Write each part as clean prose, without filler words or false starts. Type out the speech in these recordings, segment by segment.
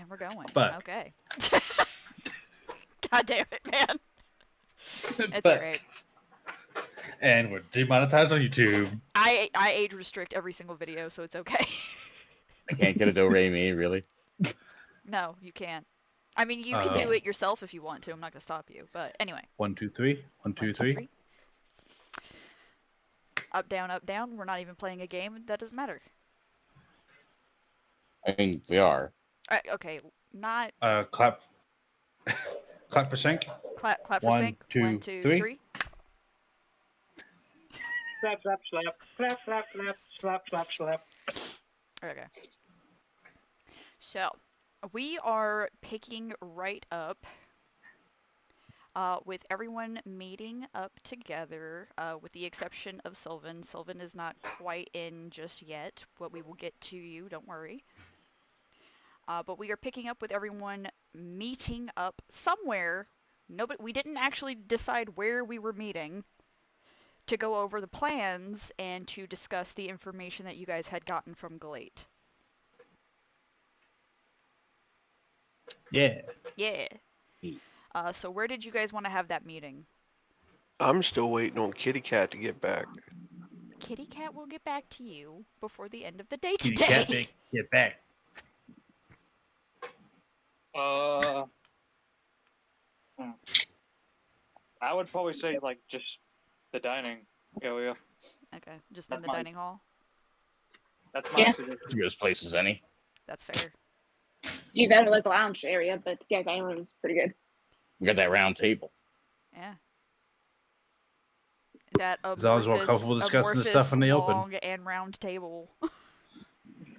And we're going. But Okay. God damn it, man. It's but alright. and we're demonetized on YouTube. I age restrict every single video, so it's okay. I can't get a do re mi, really. No, you can't. I mean, you can do it yourself if you want to. I'm not gonna stop you. But anyway. 1, 2, 3. 1, 2, 3. Up, down, up, down. We're not even playing a game. That doesn't matter. I mean, we are. Okay, not Clap. Clap for sync. clap for 1, sync. 2, 1, 2, 3. 3. Slap, slap, slap, slap, slap, slap, slap, slap, slap. Okay. So, we are picking right up with everyone meeting up together, with the exception of Sylvan. Sylvan is not quite in just yet, but we will get to you, don't worry. But we are picking up with everyone meeting up somewhere. We didn't actually decide where we were meeting to go over the plans and to discuss the information that you guys had gotten from Galate. Yeah. Yeah. So where did you guys want to have that meeting? I'm still waiting on Kitty Cat to get back. Kitty Cat will get back to you before the end of the day Kitty today. Cat, get back. I would probably say like just the dining area. Okay, just That's in the my- dining hall. That's my Yeah. suggestion. It's as good a place as any. That's fair. You got like the lounge area, but yeah, dining room is pretty good. We got that round table. Yeah. That As long as we're comfortable discussing the stuff in the open. long and round table.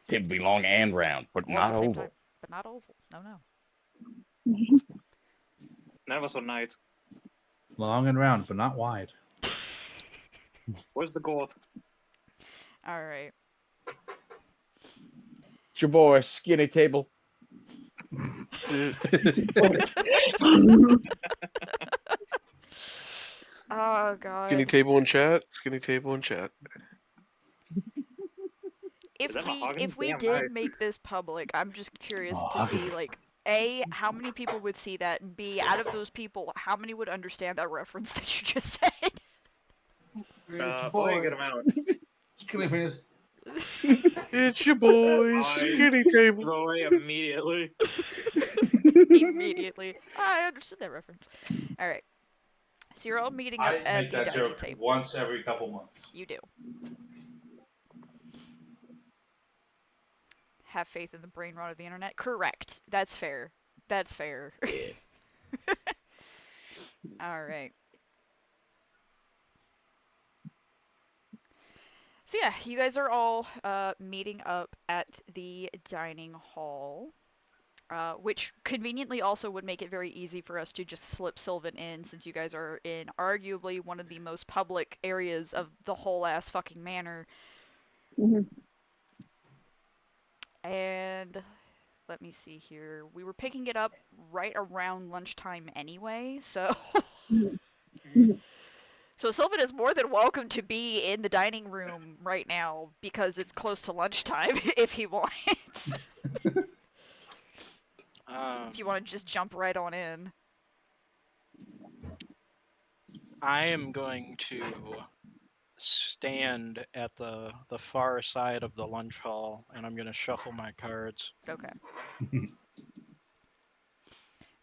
It'd be long and round, but All at not the same oval. time. But not oval. No, no. Never so nice. Long and round, but not wide. Where's the gold? All right. It's your boy, Skinny Table. Oh god. Skinny table in chat. Skinny table in chat. If Is that mahogany? we Damn, did nice. make this public, I'm just curious to Mahogany. see like A, how many people would see that, and B, out of those people, how many would understand that reference that you just said? Boy, get him out. Skinny penis. It's your boy, Skinny Table. Boy, immediately. Immediately. I understood that reference. Alright. So you're all meeting up I at make the that dining joke table. once every couple months. You do. Have faith in the brain rot of the internet? Correct. That's fair. That's fair. Alright. So yeah, you guys are all meeting up at the dining hall, which conveniently also would make it very easy for us to just slip Sylvan in, since you guys are in arguably one of the most public areas of the whole ass fucking manor. Mhm. And let me see here. We were picking it up right around lunchtime anyway, so so Sylvan is more than welcome to be in the dining room right now because it's close to lunchtime if he wants. If you want to just jump right on in. I am going to stand at the far side of the lunch hall, and I'm going to shuffle my cards. Okay.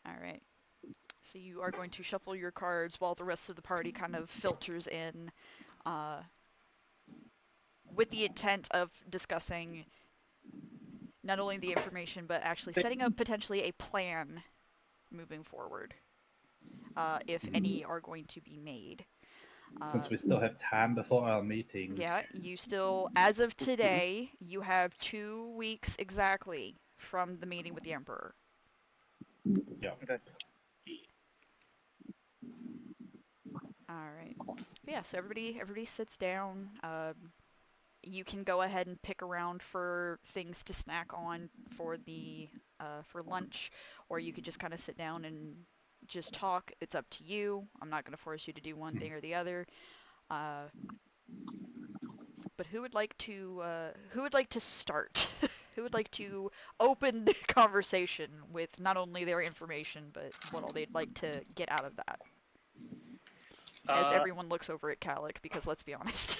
Alright. So you are going to shuffle your cards while the rest of the party kind of filters in, with the intent of discussing not only the information, but actually setting up potentially a plan moving forward, if any are going to be made. Since we still have time before our meeting. Yeah, you still, as of today, you have 2 weeks exactly from the meeting with the Emperor. Yeah. Okay. Alright. Yeah, so everybody sits down. You can go ahead and pick around for things to snack on for the for lunch, or you could just kind of sit down and just talk. It's up to you. I'm not going to force you to do one thing or the other. But who would like to start? Who would like to open the conversation with not only their information, but what all they'd like to get out of that? As everyone looks over at Calic, because let's be honest.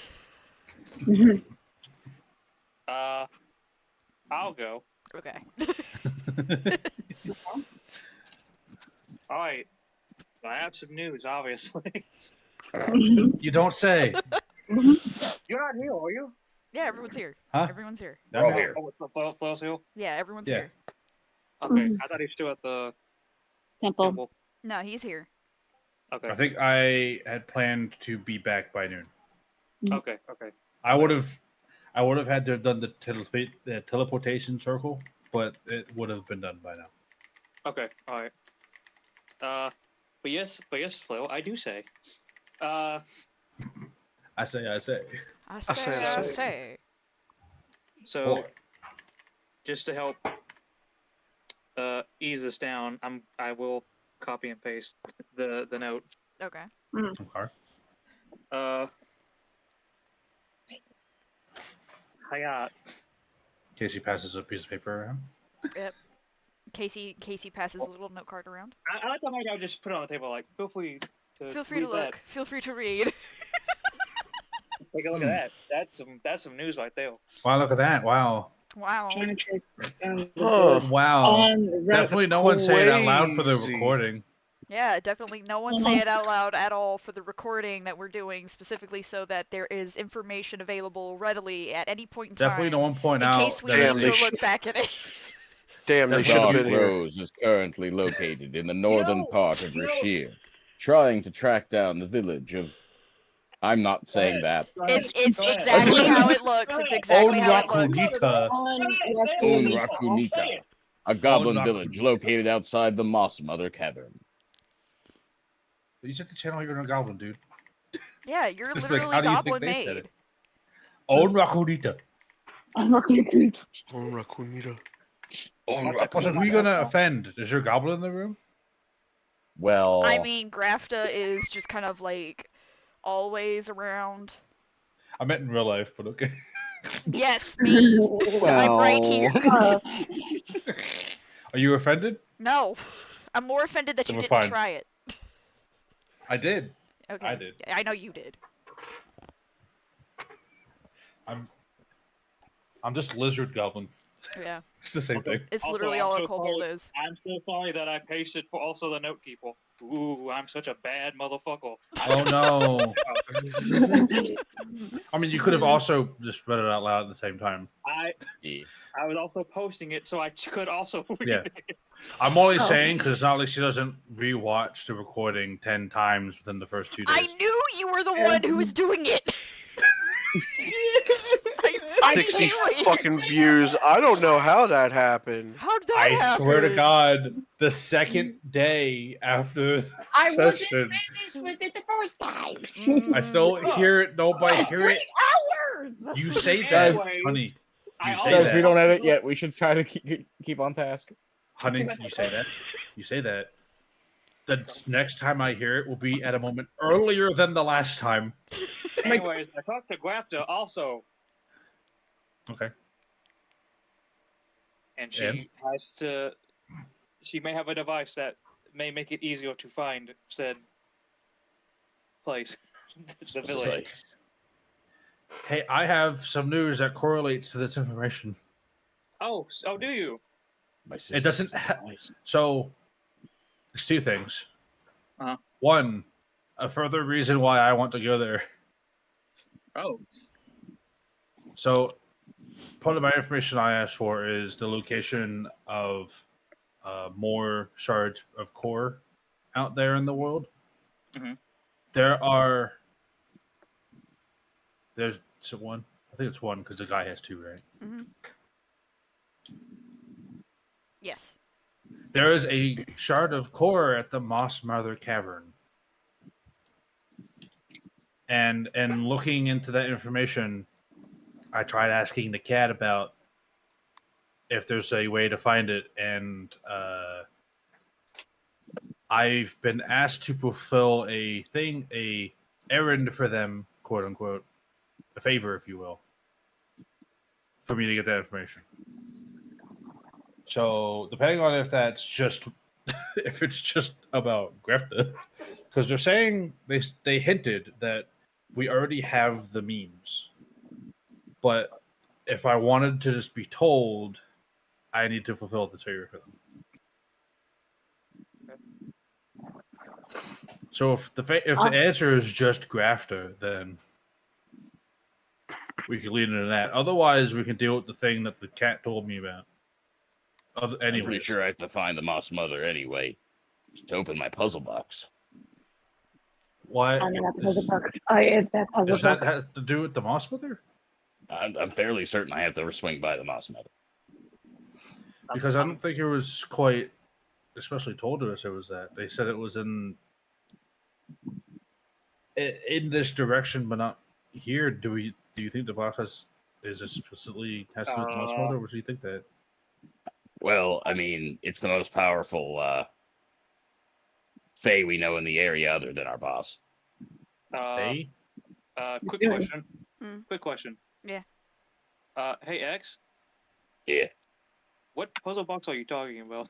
I'll go. Okay. All right. I have some news, obviously. You don't say. You're not here, are you? Yeah, everyone's here. Huh? Everyone's here. I'm here. Oh, it's Flo's here? Yeah, everyone's Yeah. here. Okay, I thought he was still at the Temple. temple. No, he's here. Okay, I think I had planned to be back by noon. okay. I would have had to have done the teleportation circle, but it would have been done by now. Okay, all right. But yes, Flo, I do say. I say. I say. say. So, Well, just to help ease this down, I will copy and paste the note. Okay. okay. Hayat. Casey passes a piece of paper around. Yep. Casey passes a little note card around. I like that I would just put it on the table, like, feel free to Feel free to read that. look. Feel free to read. Take a look at that. That's some news right there. Wow, look at that! Wow, Wow. Huh. wow. Definitely, no one say it out loud for the crazy. recording. Yeah, definitely no one say it out loud at all for the recording that we're doing, specifically so that there is information available readily at any point in time. Definitely, no one point in out. case we that need it's- to look back at it. Damn, they That's should have Dark been here. Rose is currently located in the northern know- part of you know- Rashir, trying to track down the village of. I'm not saying that. It's Go ahead. exactly how it looks. It's exactly how it looks. Onrakunita. Un Rakunita, a goblin Rakunita. village located outside the Moss Mother Cavern. You said the channel you're a goblin, dude. Yeah, you're Just like, literally how do you think goblin they said made. it? Onrakunita. Rakunita. Also, who are you gonna offend? Is there a goblin in the room? Well, I mean, Grafta is just kind of like always around. I meant in real life, but okay. Yes, me. I'm right here. Are you offended? No, I'm more offended that you Then we're didn't fine. try it. I did. Okay. I did. I know you did. I'm just lizard goblin. Yeah, It's the same thing. it's Also, literally I'm all so a kobold sorry. is. I'm so sorry that I pasted for also the note people. Ooh, I'm such a bad motherfucker. Oh no. I mean, you could have also just read it out loud at the same time. yeah. I was also posting it so I could also read Yeah. it. I'm only saying because it's not like she doesn't rewatch the recording 10 times within the first 2 days. I knew you were the one who was doing it. I 60 knew it. fucking views. I don't know how that happened. How'd that I happen? swear to God, the second day after the I wasn't session, finished with it the first time. I still hear it. Nobody hear it. 3 hours. You say that, Anyways, honey. I You say Guys, that. we don't edit yet. We should try to keep on task. Honey, you say that. You say that. The next time I hear it will be at a moment earlier than the last time. Anyways, I talked to Grafta also, Okay. and she has to. She may have a device that may make it easier to find said place, the village. Hey, I have some news that correlates to this information. Oh, do you? My sister It doesn't. is nice. So, it's 2 things. Uh-huh. One, a further reason why I want to go there. Oh, So, part of my information I asked for is the location of more shards of core out there in the world. Mhm. There's is it one? I think it's one because the guy has 2, right? Mhm. Yes. There is a shard of core at the Moss Mother Cavern. And looking into that information, I tried asking the cat about if there's a way to find it, and I've been asked to fulfill a errand for them, quote unquote, a favor, if you will, for me to get that information. So depending on if that's just if it's just about Grefta, because they're saying they hinted that we already have the means, but if I wanted to just be told, I need to fulfill this favor for them. So if the answer is just Grafter, then we can lead into that. Otherwise, we can deal with the thing that the cat told me about. I'm pretty Anyways, sure I have to find the Moss Mother anyway to open my puzzle box. why I know that puzzle box. That puzzle does that box. have to do with the Moss Mother? I'm fairly certain I have to swing by the Moss Mother. Because I don't think it was quite, especially told to us it was that. They said it was in this direction, but not here. Do you think the box is explicitly has to do with the Moss Mother, or do you think that? Well, I mean, it's the most powerful Fae we know in the area other than our boss. Faye? Quick Assuming. question. Mm. Quick question. Yeah. Hey X, Yeah. what puzzle box are you talking about?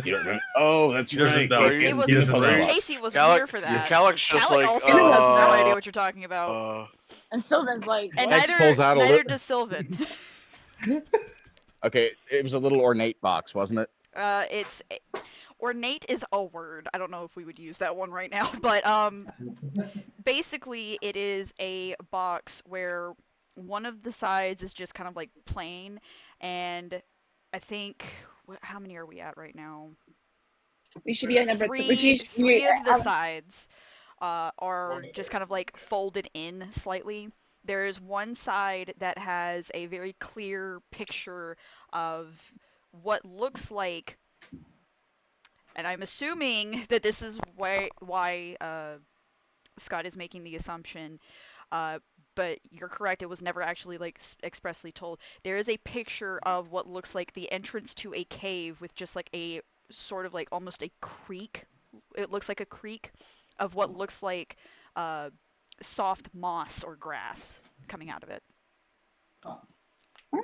You don't remember? Oh, that's He doesn't right. know. Casey He hasn't was seen the doesn't puzzle know. box. Casey was Gallic- here for that. Calic's just Calic like, also has no idea what you're talking about. And Sylvan's like, And what? X pulls out a neither lit- does Sylvan. Okay, it was a little ornate box, wasn't it? It's ornate is a word. I don't know if we would use that one right now, but basically it is a box where one of the sides is just kind of like plain, and I think how many are we at right now? We should be at number Three of the sides are just kind of like folded in slightly. There is one side that has a very clear picture of what looks like, and I'm assuming that this is why Scott is making the assumption, but you're correct. It was never actually like expressly told. There is a picture of what looks like the entrance to a cave with just like a sort of like almost a creek. It looks like a creek of what looks like soft moss or grass coming out of it.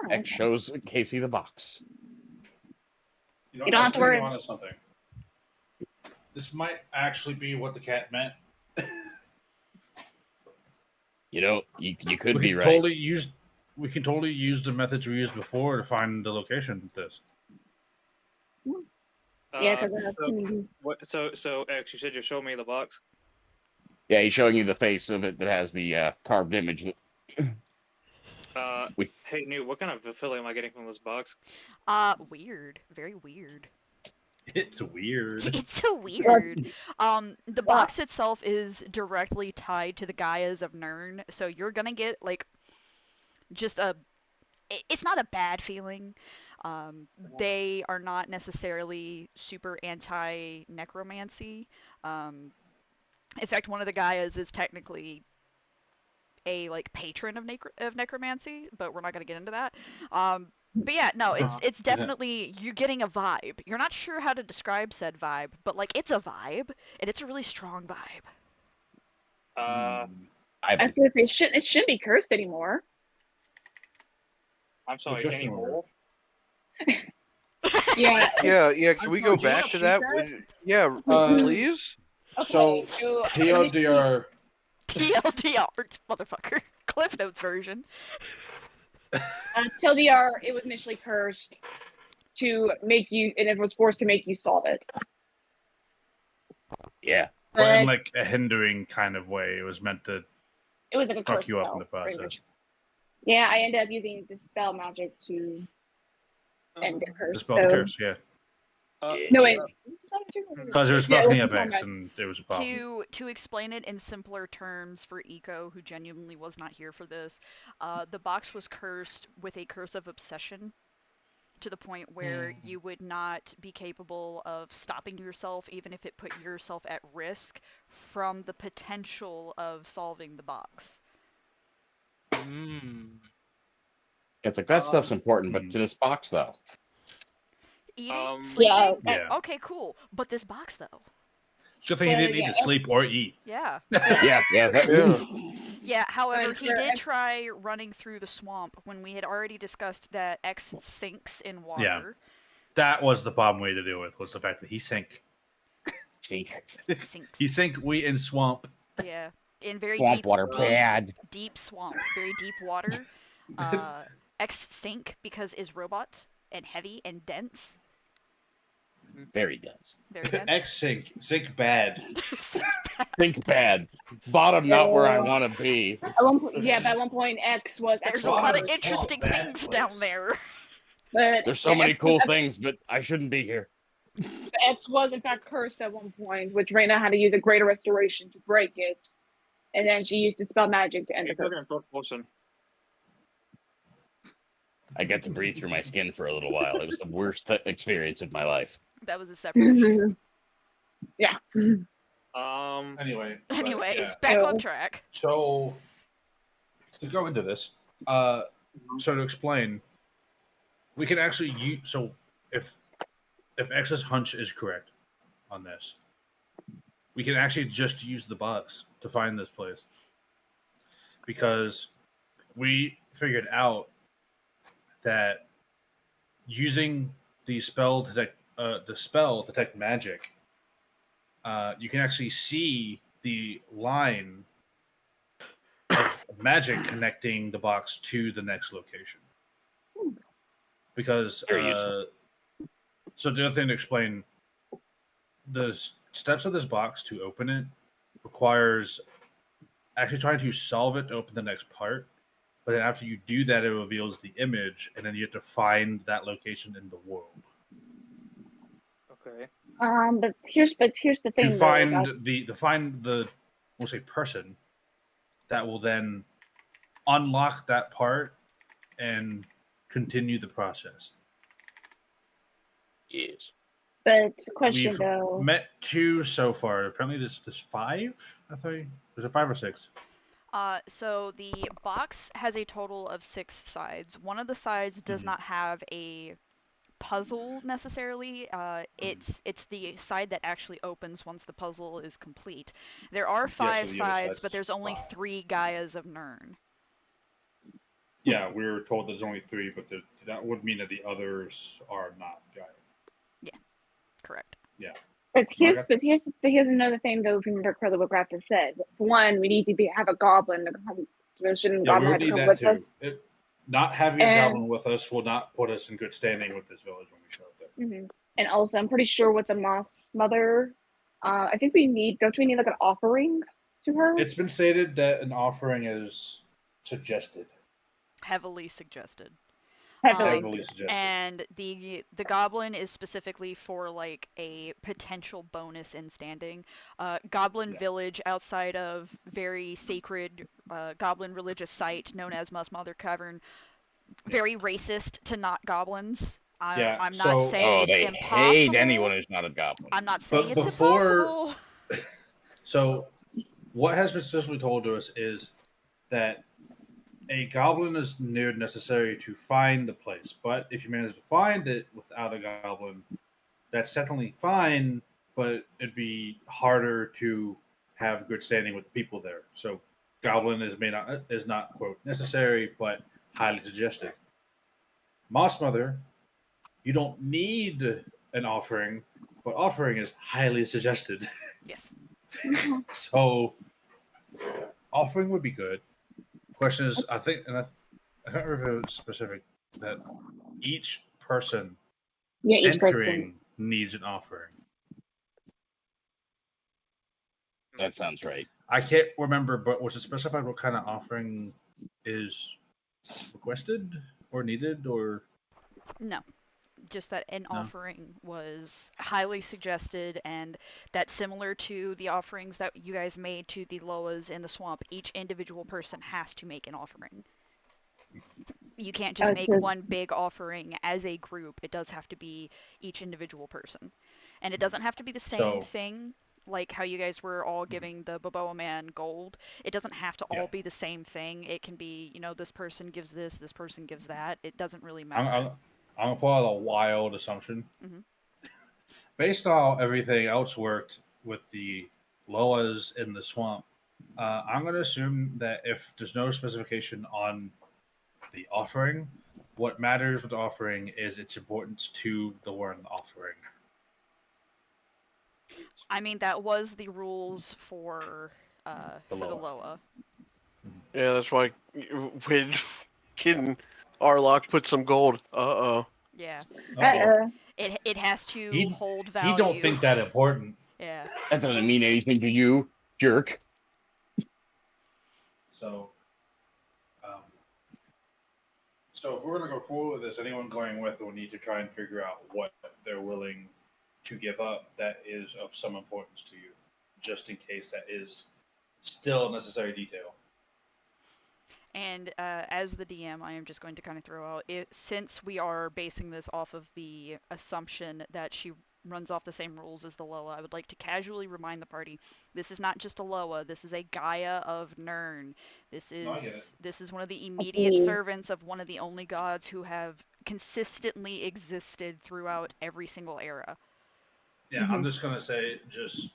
X shows Casey the box. You don't have to worry. On something. This might actually be what the cat meant. You know, you could we be can right. We can totally use the methods we used before to find the location of this. Yeah, because What? So X, you said you're showing me the box. Yeah, he's showing you the face of it that has the carved image. Hey, Newt, what kind of affiliate am I getting from this box? Weird. Very weird. It's weird. It's so weird. The box itself is directly tied to the Gaias of Nirn, so you're gonna get like just it's not a bad feeling. They are not necessarily super anti-necromancy. In fact, one of the Gaias is technically a like patron of necromancy, but we're not gonna get into that. But yeah, no, it's definitely you're getting a vibe. You're not sure how to describe said vibe, but like it's a vibe, and it's a really strong vibe. I was gonna say it shouldn't be cursed anymore. I'm sorry, Just anymore? Yeah. Yeah. Can we go back to that? Yeah, please. So Okay, TLDR. TLDR, motherfucker. Cliff Notes version. TLDR, it was initially cursed to make you, and it was forced to make you solve it. Yeah. But in like a hindering kind of way. It was meant to It was like a fuck curse you up spell, in the pretty process. much. Yeah, I ended up using dispel magic to end the curse. Dispel the curse, yeah. No, wait. Because it was Yeah, it fucking was up dispel X magic. and it was a problem. To explain it in simpler terms for Eco, who genuinely was not here for this, the box was cursed with a curse of obsession, to the point where you would not be capable of stopping yourself, even if it put yourself at risk, from the potential of solving the box. It's like that stuff's important, but to this box though. Eating, sleeping, yeah. okay, cool. But this box though. Good thing he didn't need to sleep or eat. Yeah. Yeah, however, he did try running through the swamp when we had already discussed that X sinks in water. That was the problem we had to deal with, was the fact that he sank. See, Sinks. He sank wheat in swamp. Yeah, in very swamp deep, water bad. deep swamp, very deep water. X sink because is robot and heavy and dense, Very dense. very dense. X sink bad. Think bad. Bottom not where I want to be. At one point, yeah, but at one point X was There's a actually lot of Bottom swamp, interesting bad things place. down there. but There's so many cool things, but I shouldn't be here. X was in fact cursed at one point, which Reina had to use a greater restoration to break it, and then she used the spell magic to end the It's not curse. gonna potion. I got to breathe through my skin for a little while. It was the worst experience of my life. That was a separate issue. Yeah. Anyway. Anyways, yeah. back Oh. on track. So to go into this, so to explain, we can actually use. So if X's hunch is correct on this, we can actually just use the box to find this place, because we figured out that using the spell detect magic, you can actually see the line of magic connecting the box to the next location. Because Very useful. so the other thing to explain, the steps of this box to open it requires actually trying to solve it to open the next part. But then after you do that, it reveals the image, and then you have to find that location in the world. Okay. But here's the thing. To though, find about- the we'll say person that will then unlock that part and continue the process. Yes. But question We've though. met 2 so far. Apparently, there's 5. I thought there's a 5 or 6. So the box has a total of 6 sides. One of the sides does not have a puzzle necessarily. It's the side that actually opens once the puzzle is complete. There are 5 so the other sides, side's but there's only 5. 3 Gaias of Nirn. Yeah, we were told there's only 3, but that would mean that the others are not Gaia. Correct. But Okay. here's another thing though. If you remember correctly, what Graf just said. For one, we need to have a goblin to come. Shouldn't Yeah, we goblin would have to need come that with too. us? Not having a And- goblin with us will not put us in good standing with this village when we show up there. Mhm. And also, I'm pretty sure with the Moss Mother, I think don't we need like an offering to her? It's been stated that an offering is suggested. Heavily suggested. Heavily. Heavily suggested. And the goblin is specifically for like a potential bonus in standing. Goblin Yeah. village outside of very sacred goblin religious site known as Mother Cavern. Very racist to not goblins. Yeah, I'm so- not saying Oh, it's they impossible. hate anyone who's not a goblin. I'm not saying But it's before- impossible. So, what has been specifically told to us is that a goblin is near necessary to find the place. But if you manage to find it without a goblin, that's definitely fine, but it'd be harder to have good standing with the people there. So, goblin is not quote necessary, but highly suggested. Moss Mother, you don't need an offering, but offering is highly suggested. Yes. So, offering would be good. Question is, I think, and I can't remember if it was specific, that each person Yeah, each entering person. needs an offering. That sounds right. I can't remember, but was it specified what kind of offering is requested or needed, or No. Just that an No. offering was highly suggested, and that similar to the offerings that you guys made to the Loas in the swamp, each individual person has to make an offering. You can't just make one big offering as a group. It does have to be each individual person. And it doesn't have to be the same So- thing, like how you guys were all giving the Boboa man gold. It doesn't have to all Yeah. be the same thing. It can be, this person gives this person gives that. It doesn't really I'm matter. going to pull out a wild assumption. Mhm. Based on how everything else worked with the Loas in the swamp, I'm going to assume that if there's no specification on the offering, What matters with offering is its importance to the one offering. I mean, that was the rules for The the Loa. Loa. Yeah, that's why when Kid Arlock put some gold. Yeah, Uh-uh. it has to He hold he value. don't think that important. Yeah. That doesn't mean anything to you, jerk. So, um, so if we're gonna go forward with this, anyone going with will need to try and figure out what they're willing to give up that is of some importance to you, just in case that is still a necessary detail. And as the DM, I am just going to kind of throw out it, since we are basing this off of the assumption that she runs off the same rules as the Loa, I would like to casually remind the party this is not just a Loa, this is a Gaia of Nirn. No, I get it. This is one of the immediate Okay. servants of one of the only gods who have consistently existed throughout every single era. Yeah, I'm just gonna say, just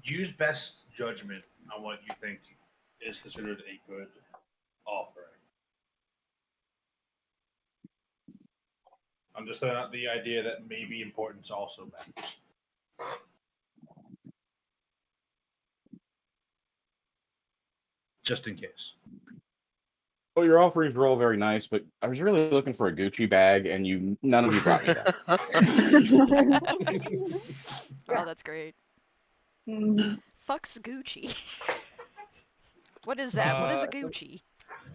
use best judgment on what you think is considered a good offering. I'm just throwing out the idea that maybe importance also matters. Just in case. Well, your offerings were all very nice, but I was really looking for a Gucci bag, and none of you brought me that. Oh, that's great. Mhm. Fucks Gucci. What is that? What is a So- Gucci?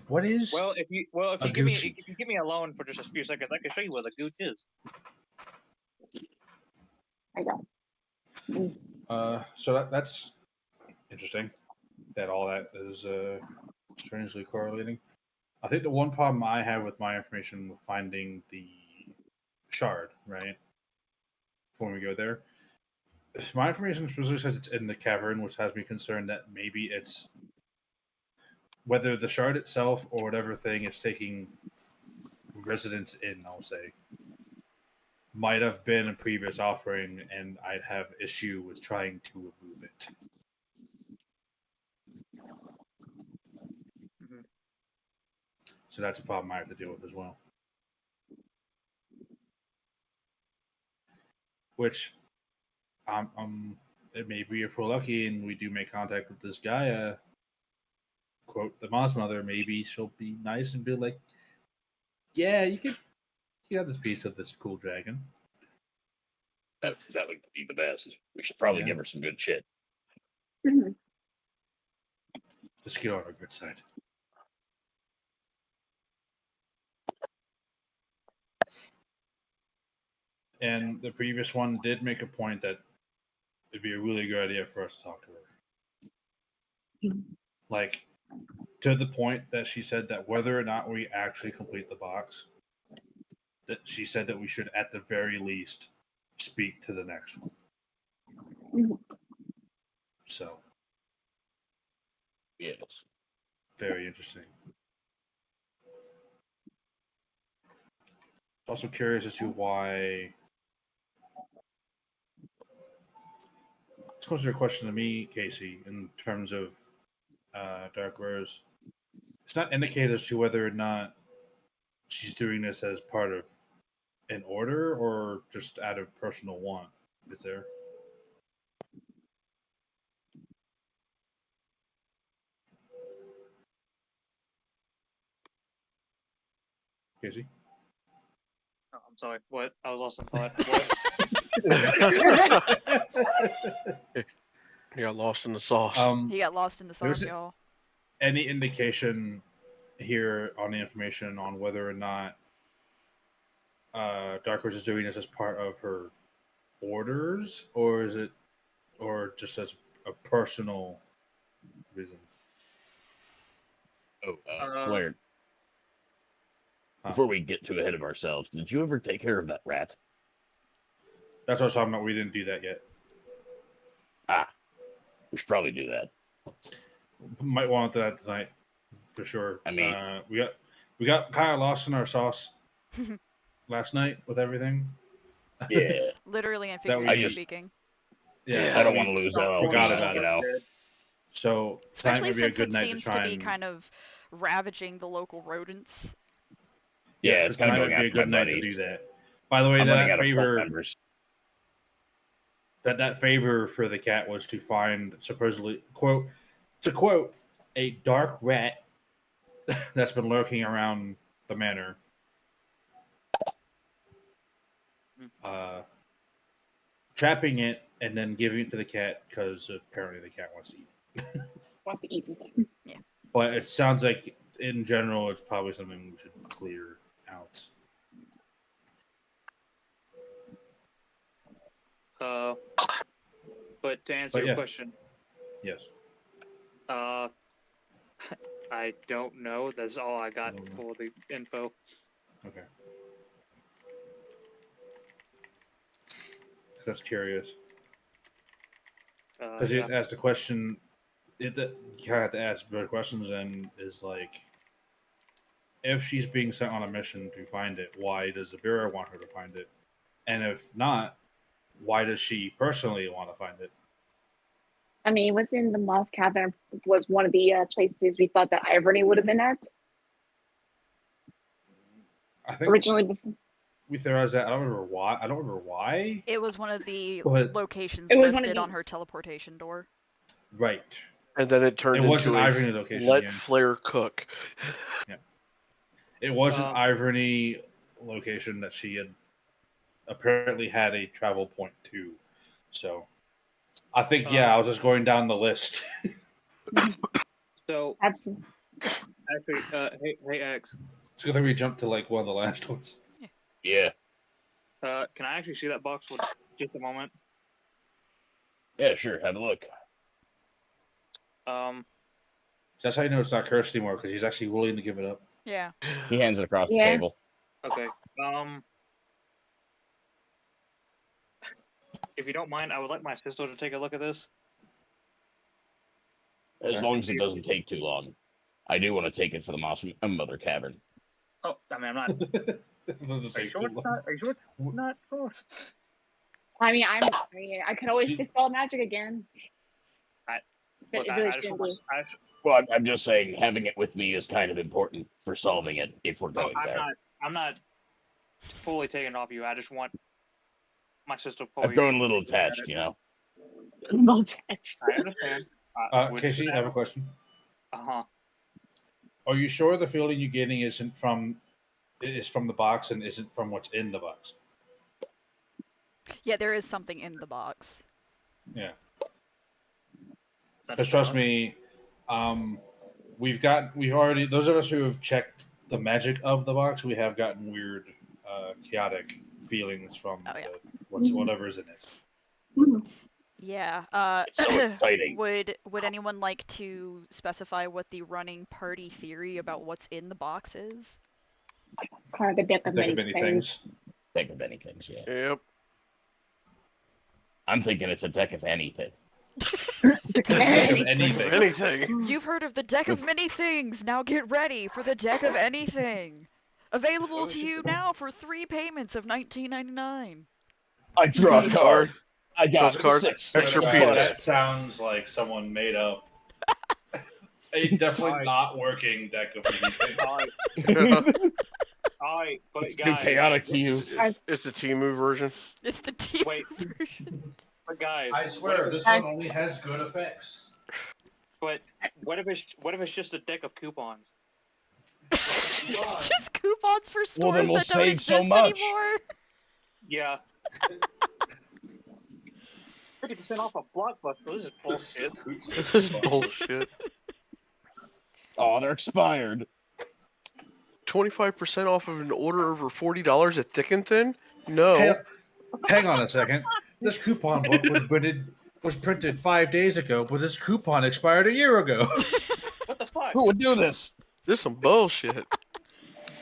What is Well, if you a give me Gucci? if you give me a loan for just a few seconds, I can show you what a gooch is. I got So that's interesting. That all that is strangely correlating. I think the one problem I have with my information with finding the shard, right? Before we go there, my information specifically says it's in the cavern, which has me concerned that maybe it's whether the shard itself or whatever thing is taking residence in, I'll say, might have been a previous offering, and I'd have issue with trying to remove it. Mhm. So that's a problem I have to deal with as well. Which, it may be if we're lucky and we do make contact with this guy, quote the Moss Mother, maybe she'll be nice and be like, "Yeah, you have this piece of this cool dragon." That would be the best. We should probably Yeah. give her some good shit. Mhm. Just get on our good side. And the previous one did make a point that it'd be a really good idea for us to talk to her. Like, to the point that she said that whether or not we actually complete the box, that she said that we should, at the very least, speak to the next one. Mhm. So, Yes. very interesting. Also curious as to why. This comes to a question to me, Casey, in terms of Dark Rose. It's not indicated as to whether or not she's doing this as part of an order or just out of personal want. Is there? Casey? Oh, I'm sorry. What? I was lost in thought. What? You got lost in the sauce. He got lost in the There's sauce, a- y'all. Any indication here on the information on whether or not Dark Horse is doing this as part of her orders, or is it, or just as a personal reason? Oh, Uh, Flair, Huh. before we get too ahead of ourselves, did you ever take care of that rat? That's what I was talking about. We didn't do that yet. We should probably do that. Might want to do that tonight for sure. I mean- we got kind of lost in our sauce last night with everything. Yeah. Literally and That we- figuratively just- speaking. Yeah, I don't we want to lose out. forgot on, about you it. know. So tonight Especially would be a since good it night to seems try to be and. kind of ravaging the local rodents. Yeah, so it's kind of tonight going would be a after my good night to buddies. do that. By the way, I'm running that out of full favor members. that favor for the cat was to find supposedly quote a dark rat that's been lurking around the manor. Trapping it and then giving it to the cat because apparently the cat wants to eat it. Wants to eat it. But it sounds like in general it's probably something we should clear out. But to answer But your yeah. question, Yes. I don't know. That's all I got for the info. Okay. That's curious. Because Yeah. you asked the question, you kind of have to ask better questions, and is like, if she's being sent on a mission to find it, why does the Bureau want her to find it? And if not, why does she personally want to find it? I mean, what's in the Moss Cavern was one of the places we thought that Ivory would have been at I think originally. Before. we theorized that. I don't remember why. It was one of the But- locations It was one of listed the- on her teleportation door. Right. And then it turned It wasn't into Ivory a location. let Yeah. Flair cook. It wasn't Um, Ivory location that she had apparently had a travel point to. So I think I was just going down the list. So Absolutely. actually, hey X, It's good that we jumped to like one of the last ones. Yeah. can I actually see that box for just a moment? Yeah, sure. Have a look. That's how you know it's not cursed anymore, because he's actually willing to give it up. Yeah. He hands it across the Yeah. table. Okay. If you don't mind, I would like my sister to take a look at this. As Okay. long as it doesn't take too long. I do want to take it for the Mother Cavern. Oh, I mean, I'm not. Are you sure it's not? Are you sure it's not? Oh. I mean, I could always dispel magic again. Look, It I really just shouldn't want be. my, Well, I'm just saying having it with me is kind of important for solving it if we're going there. I'm not fully taking it off you. I just want my sister. I've grown a little attached, you know. I understand. Casey, I have a question. Uh-huh. Are you sure the feeling you're getting is from the box and isn't from what's in the box? Yeah, there is something in the box. Yeah. Because trust me, we've already, those of us who have checked the magic of the box, we have gotten weird, chaotic feelings from whatever's in it. Yeah. It's so exciting. Would anyone like to specify what the running party theory about what's in the box is? Part of the deck of Deck of many many things. Deck of anything, yeah. Yep. I'm thinking it's a deck of anything. Deck of anything. Anything. You've heard of the deck of many things. Now get ready for the deck of anything. Available to you now for 3 payments of $19.99. I draw a Draws card. I got card. six Extra of penis. butter. That sounds like someone made up a definitely not working deck of anything. Alright, but It's too guys, chaotic to use. It's the Timu version. It's the TV Wait. version. but guys, I swear, this one only has good effects. But what if it's just a deck of coupons? It's just coupons for stores Well, then we'll that don't save so exist much. anymore. Yeah. 50% off a Blockbuster. This is bullshit. This is bullshit. Oh, they're expired. 25% off of an order over $40 at Thick and Thin? No. Hang on a second. This coupon book was printed 5 days ago, but this coupon expired a year ago. What the fuck? Who would do this? This is some bullshit.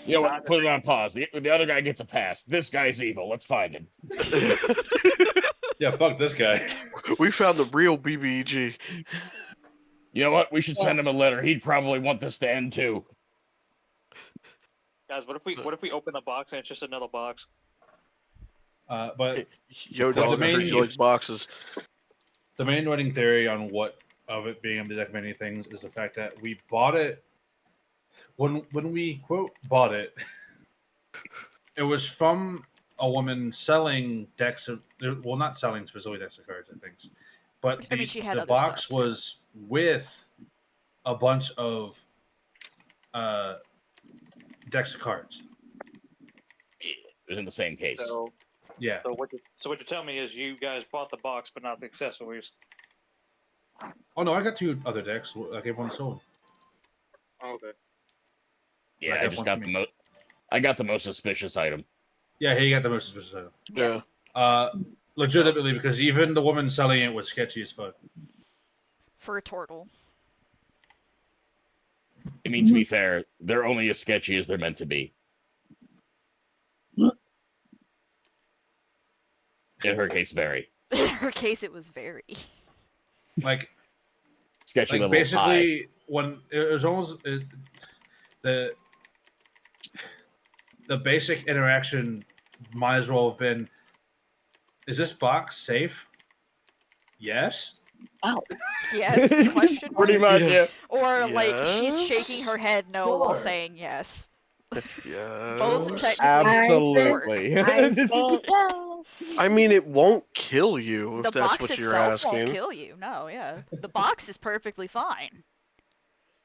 You know what? Put it on pause. The other guy gets a pass. This guy's evil. Let's find him. Yeah, fuck this guy. We found the real BBG. You know what? We should send him a letter. He'd probably want this to end too. Guys, what if we open the box and it's just another box? But Yo, Well, dog, the I heard main- you like boxes. the main running theory on what of it being in the deck of many things is the fact that we bought it when we quote bought it. It was from a woman selling decks of, well, not selling specifically decks of cards, I think, but I mean, she had the other box stuff, too. was with a bunch of decks of cards. It was in the same case. So, Yeah. so what you're telling me is you guys bought the box, but not the accessories. Oh no, I got 2 other decks. I gave one to Sylvan. Oh, okay. Yeah, I I got just one got for the me. I got the most suspicious item. Yeah, he got the most suspicious item. Yeah. Legitimately, because even the woman selling it was sketchy as fuck. For a turtle. I mean, to be fair, they're only as sketchy as they're meant to be. In her case, very In her case, it was very. Like sketchy level high. basically, when it was almost the basic interaction might as well have been, "Is this box safe?" Yes. Ow. Yes? Question mark? Pretty much, yeah. Or, like, she's Yes? shaking her head no while Sure. saying yes. Yeah. Both technically Absolutely. I said yes. I mean, it won't kill you The if that's box what you're itself won't asking. kill you. No, yeah. The box is perfectly fine.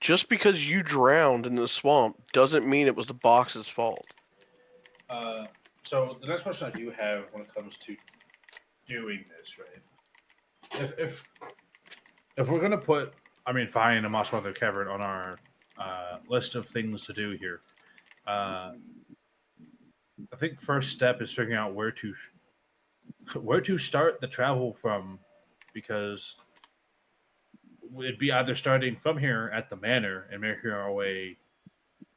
Just because you drowned in the swamp doesn't mean it was the box's fault. So the next question I do have when it comes to doing this, right? If we're gonna put, I mean, finding a Moss Mother Cavern on our list of things to do here, I think first step is figuring out where to start the travel from, because it'd be either starting from here at the manor and making our way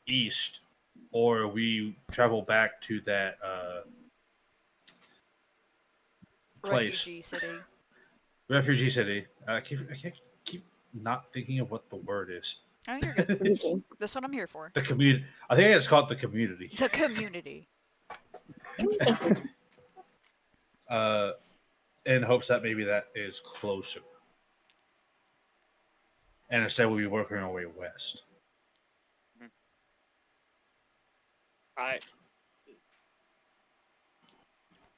east, or we travel back to that place, Refugee city. refugee city. I can't keep not thinking of what the word is. Oh, you're good. Okay. That's what I'm here for. The community. I think it's called the community. The community. In hopes that maybe that is closer, and instead we'll be working our way west.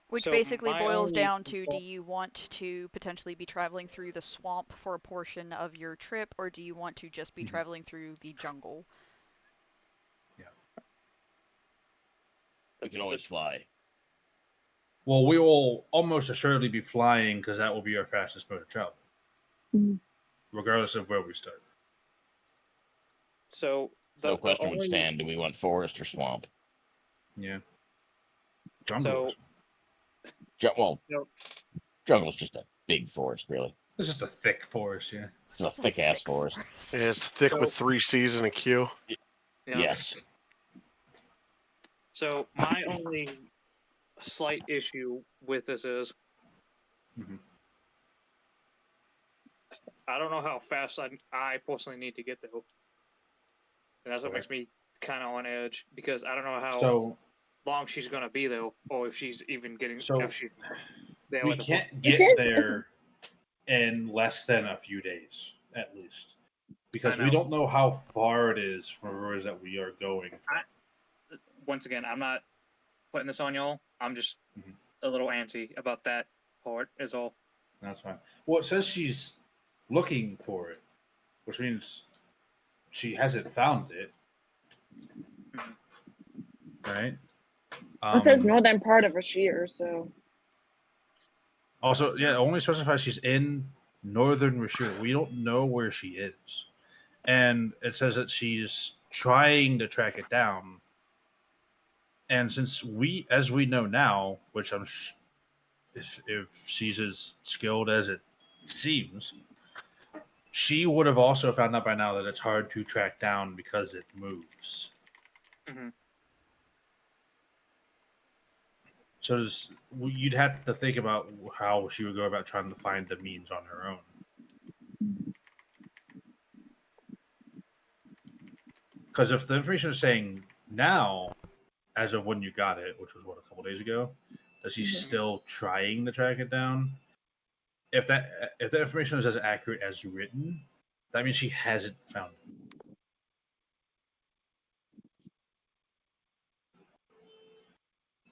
Which So basically my boils only down to, do concern- you want to potentially be traveling through the swamp for a portion of your trip, or do you want to just be traveling through the jungle? We can always fly. Well, we will almost assuredly be flying because that will be our fastest mode of travel, Mhm. regardless of where we start. So No the question would only stand. Do we want forest or swamp? Yeah, jungle. Well, No. jungle's just a big forest, really. It's just a thick forest. Yeah. It's a thick ass forest. Yeah, it's thick So- with 3 C's and a Q. yeah. Yes. So my only slight issue with this is Mhm. I don't know how fast I personally need to get there, and that's what Okay. makes me kind of on edge because I don't know how So long she's gonna be there, or if she's even getting So, if she's there. we at the can't This get is- there in less than a few days, at least, because I we know. don't know how far it is from where it is that we are going from. Once again, I'm not putting this on y'all. I'm just Mhm. a little antsy about that part. Is all. That's fine. Well, it says she's looking for it, which means she hasn't found it, Mhm. right? It says northern part of Rashir, so Also, yeah, it only specifies she's in northern Rashir. We don't know where she is, and it says that she's trying to track it down. And since as we know now, which if she's as skilled as it seems, she would have also found out by now that it's hard to track down because it moves. Mhm. So you'd have to think about how she would go about trying to find the means on her own. Because if the information is saying now, as of when you got it, which was what, a couple days ago, that she's Mhm. still trying to track it down. If that information is as accurate as written, that means she hasn't found it.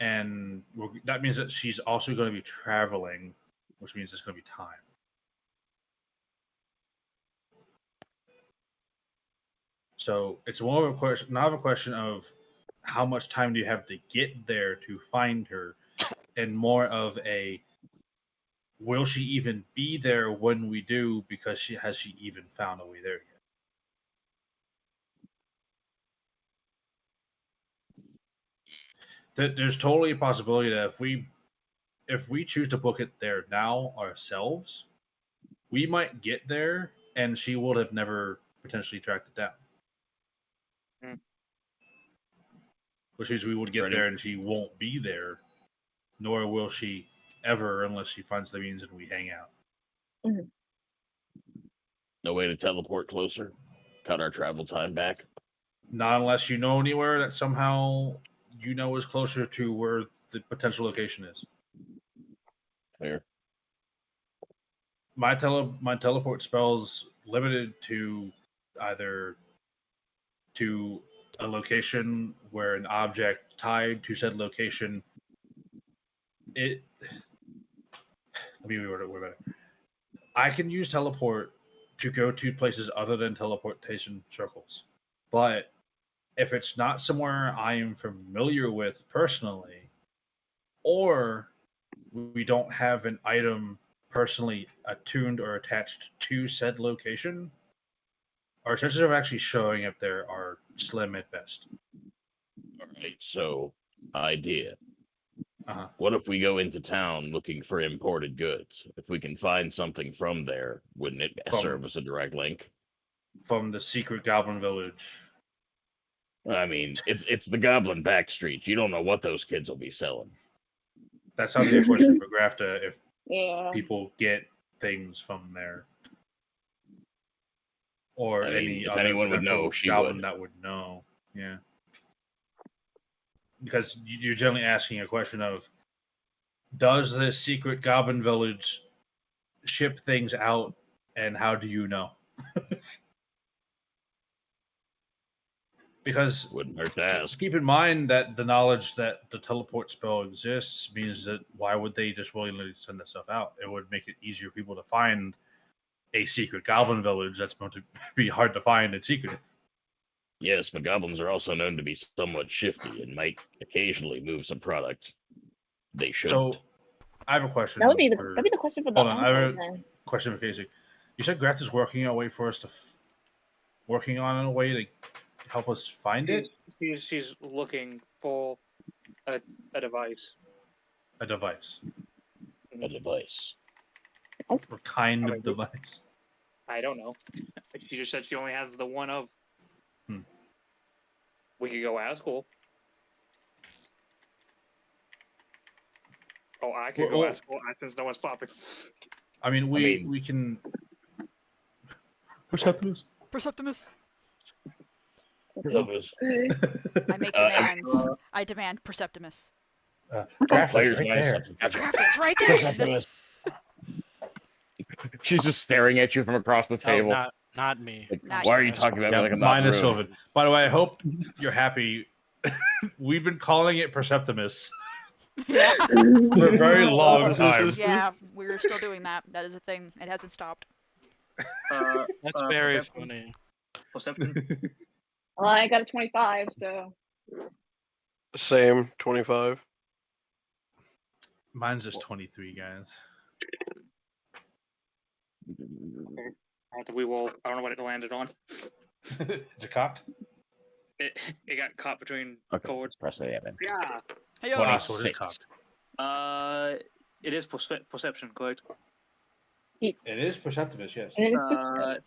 and that means that she's also going to be traveling, which means it's going to be time. So it's more of a question, not a question of how much time do you have to get there to find her, and more of a will she even be there when we do, because has she even found a way there yet? There's totally a possibility that if we choose to book it there now ourselves, we might get there and she would have never potentially tracked it down. Mm. Which means we would It's get ready. there and she won't be there, nor will she ever unless she finds the means and we hang out. No way to teleport closer. Cut our travel time back. Not unless you know anywhere that somehow you know is closer to where the potential location is. Fair. My teleport spells limited to either to a location where an object tied to said location. Let me reword it better. I can use teleport to go to places other than teleportation circles, but if it's not somewhere I am familiar with personally, or we don't have an item personally attuned or attached to said location, our chances of actually showing up there are slim at best. All right. So, idea. Uh-huh. What if we go into town looking for imported goods? If we can find something from there, wouldn't it serve as a direct link? From the secret goblin village. I mean, it's the goblin back streets. You don't know what those kids will be selling. That sounds like a question for Grafta if Yeah. people get things from there. Or I mean, any if other anyone would potential know, she goblin would. that would know. Yeah. Because you're generally asking a question of, does this secret goblin village ship things out, and how do you know? Because Wouldn't hurt to ask. keep in mind that the knowledge that the teleport spell exists means that why would they just willingly send that stuff out? It would make it easier for people to find a secret goblin village that's going to be hard to find and secretive. Yes, but goblins are also known to be somewhat shifty and might occasionally move some product they shouldn't. So, I have a question. That'd be for, the question for the hold on, I have author, a then. question for Casey. You said Graft is working on a way for us to working on a way to help us find it. She's looking for a device. A device. A device. What kind I of mean, device? I don't know. She just said she only has the one of. We could go ask her. Oh, I could go ask her since no one's popping. I mean, we can. Perceptimus. Perceptimus. Levers. I make demands. I demand Perceptimus. Graft is Players right nice. there. It's right there. Perceptimus. She's just staring at you from across the Oh, table. not me. Like, Not why you. are you talking about me Yeah, like I'm not in the minus room? Sylvan. By the way, I hope you're happy. We've been calling it Perceptimus Yeah. for a very long time. Yeah, we're still doing that. That is a thing. It hasn't stopped. That's very perception. funny. Perception. Well, I got a 25, so. Same, 25. Mine's just 23, guys. We will. I don't know what it landed on. Is it cocked? It got caught between Okay, chords. press the button. Yeah. Hey, yo. Ah, so it is 26. cocked. It is perception, correct? It is Perceptimus, yes. And it's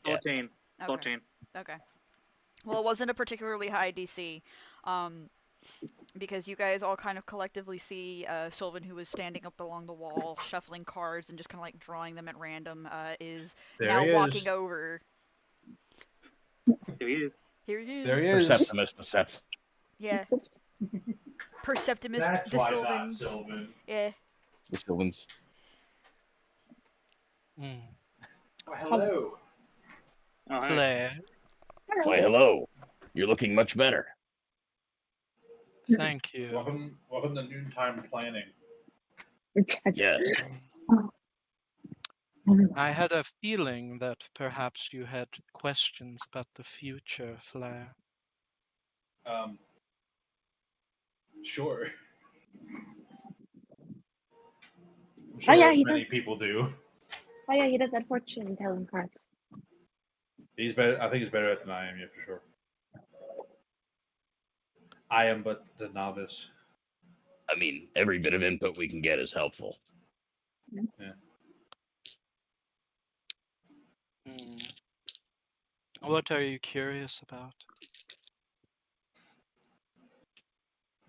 14. Okay. 14. Okay. Well, it wasn't a particularly high DC, because you guys all kind of collectively see Sylvan, who was standing up along the wall, shuffling cards and just kind of like drawing them at random, is There now he is. walking over. Here he is. Here he is. There he is. Perceptimus Decept. Yeah. Perceptimus That's the why Sylvans. not Sylvan. Yeah. The Sylvans. Mm. Oh, hello. Oh, hey. Claire. Why, hello. You're looking much better. Thank you. Welcome to noontime planning. Yes. I had a feeling that perhaps you had questions about the future, Flair. Sure. I'm Oh sure yeah, as he many does. people do. Oh yeah, he does that fortune telling cards. He's better. I think he's better at it than I am. Yeah, for sure. I am but the novice. I mean, every bit of input we can get is helpful. Hmm. What are you curious about?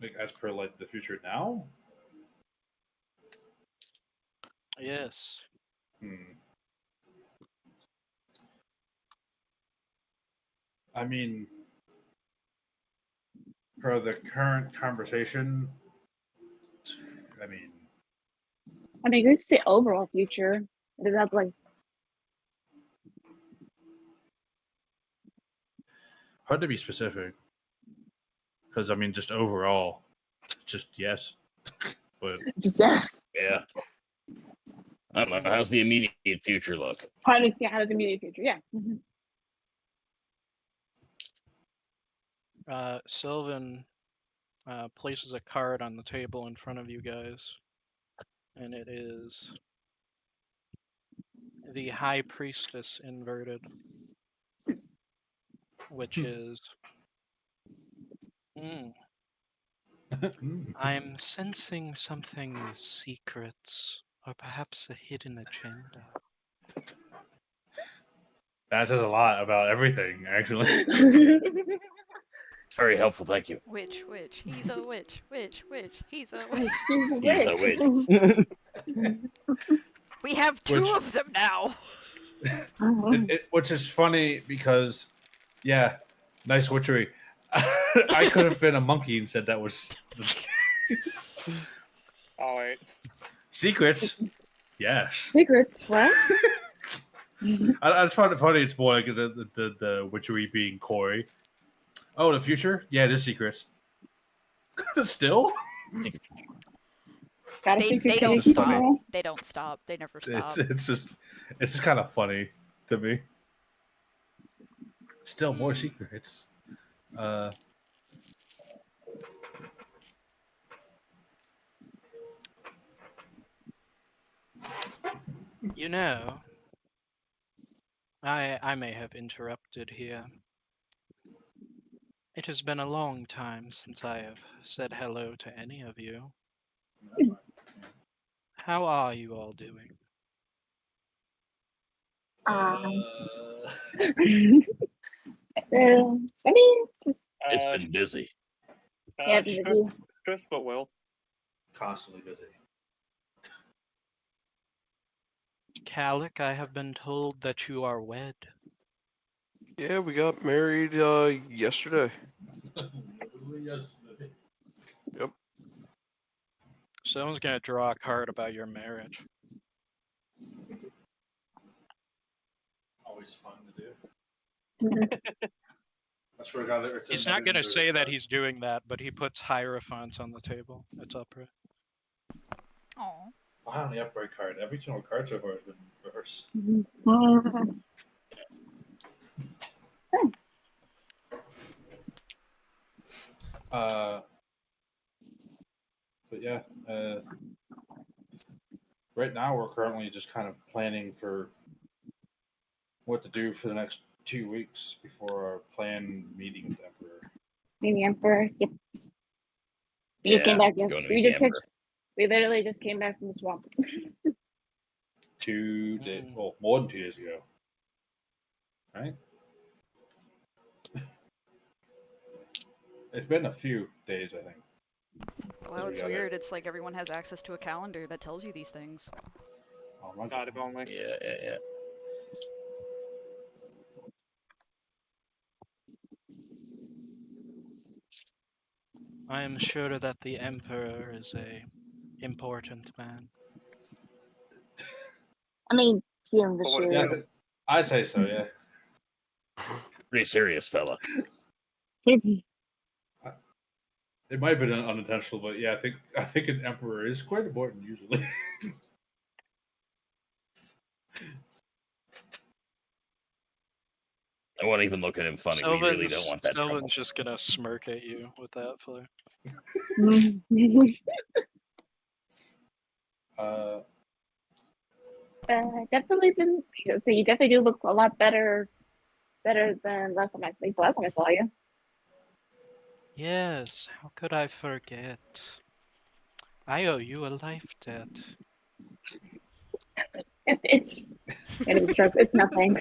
Like as per like the future now. Yes. I mean, per the current conversation, I mean, I mean, you say overall future. Does that like? hard to be specific. Because I mean, just overall, just yes. But Just yes. Yeah. I don't know. How's the immediate future look? How does the immediate future? Yeah. Sylvan places a card on the table in front of you guys, and it is the High Priestess inverted, which is. I'm sensing something secrets, or perhaps a hidden agenda. that says a lot about everything, actually. Very helpful, thank you. Witch. He's a witch. He's a witch. She's a He's a witch. We have two of them now. Which is funny because, yeah, nice witchery. I could have been a monkey and said that was All right. secrets. Yes, Secrets, what? I just find it funny. It's more like the witchery being Corey. Oh, the future? Yeah, it is secrets. Still, Got a They secret don't It's just stop. funny. They don't stop. They never stop. it's just kind of funny to me. Still more secrets. You know, I may have interrupted here. It has been a long time since I have said hello to any of you. How are you all doing? I mean, It's been busy. Yeah, stressed, but well. Constantly busy. Calic, I have been told that you are wed. Yeah, we got married yesterday. Yep. Someone's gonna draw a card about your marriage. Always fun to do. I swear to God, He's not gonna say that he's doing that, but he puts Hierophants on the table. It's upright. Oh. Wow, the upright card. Every single card so far has been reversed. But yeah, right now we're currently just kind of planning for what to do for the next 2 weeks before our planned meeting with the Emperor. Maybe Emperor. Yep. We just came back. Yeah. going to meet the Emperor. We literally just came back from the swamp. 2 days, well, more than 2 days ago, right? It's been a few days, I think. Wow, it's weird. It's like everyone has access to a calendar that tells you these things. Oh my God, if only. Yeah. I am sure that the Emperor is a important man. I mean, here in the show. Yeah, I'd say so, yeah. Pretty serious fella. It might have been unintentional, but yeah, I think an emperor is quite important usually. I won't even look at him funny. We really don't want that trouble. Sylvan's just gonna smirk at you with that flare. uh, Definitely been. So you definitely do look a lot better than last time I saw you. Yes, how could I forget? I owe you a life debt. It's it's nothing.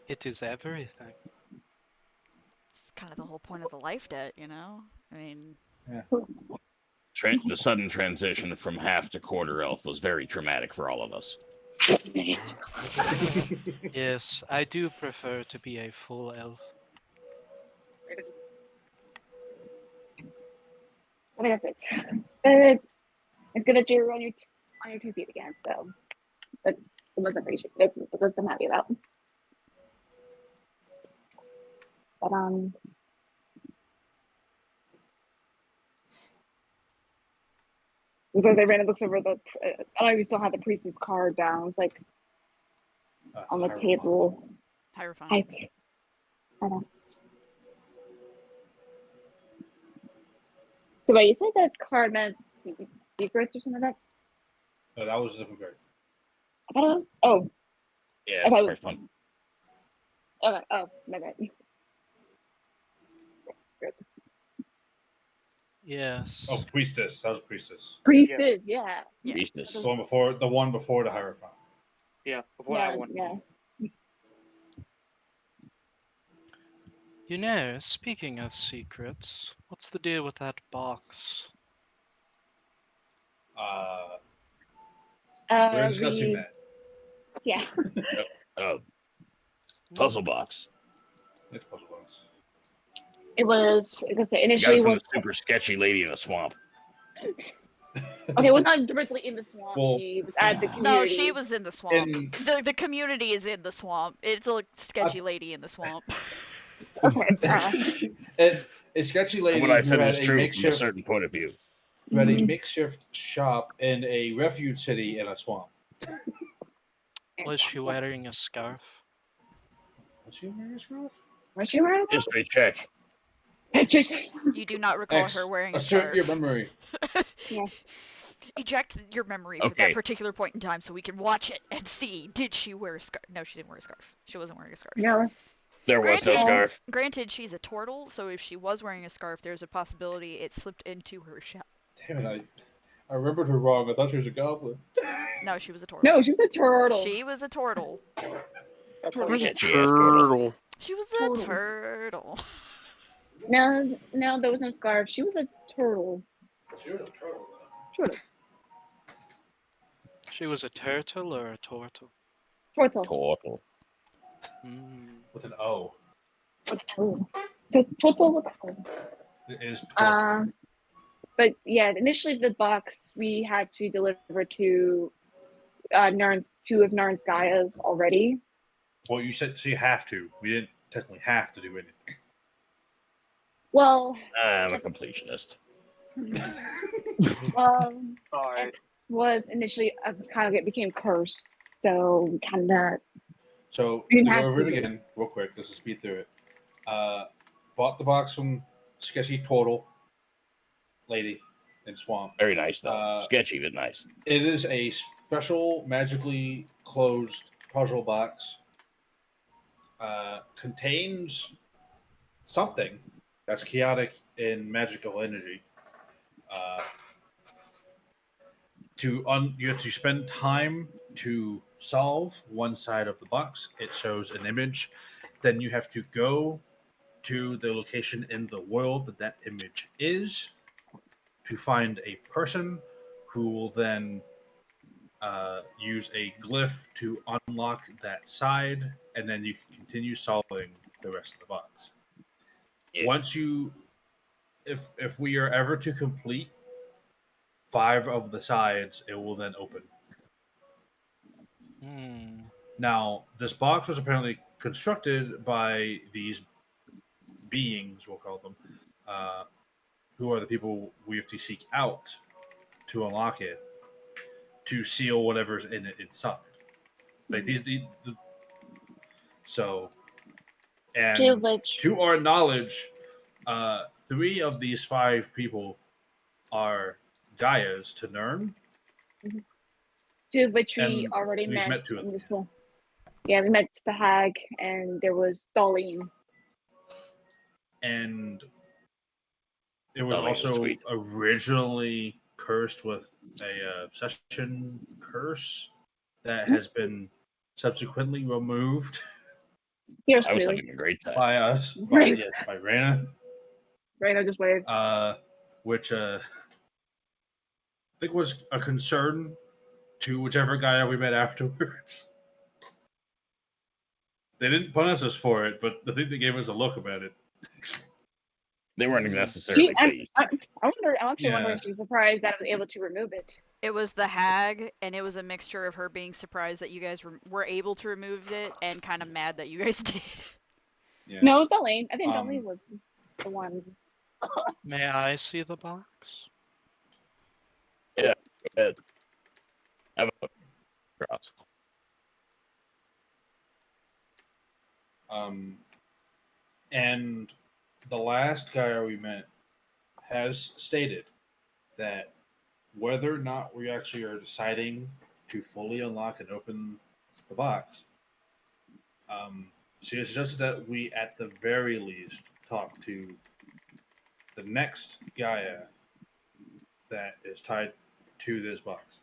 It is everything. It's kind of the whole point of the life debt, you know? I mean, The sudden transition from half to quarter elf was very traumatic for all of us. Yes, I do prefer to be a full elf. I mean, it's good that you're on your 2 feet again. So that's the most appreciated. That's the most I'm happy about. But because I ran and looks over the. I know you still have the priestess card down. It's like on the table. Hierophant. I know. So wait, you said that card meant secrets or something like that? no, that was a different card. I thought it was. Oh, Yeah, I thought it was. first one. Okay. Oh, my bad. Yes. Oh, priestess. That was priestess. Priestess, yeah. Yeah. Priestess. The one before the Hierophant. Yeah, before that Yeah, one. yeah. You know, speaking of secrets, what's the deal with that box? We're discussing that. Yeah. Puzzle box. It's puzzle box. It was because Got initially it from was the super sketchy lady in a swamp. okay. It was not directly in the swamp. Well, She was at the No, community. she was in the swamp. In- The community is in the swamp. It's a sketchy lady in the swamp. Okay. A sketchy lady And what I who said had was a true from a makeshift certain point of view. who had a makeshift shop in a refuge city in a swamp. Was she wearing a scarf? Was she wearing a scarf? Was she wearing that? History check. You do not recall X, her wearing a assert scarf. your memory. Yeah. Eject your memory for Okay. that particular point in time so we can watch it and see. Did she wear a scarf? No, she didn't wear a scarf. She wasn't wearing a scarf. No. There was no Granted- scarf. Granted, she's a turtle, so if she was wearing a scarf, there's a possibility it slipped into her shell. Damn it, I remembered her wrong. I thought she was a goblin. No, she was a turtle. No, she was a turtle. She was a turtle. Sketchy ass turtle. She was a turtle. No, there was no scarf. She was a turtle. She was a turtle, Turtle. She was a turtle or a turtle? Turtle. Turtle. with an O. Oh. Turtle with O. It is turtle. But yeah, initially the box we had to deliver to two of Narn's Gaias already. Well, you said so you have to. We didn't technically have to do anything. Well, I'm a completionist. Alright. X was initially became cursed, so we kind of. So We to didn't go have over to it do again, real quick, just to speed through it. Bought the box from Sketchy Turtle Lady in Swamp. Very nice though. Uh, Sketchy but nice. It is a special, magically closed puzzle box. Contains something that's chaotic in magical energy. You have to spend time to solve one side of the box. It shows an image. Then you have to go to the location in the world that that image is to find a person who will then use a glyph to unlock that side, and then you can continue solving the rest of the box. Yeah. Once you, if we are ever to complete 5 of the sides, it will then open. Now, this box was apparently constructed by these beings, we'll call them, who are the people we have to seek out to unlock it, to seal whatever's in it inside. Like so, Two of and which, to our knowledge, 3 of these 5 people are Gaia's to Nern, we and already we've met met 2 of in them. this one. Yeah, we met the hag, and there was Darlene. And it was Darlene was also sweet. originally cursed with a obsession curse that has been subsequently removed Here's I was clearly. having a great time. by us, Right. by Reyna, Right, I just waved. which I think was a concern to whichever guy we met afterwards. They didn't punish us for it, but I think they gave us a look about it. They weren't necessarily pleased. I'm actually Yeah. wondering if she's surprised that I was able to remove it. It was the hag, and it was a mixture of her being surprised that you guys were able to remove it, and kind of mad that you guys did. Yeah. No, it was Darlene. I think Um, Darlene was the one. May I see the box? Yeah, go ahead. Have a look. Cross. And the last guy we met has stated that whether or not we actually are deciding to fully unlock and open the box, she has suggested that we, at the very least, talk to the next Gaia that is tied to this box.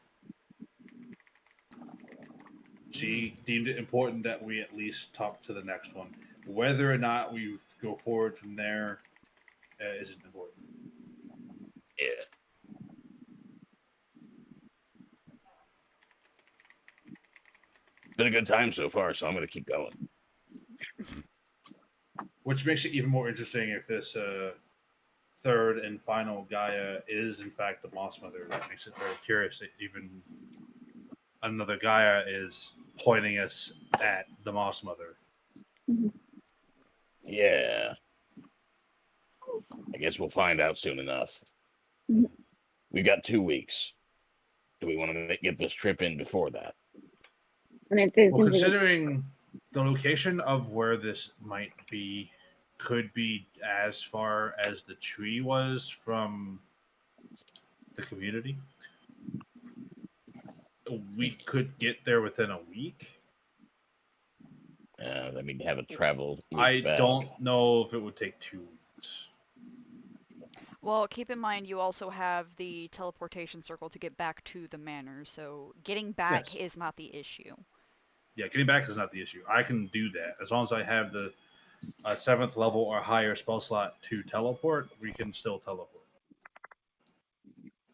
She deemed it important that we at least talk to the next one. Whether or not we go forward from there isn't important. Yeah. Been a good time so far, so I'm going to keep going. Which makes it even more interesting if this third and final Gaia is in fact the Moss Mother. That makes it very curious that even another Gaia is pointing us at the Moss Mother. Yeah. I guess we'll find out soon enough. We've got 2 weeks. Do we want to get this trip in before that? And it is Well, considering the location of where this might be, could be as far as the tree was from the community. We could get there within a week. I mean, haven't traveled. I back. don't know if it would take 2 weeks. Well, keep in mind you also have the teleportation circle to get back to the manor, so getting back Yes. is not the issue. Yeah, getting back is not the issue. I can do that as long as I have the 7th level or higher spell slot to teleport. We can still teleport.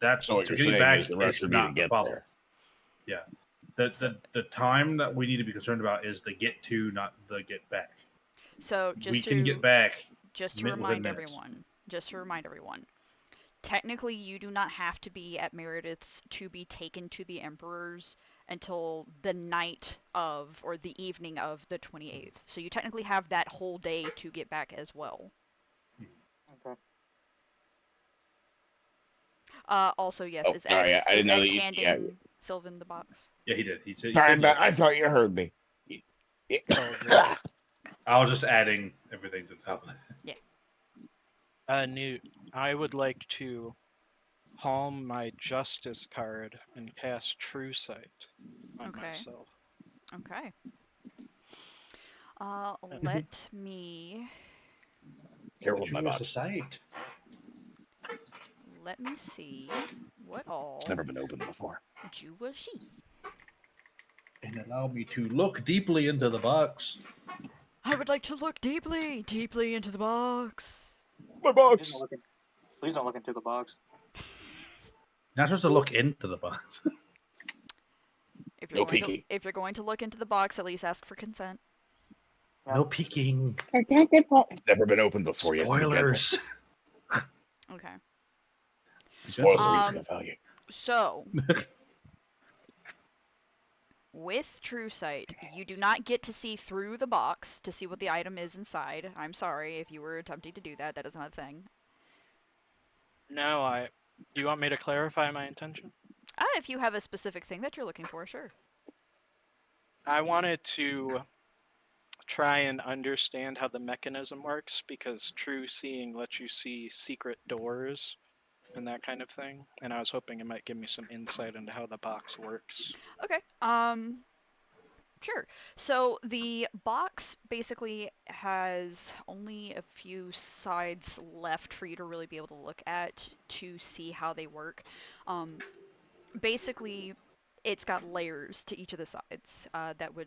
That's So what you're getting saying back is the rush is would be to not the get problem. there. Yeah, the time that we need to be concerned about is the get to, not the get back. So We can get back. just to within remind minutes. everyone, technically you do not have to be at Meredith's to be taken to the Emperor's until the night of or the evening of the 28th. So you technically have that whole day to get back as well. Okay. Also, yes, Oh, is sorry, X, I is didn't know X that you- handing yeah. Sylvan the box? Yeah, he did. He said. Sorry, I thought you heard me. I was just adding everything to the top of it. Newt, I would like to palm my justice card and cast True Sight on Okay. myself. Okay. Let me Careful with my True as a box. sight. let me see what all It's never been opened before. you will see. And allow me to look deeply into the box. I would like to look deeply into the box. My Please don't look into the box. Not supposed to look into the box. If No peeking. if you're going to look into the box, at least ask for consent. No peeking. protected. It's never been opened before. You have to be gentle. Spoilers. Okay. Spoilers are reason of value. So, with True Sight, you do not get to see through the box to see what the item is inside. I'm sorry if you were attempting to do that. That is not a thing. No, I. Do you want me to clarify my intention? If you have a specific thing that you're looking for, sure. I wanted to try and understand how the mechanism works because true seeing lets you see secret doors and that kind of thing. And I was hoping it might give me some insight into how the box works. Okay. Sure. So the box basically has only a few sides left for you to really be able to look at to see how they work. Um, Basically, it's got layers to each of the sides that would,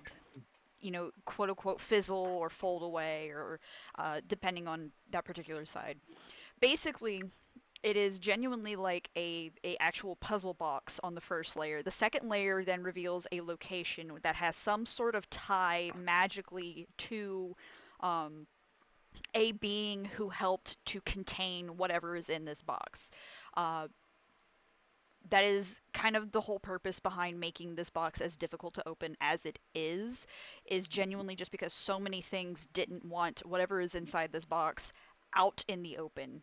quote unquote, fizzle or fold away, or depending on that particular side. Basically, it is genuinely like a actual puzzle box on the first layer. The second layer then reveals a location that has some sort of tie magically to um, a being who helped to contain whatever is in this box. Uh, that is kind of the whole purpose behind making this box as difficult to open as it is genuinely just because so many things didn't want whatever is inside this box out in the open,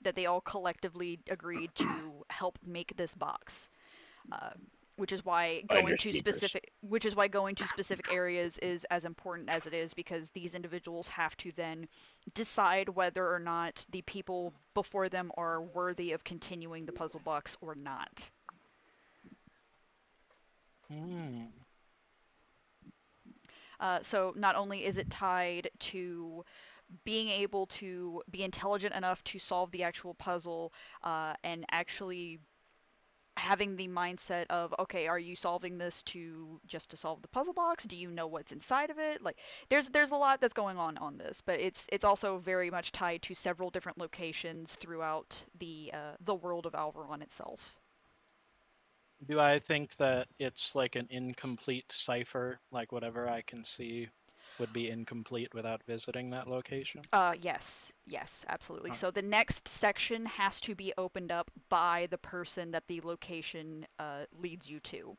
that they all collectively agreed to help make this box. Uh, which is why going Finders to keepers. specific areas is as important as it is, because these individuals have to then decide whether or not the people before them are worthy of continuing the puzzle box or not. Hmm. So not only is it tied to being able to be intelligent enough to solve the actual puzzle, and actually having the mindset of, okay, are you solving this to just to solve the puzzle box? Do you know what's inside of it? Like, there's a lot that's going on this, but it's also very much tied to several different locations throughout the world of Alvaron itself. Do I think that it's like an incomplete cipher, like whatever I can see would be incomplete without visiting that location? Yes, absolutely. Oh. So the next section has to be opened up by the person that the location leads you to.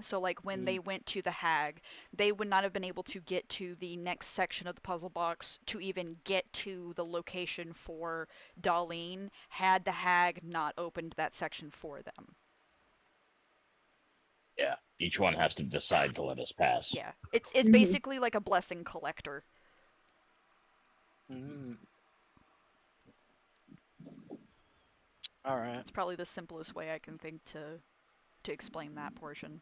So, like when they Mm. went to the hag, they would not have been able to get to the next section of the puzzle box to even get to the location for Darlene had the hag not opened that section for them. Yeah, each one has to decide to let us pass. Yeah, it's Mhm. basically like a blessing collector. Mm. All right. It's probably the simplest way I can think to explain that portion.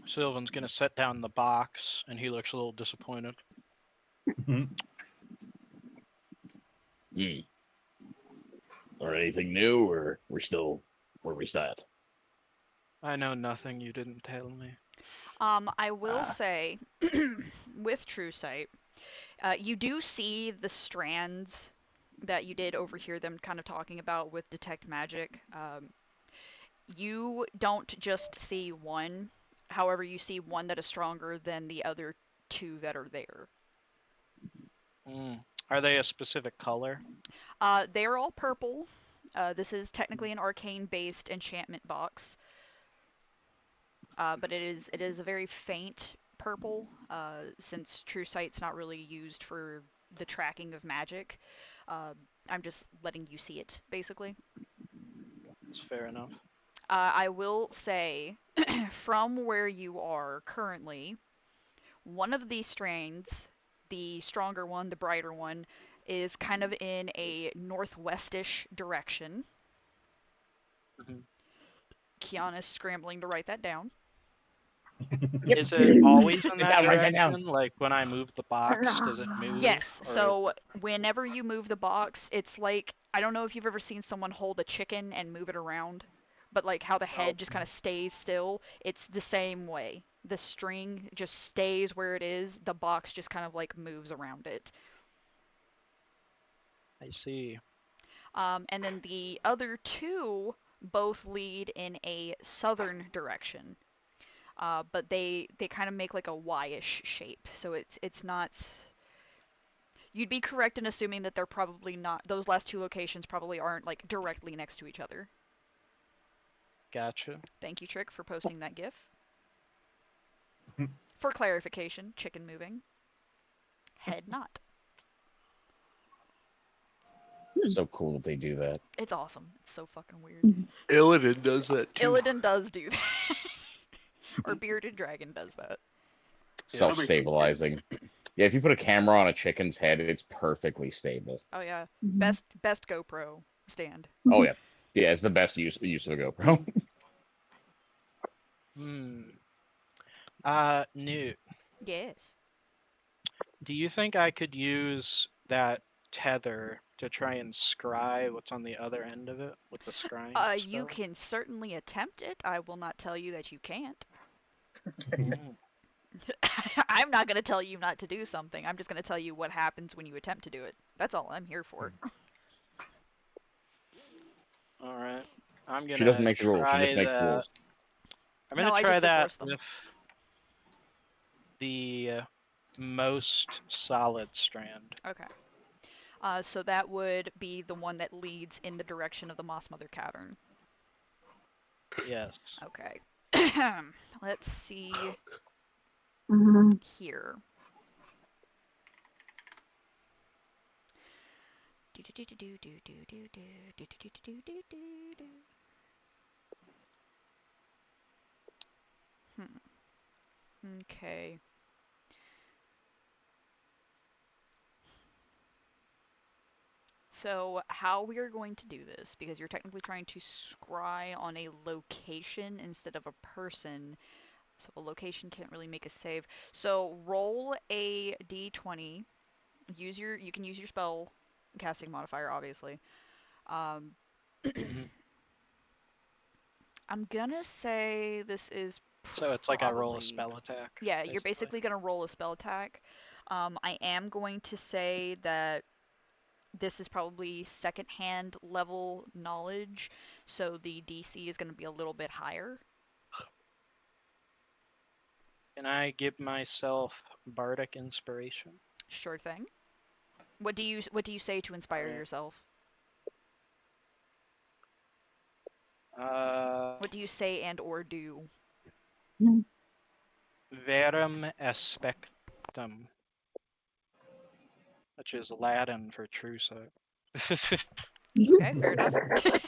Sylvan's gonna set down the box, and he looks a little disappointed. Mhm. Hmm. Or anything new, or we're still where we sat? I know nothing you didn't tell me. I will Ah, say, with True Sight, you do see the strands that you did overhear them kind of talking about with Detect Magic. You don't just see one, however, you see one that is stronger than the other two that are there. Mm. Are they a specific color? They are all purple. This is technically an arcane-based enchantment box, but it is a very faint purple, since True Sight's not really used for the tracking of magic. Uh, I'm just letting you see it, basically. That's fair enough. I will say, from where you are currently, one of these strands, the stronger one, the brighter one, is kind of in a northwestish direction. Mhm. Kiana's scrambling to write that down. Yep. Is it always in sit that down, write that down. direction? Like when I move the box, does it move? Yes, Or is so it... whenever you move the box, it's like, I don't know if you've ever seen someone hold a chicken and move it around, but like how the Oh, head just kind of stays still, it's the same way. The string just stays where it is, the box just kind of like moves around it. I see. And then the other two both lead in a southern direction, but they kind of make like a Y-ish shape. So it's not. You'd be correct in assuming that they're probably not. Those last two locations probably aren't like directly next to each other. Gotcha. Thank you, Trick, for posting that GIF. For clarification, chicken moving, head not. It's so cool that they do that. It's awesome. It's so fucking weird. Illidan does that too. Illidan does do that. Or Bearded Dragon does that. Self-stabilizing. Yeah, if you put a camera on a chicken's head, it's perfectly stable. Oh yeah. Mhm. Best GoPro stand. Oh yeah, yeah, it's the best use of a GoPro. Newt, Yes. do you think I could use that tether to try and scry what's on the other end of it with the scrying You spell? can certainly attempt it. I will not tell you that you can't. Mm. I'm not going to tell you not to do something. I'm just going to tell you what happens when you attempt to do it. That's all I'm here for. All right. I'm She doesn't gonna make the rules. She just try makes the that. rules. I'm No, gonna I try just that enforce them. with the most solid strand. Okay. So that would be the one that leads in the direction of the Moss Mother Cavern. Yes. Okay. Let's see Mhm. here. Okay. So how we are going to do this, because you're technically trying to scry on a location instead of a person, so a location can't really make a save. So roll a d20. You can use your spell casting modifier, obviously. Um, Mhm. I'm gonna say this is So it's like I roll a probably, spell attack. yeah, you're Basically. basically gonna roll a spell attack. I am going to say that this is probably second-hand level knowledge, so the DC is going to be a little bit higher. Can I give myself bardic inspiration? Sure thing. What do you say to inspire Alright. yourself? Uh, What do you say and or do? Verum aspectum, which is Latin for true sight. Okay, fair enough.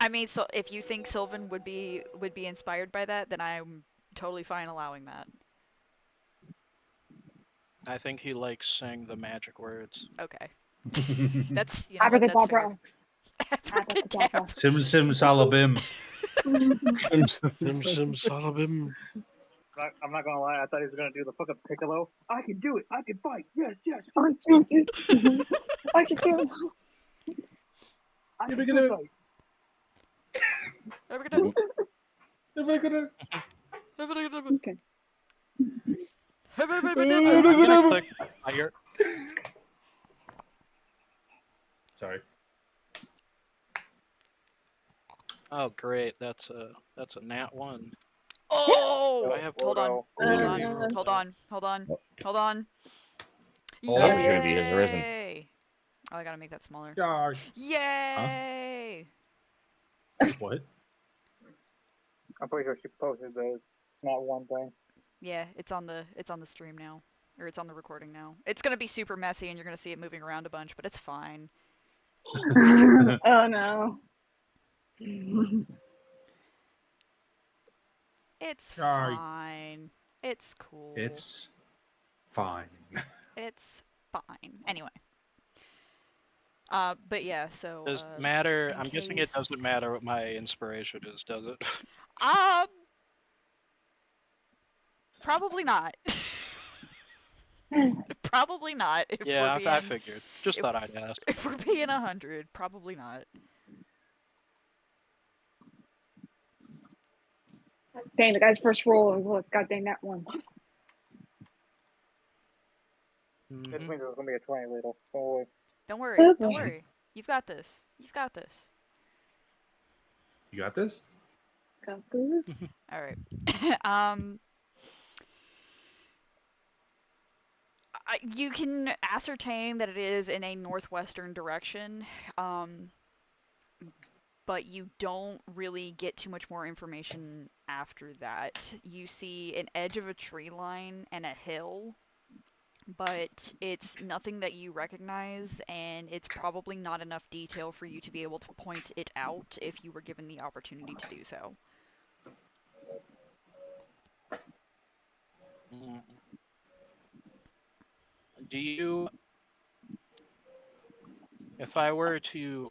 I mean, so if you think Sylvan would be inspired by that, then I'm totally fine allowing that. I think he likes saying the magic words. Okay. That's, you know what, that's fair. Abracadabra. Abracadabra. Sim sim salabim. Sim sim salabim. I'm not gonna lie. I thought he was gonna do the fucking piccolo. I can do it. I can fight. Yes, yes. I can do it. I can do it. I You're can gonna- fight. Abracadabra. Abracadabra. Abracadabra. Okay. I'm Abracadabra. gonna click fire. Sorry. Oh great, that's a nat 1. Oh! I have Hold on. no. Hold Ooh. on. Hold on. Hold on. Hold on. Oh. That was gonna be his arisen. Yay! Oh, I gotta make that smaller. Yeah. Yay! What? I'm pretty sure she posted the not one thing. Yeah, it's on the stream now. Or it's on the recording now. It's gonna be super messy and you're gonna see it moving around a bunch, but it's fine. Oh no. It's Sorry. fine. It's cool. It's fine. It's fine. Anyway. But yeah, so Does matter? in I'm guessing it doesn't case- matter what my inspiration is, does it? Um probably not. Probably not if Yeah, we're I being figured. Just if- thought I'd ask. if we're being 100, probably not. Dang, the guy's first roll was god dang that one. This Mhm. means it's gonna be a 20 later. Don't worry. Don't worry. Don't Okay. worry. You've got this. You've got this. You got this? Got this. All right. You can ascertain that it is in a northwestern direction, but you don't really get too much more information after that. You see an edge of a tree line and a hill but it's nothing that you recognize, and it's probably not enough detail for you to be able to point it out if you were given the opportunity to do so. Mm. Do you, if I were to,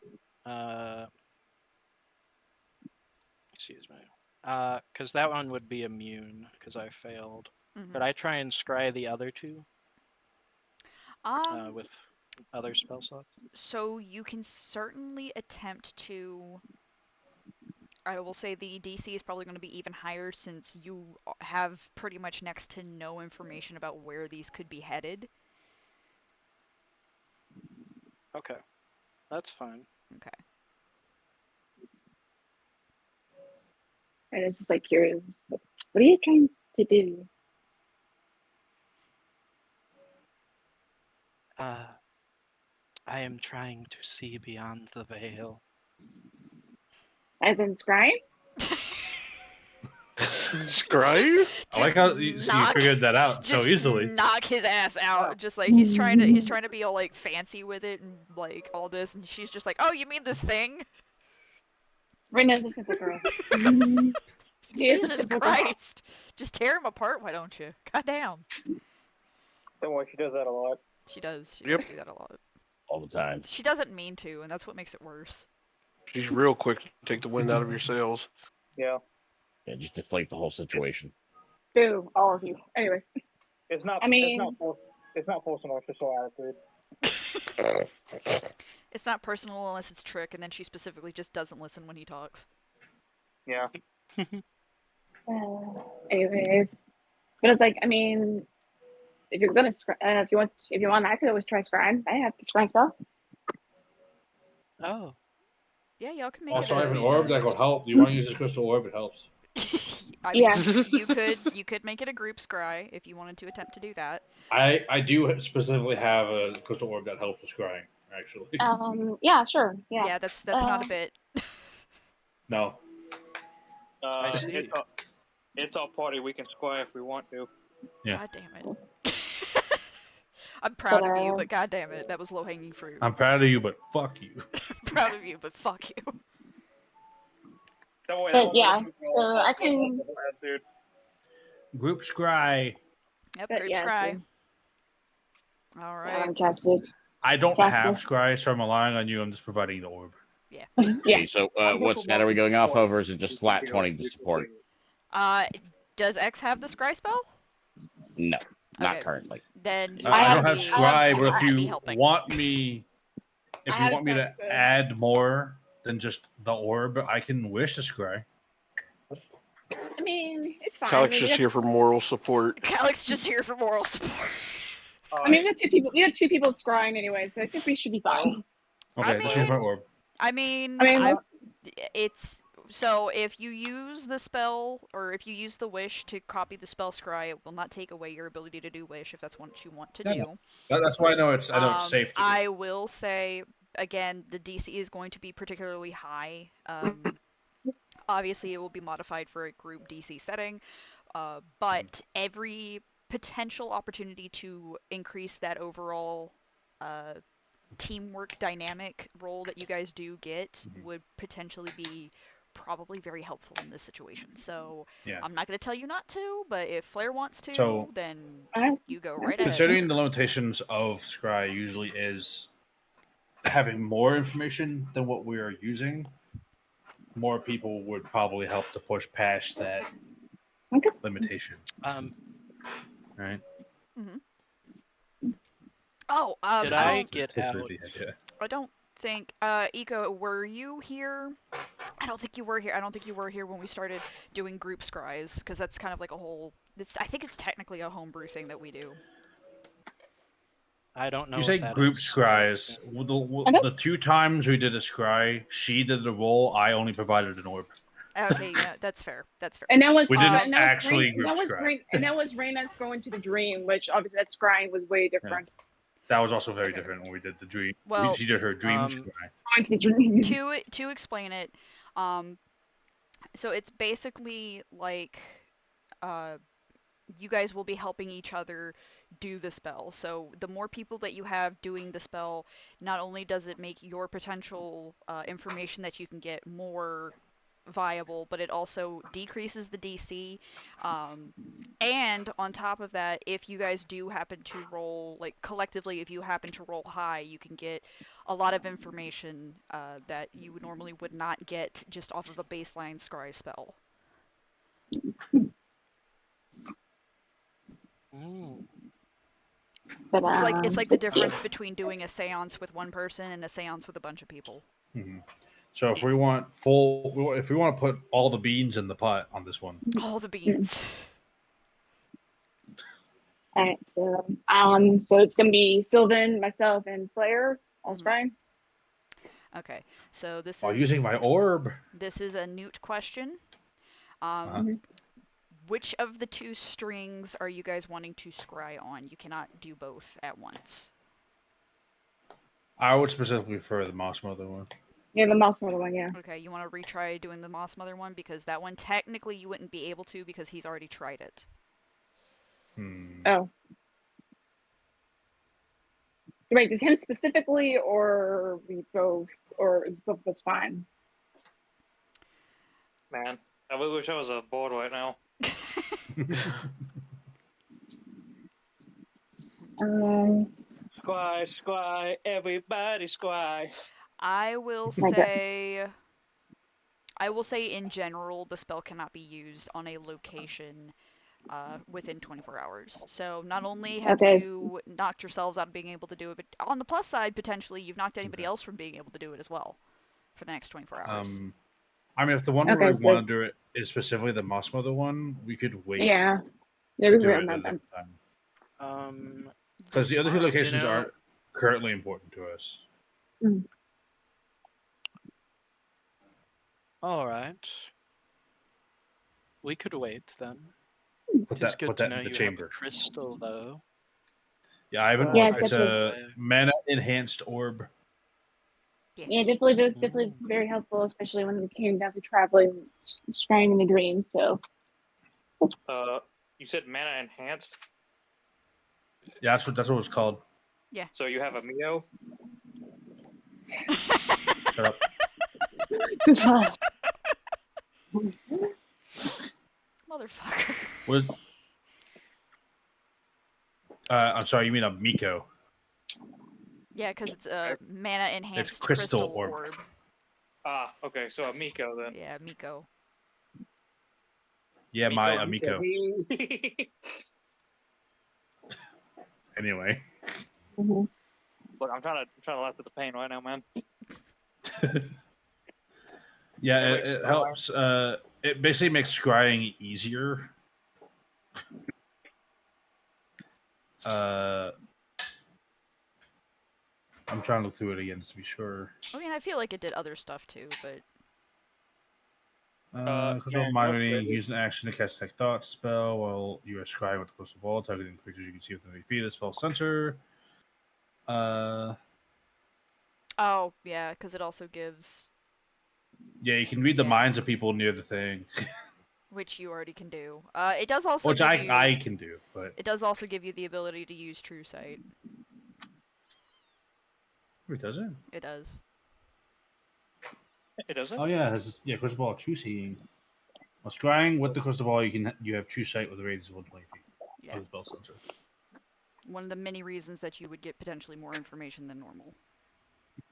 excuse me, because that one would be immune because I failed. Could I try and scry the other two with other spell slots? So you can certainly attempt to. I will say the DC is probably going to be even higher since you have pretty much next to no information about where these could be headed. Okay, that's fine. Okay. And it's just like curious. Just like, what are you trying to do? I am trying to see beyond the veil. As in scrying? Scry? I like how you figured that out so easily. Knock his ass out. Oh. Just like he's trying to be all like fancy with it and like all this, and she's just like, "Oh, you mean this thing?" Rena's a simple girl. She is a Jesus simple girl. Christ! Just tear him apart, why don't you? Goddamn. Don't worry, she does that a lot. She does. She Yep. does do that a lot. all the time. She doesn't mean to, and that's what makes it worse. She's real quick to take the wind out of your sails. Yeah. Yeah, just deflate the whole situation. Boo, all of you. Anyways, It's not. I mean- it's not personal. It's just her attitude. It's not personal unless it's Trick, and then she specifically just doesn't listen when he talks. Yeah. anyways, but it's like, I mean, if you're gonna, if you want, I could always try scrying. I have the scrying spell. Oh, Yeah, y'all can make Also, I it. have an orb that will help. Do you want to use this crystal orb? It helps. I mean, Yeah. you could make it a group scry if you wanted to attempt to do that. I do specifically have a crystal orb that helps with scrying, actually. Yeah, sure. Yeah. Yeah, that's not a bit. No. I see. It's all party. We can squire if we want to. Yeah. God damn it. I'm proud of you, But, but god damn it, that was low hanging fruit. I'm proud of you, but fuck you. I'm proud of you, but fuck you. Don't worry. But yeah, so I can. Dude. Group scry. Yep, But group yeah, scry. so, Alright. cast it. I don't Cast have it. scry, so I'm relying on you. I'm just providing the orb. Yeah. Yeah. Okay, so what stat are we going off of, or is it just flat 20 to support? Does X have the scry spell? No, not Okay. currently. Then you I would don't have be- scry, but if be you helping. want me, if I you have want me to practice. add more than just the orb, I can wish to scry. I mean, it's fine. Calyx just here for moral support. Calyx just here for moral support. I mean, we got two people. We got two people scrying anyway, so I think we should be fine. Okay, let's use my orb. I mean, it's so if you use the spell or if you use the wish to copy the spell scry, it will not take away your ability to do wish if that's what you want to Yeah, do. That's why I know it's safe to do. I will say again, the DC is going to be particularly high. Obviously, it will be modified for a group DC setting, but every potential opportunity to increase that overall teamwork dynamic role that you guys do get would potentially be probably very helpful in this situation. So Yeah. I'm not going to tell you not to, but if Flair wants to, So- then Alright. you go right ahead. Considering the limitations of scry usually is having more information than what we are using, more people would probably help to push past that Okay. limitation. Right? Oh, Did I get out? I don't think, Eco, were you here? I don't think you were here. I don't think you were here when we started doing group scries, because that's kind of like a whole. I think it's technically a homebrew thing that we do. I don't know. You what say that group is. scries. The two times we did a scry, she did the roll. I only provided an orb. Okay, yeah, that's fair. That's fair. And that was We didn't and that was actually Rain- that group was scry. Rain- and that was Raina's going to the dream, which obviously that scrying was way different. That was also very Okay. different when we did the dream. Well, she did her dream scry. Going to the dream. to explain it, so it's basically like you guys will be helping each other do the spell. So the more people that you have doing the spell, not only does it make your potential information that you can get more viable, but it also decreases the DC. Um, and on top of that, if you guys do happen to roll, like collectively, if you happen to roll high, you can get a lot of information that you normally would not get just off of a baseline scry spell. Mm. But It's like the difference between doing a séance with one person and a séance with a bunch of people. Mhm. So if we want if we want to put all the beans in the pot on this one, All the beans. all right, so it's gonna be Sylvan, myself, and Flair all scrying. Okay, so while using my orb, this is a newt question. Uh-huh. Which of the two strings are you guys wanting to scry on? You cannot do both at once. I would specifically prefer the Moss Mother one. Yeah, the mouse mother one, yeah. Okay, you want to retry doing the Moss Mother one because that one technically you wouldn't be able to because he's already tried it. Oh. Wait, does him specifically, or we both, or is both of us fine? Man, I really wish I was bored right now. Scry, scry, everybody scry. I will say in general the spell cannot be used on a location within 24 hours. So not only have you knocked yourselves out of being able to do it, but on the plus side, potentially you've knocked anybody else from being able to do it as well for the next 24 hours. I mean, if the one where we want to do it is specifically the Moss Mother one, we could wait. Yeah, we could do it another time. Because the other two locations aren't currently important to us. All right. We could wait then. It's good to know you chamber. have a crystal, though. Yeah, I have an orb. It's a mana enhanced orb. Yeah, definitely. It was definitely very helpful, especially when it came down to traveling, scrying in the dreams. So. You said mana enhanced. Yeah, that's what it was called. Yeah. So you have a Mio? Shut up. Motherfucker. What? I'm sorry, you mean a Miko? Yeah, because it's a mana enhanced it's crystal orb. Ah, okay, so a Miko then. Yeah, Miko. Yeah, my Miko. Anyway. Look, I'm trying to laugh at the pain right now, man. Yeah, it helps. It basically makes scrying easier. I'm trying to look through it again to be sure. I mean, I feel like it did other stuff too, but. Control mind reading, use an action to cast Tech Thought spell while you are scrying with the crystal ball, targeting creatures you can see within 3 feet of the spell center. Oh, yeah, because it also gives. Yeah, you can read the minds of people near the thing. Which you already can do. It does also Which I can do, but it does also give you the ability to use True Sight. It doesn't. It does. It doesn't. Oh yeah, crystal ball true seeing. While scrying with the crystal ball, you have true sight with a radius of 120 feet. Yeah. Of the spell center. One of the many reasons that you would get potentially more information than normal.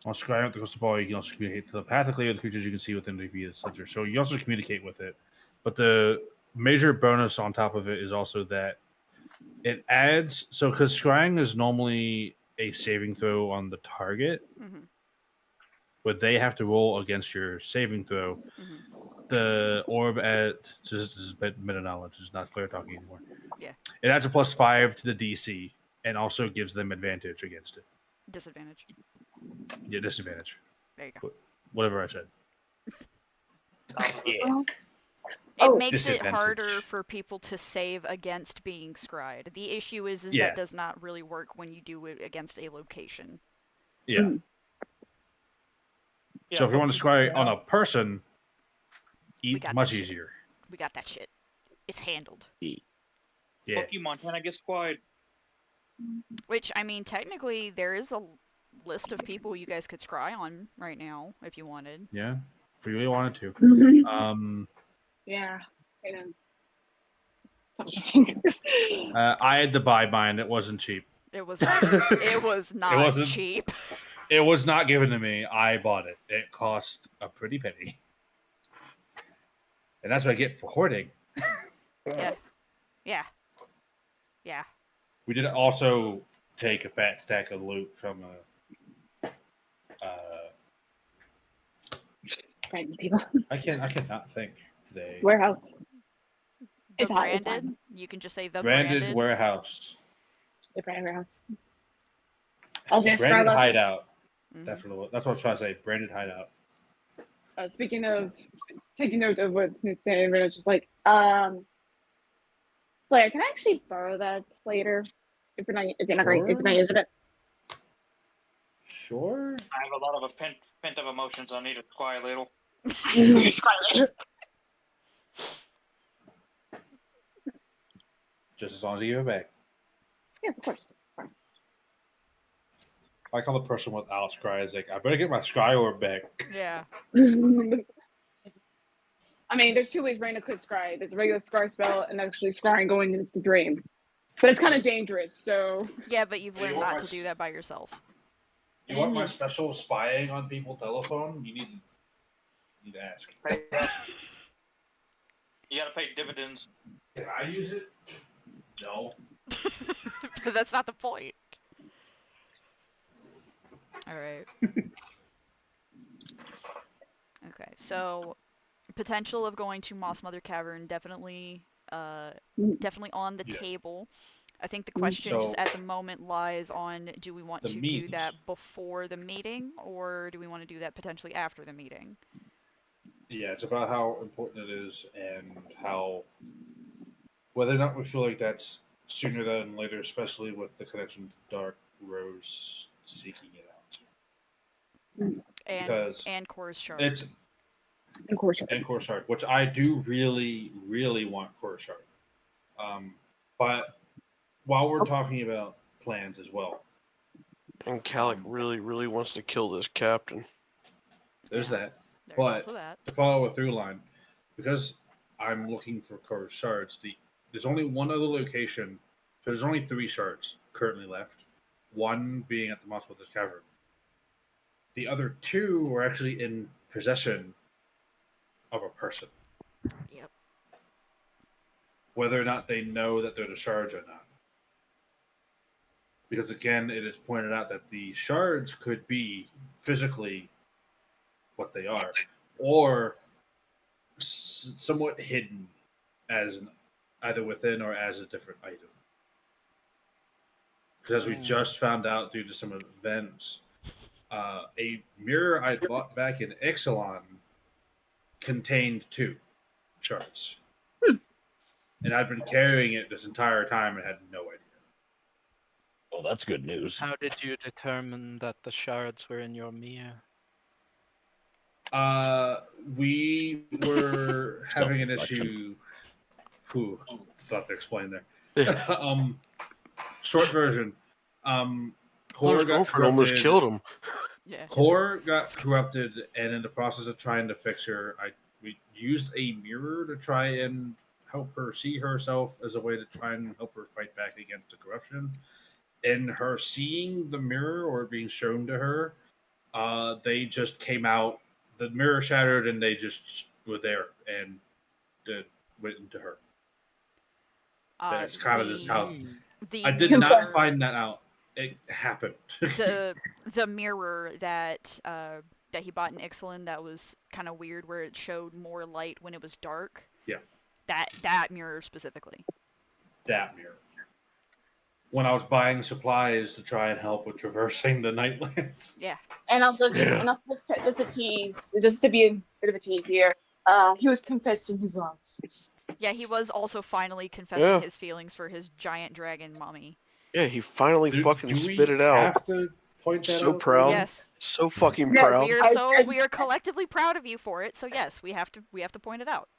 While scrying with the crystal ball, you can also communicate telepathically with creatures you can see within 3 feet of the center. So you also communicate with it. But the major bonus on top of it is also that it adds. So because scrying is normally a saving throw on the target, but they have to roll against your saving throw. The orb this is meta knowledge. It's not Flair talking anymore. Yeah. It adds a +5 to the DC and also gives them advantage against it. Disadvantage. Yeah, disadvantage. There you go. Whatever I said. Yeah. It makes it harder for people to save against being scryed. The issue is that does not really work when you do it against a location. Yeah. So if you want to scry on a person, much easier. We got that shit. It's handled. Yeah. Fuck you, Montana gets quiet. Which, I mean, technically, there is a list of people you guys could scry on right now if you wanted. Yeah. If we really wanted to. Yeah. And touch your fingers. I had to buy mine. It wasn't cheap. It was not. It was not wasn't- cheap. It was not given to me. I bought it. It cost a pretty penny. And that's what I get for hoarding. Yeah. Yeah. Yeah. We did also take a fat stack of loot from Random people. I cannot think today. Warehouse. The It's hot, it's branded. fine. You can just say the Branded branded. warehouse. The brand warehouse. Also, Branded Scarlet. hideout. Mhm. That's what I was trying to say. Branded hideout. Speaking of taking note of what Snoop's saying, Rena's just like, Slayer, can I actually borrow that later? If you're not using it. Sure. I have a lot of pent up emotions. I need a quiet little. It's fine later. Just as long as you give it back. Yes, of course. I call the person without scry is like, I better get my scry orb back. Yeah. I mean, there's two ways Raina could scry. There's a regular scry spell and actually scrying going into the dream. But it's kind of dangerous, so... Yeah, but you've You learned want not my to do s- that by yourself. You want my special spying on people telephone? You need to ask. You gotta pay dividends. Can I use it? No. But that's not the point. Alright. Okay, so potential of going to Moss Mother Cavern definitely definitely on the Yeah. table. I think the question just So- at the moment lies on, do we want The to do means. that before the meeting, or do we want to do that potentially after the meeting? Yeah, it's about how important it is and how whether or not we feel like that's sooner than later, especially with the connection to Dark Rose seeking it out. Because And Core's Shard. it's Of course. and Core Shard, which I do really, really want Core Shard. But while we're talking about plans as well, And Calic really, really wants to kill this captain. there's Yeah. that. There's but- also that. To follow a through line, because I'm looking for Core Shards, there's only one other location. So there's only 3 shards currently left. One being at the Moss Mother's Cavern. The other 2 are actually in possession of a person. Yep. Whether or not they know that they're the shards or not. Because again, it is pointed out that the shards could be physically what they are, or somewhat hidden as either within or as a different item. Because as we just found out due to some events, a mirror I bought back in Ixalan contained 2 shards. And I've been carrying it this entire time and had no idea. Well, that's good news. How did you determine that the shards were in your mirror? We were having an Self-reflection. issue. Whew, it's not to explain there. Short version. Core His got girlfriend almost corrupted. killed him. Yeah. Core got corrupted, and in the process of trying to fix her, we used a mirror to try and help her see herself as a way to try and help her fight back against the corruption. In her seeing the mirror or being shown to her, they just came out. The mirror shattered, and they just were there and went into her. That's kind of just how the I did mirror- not find that out. It happened. the mirror that that he bought in Ixalan that was kind of weird, where it showed more light when it was dark. Yeah. That mirror specifically. That mirror. When I was buying supplies to try and help with traversing the Nightlands. Yeah. And also, Yeah. just to tease, just to be a bit of a tease here, he was confessing his loss. Yeah, he was also finally confessing Yeah. his feelings for his giant dragon mommy. Yeah, he finally fucking Do spit we it out. have to point that So out? proud. Yes. So fucking No, proud. We are As- so as- we are collectively proud of you for it. So yes, we have to point it out.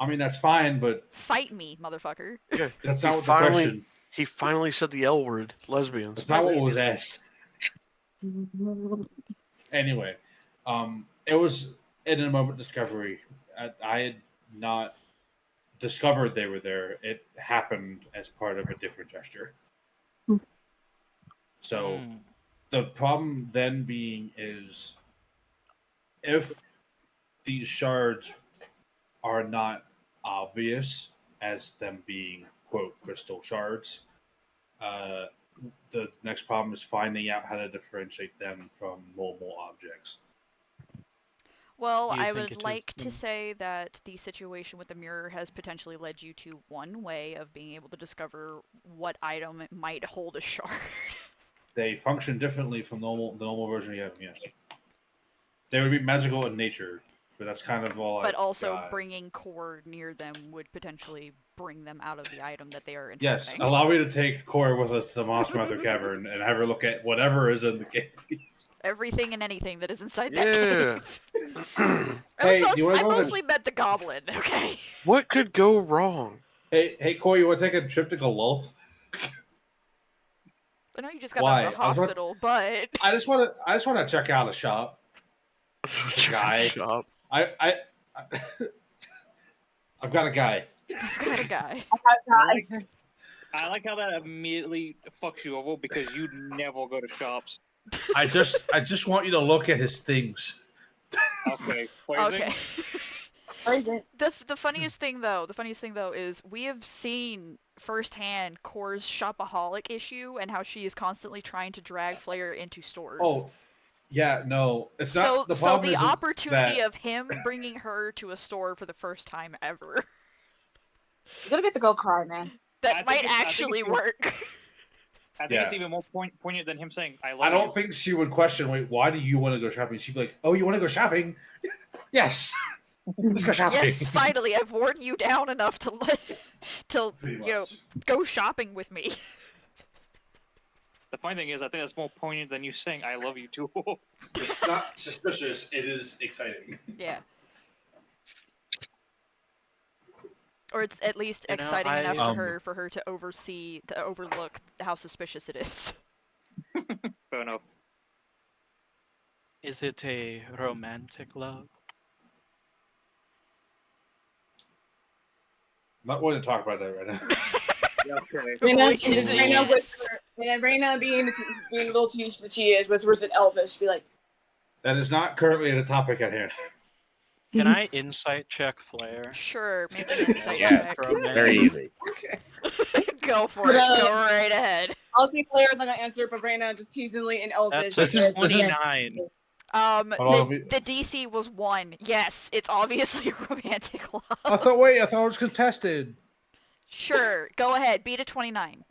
I mean, that's fine, but Fight me, motherfucker. Yeah, that's he not what the finally question. he finally said the L word, lesbians. That's not what was asked. Anyway, it was in a moment discovery. I had not discovered they were there. It happened as part of a different gesture. So Hmm. the problem then being is if these shards are not obvious as them being quote crystal shards, uh, the next problem is finding out how to differentiate them from mobile objects. Well, Do you I think would it is like to in- say that the situation with the mirror has potentially led you to one way of being able to discover what item might hold a shard. They function differently from the normal version you have. Yes, they would be magical in nature, but that's kind of all But I've also got. bringing core near them would potentially bring them out of the item that they are Yes, inhabiting. allow me to take Cora with us to the Moss Mother Cavern and have her look at whatever is in the cave. Everything and anything that is inside Yeah. that cave. Hey, do you want I to go? mostly meant the goblin, okay? What could go wrong? Hey, Corey, you want to take a trip to Galoth? I know you just got out Why? of the hospital, but I just want to check out a shop. The guy. Shop. I I've got a guy. I've got a guy. I like how that immediately fucks you over because you never go to shops. I just want you to look at his things. Okay. Phrasing? Okay. Where is it? The funniest thing though is we have seen firsthand Core's shopaholic issue and how she is constantly trying to drag Flair into stores. Oh, yeah, no, it's not. The So problem the isn't opportunity that of him bringing her to a store for the first time ever, You're gonna get to go cry, man. I that think might it's- I think actually it's- work. I think Yeah. it's even more poignant than him saying, I love I don't you. think she would question. Wait, why do you want to go shopping? She'd be like, "Oh, you want to go shopping? Yes, let's go shopping." Yes, finally, I've worn you down enough to Pretty you know much. go shopping with me. The funny thing is, I think that's more poignant than you saying, I love you too. It's not suspicious. It is exciting. Yeah. Or it's at least You know, exciting enough to I- her for her to overlook how suspicious it is. Fair enough. Is it a romantic love? I'm not willing to talk about that right now. Okay. Raina, We can just do Raina this. whisper, and Raina being a little teach that she is, whispers in Elvish, be like, That is not currently the topic at hand. Can I insight check Flair? Sure, make an insight Yeah. check. Romantic. Very easy. Go for it. Go right ahead. I'll see Flair's not gonna answer, but Raina just teasingly in Elvish. That's This a is- this is- 29. Hold on, The DC was 1. Yes, it's obviously romantic love. I thought it was contested. Sure, go ahead. Beat a 29.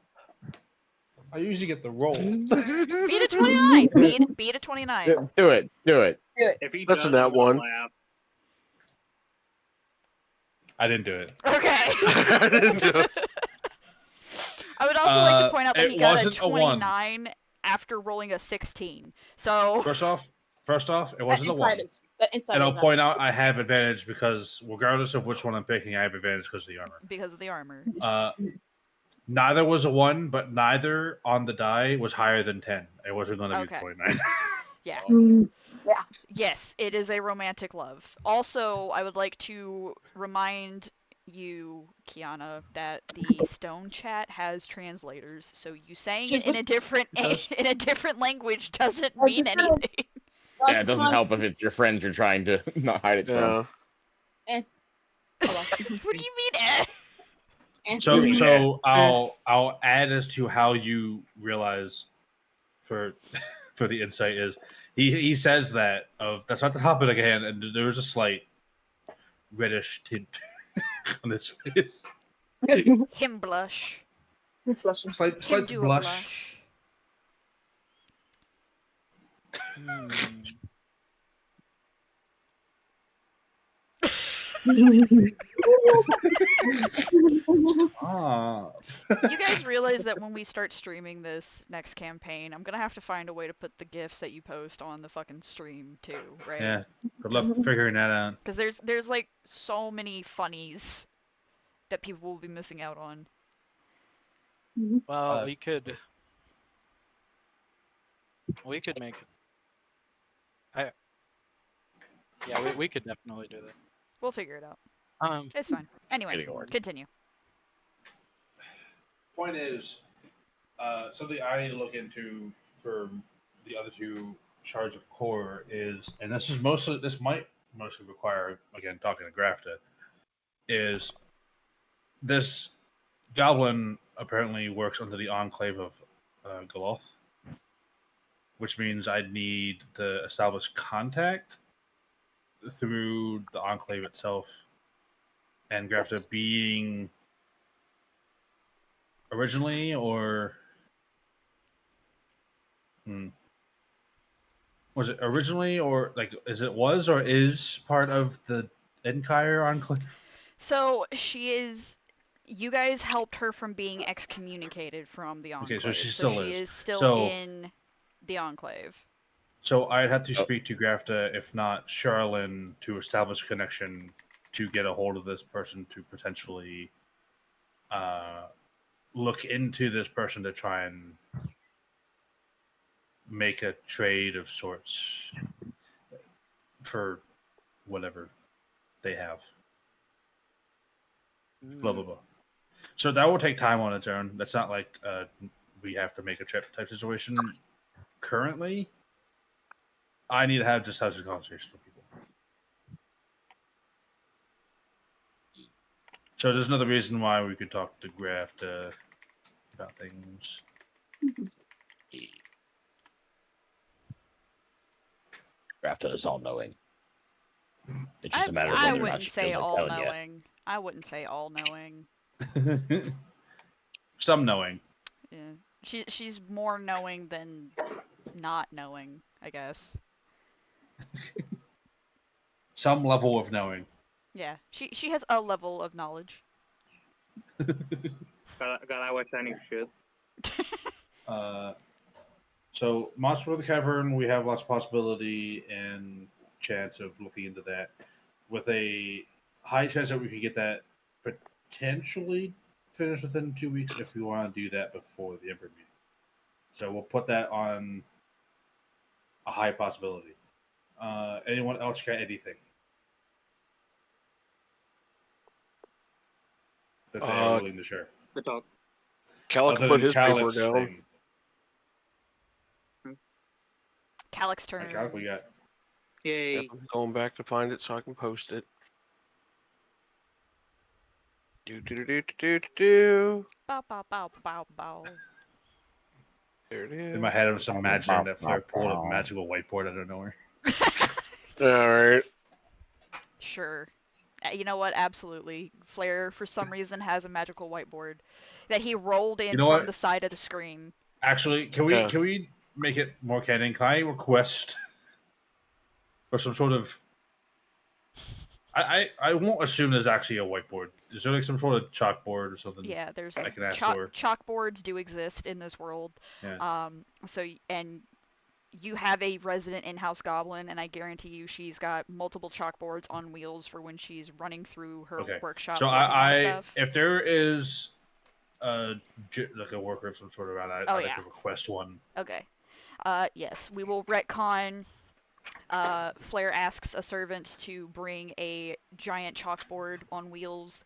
I usually get the roll. Beat a 29. Beat a 29. Do it. Do it. If he That's does, in that I'm gonna one. laugh. I didn't do it. Okay. I didn't do it. I would also like to point out that it he got a wasn't a one. 29 after rolling a 16. So First off, it That wasn't a inside one. is that inside. And is I'll not- point out I have advantage because regardless of which one I'm picking, I have advantage because of the armor. because of the armor. Neither was a 1, but neither on the die was higher than 10. It wasn't going to be Okay. 29. Yeah. Mm, Yes, it is a romantic love. Also, I would like to remind you, Kiana, that the stone chat has translators, so you saying She's it in a different It does. in a different language doesn't I was mean just gonna- anything. Yeah, it doesn't help if it's your friends you're trying to not hide it from. Yeah. What do you mean? Eh? So I'll add as to how you realize for the insight is he says that that's not the topic again, and there was a slight reddish tint on his face. Him blush. He's blushing. Him Slight do blush. a blush. Hmm. Ah, You guys realize that when we start streaming this next campaign, I'm gonna have to find a way to put the gifs that you post on the fucking stream too, right? yeah. Good luck figuring that out. Because there's like so many funnies that people will be missing out on. Well, Uh, we could make. We could definitely do that. We'll figure it out. Um, It's fine. Anyway, Getting ordered. continue. Point is, something I need to look into for the other two shards of core is, and this might mostly require, again, talking to Grafta, is this goblin apparently works under the enclave of Galoth, which means I'd need to establish contact through the enclave itself, and Grafta being originally, or was it originally, or like was or is part of the Enkire enclave? So she is. You guys helped her from being excommunicated from the Okay, enclave. so she still she is. is still So- in the enclave. So I'd have to Oh. speak to Grafta, if not Charlene, to establish connection to get a hold of this person to potentially look into this person to try and make a trade of sorts for whatever they have. Blah blah blah. So that will take time on its own. That's not like we have to make a trip type situation currently. I need to have just have some conversations with people. So there's another reason why we could talk to Graft about things. Rafta is all knowing. It's just a matter of I whether or not wouldn't she say feels like all telling you. knowing. I wouldn't say all knowing. Some knowing. Yeah. She's more knowing than not knowing, I guess. Some level of knowing. Yeah. She has a level of knowledge. God, I wish I knew shit. So Monster of the Cavern, we have lots of possibility and chance of looking into that, with a high chance that we could get that potentially finished within 2 weeks if we want to do that before the Emperor meeting. So we'll put that on a high possibility. Anyone else got anything that they are willing to share? Good talk. Calic Other put than his paper Calyx down. thing. Calyx turn. Calyx we got. Yay. Yep, I'm going back to find it so I can post it. Do. Bow bow bow bow bow. There it is. In my head, I was imagining that Flair pulled a magical whiteboard out of nowhere. All right. Sure. You know what? Absolutely. Flair, for some reason, has a magical whiteboard that he rolled in You know from what? the side of the screen. Actually, can we make it more canon? Can I request for some sort of? I won't assume there's actually a whiteboard. Is there like some sort of chalkboard or something? Yeah, there's I can ask for. chalkboards do exist in this world. Yeah. And you have a resident in-house goblin, and I guarantee you she's got multiple chalkboards on wheels for when she's running through her Okay. workshop. So working on stuff. if there is like a worker of some sort around, I'd like to request one. Okay. Yes, we will retcon. Flair asks a servant to bring a giant chalkboard on wheels.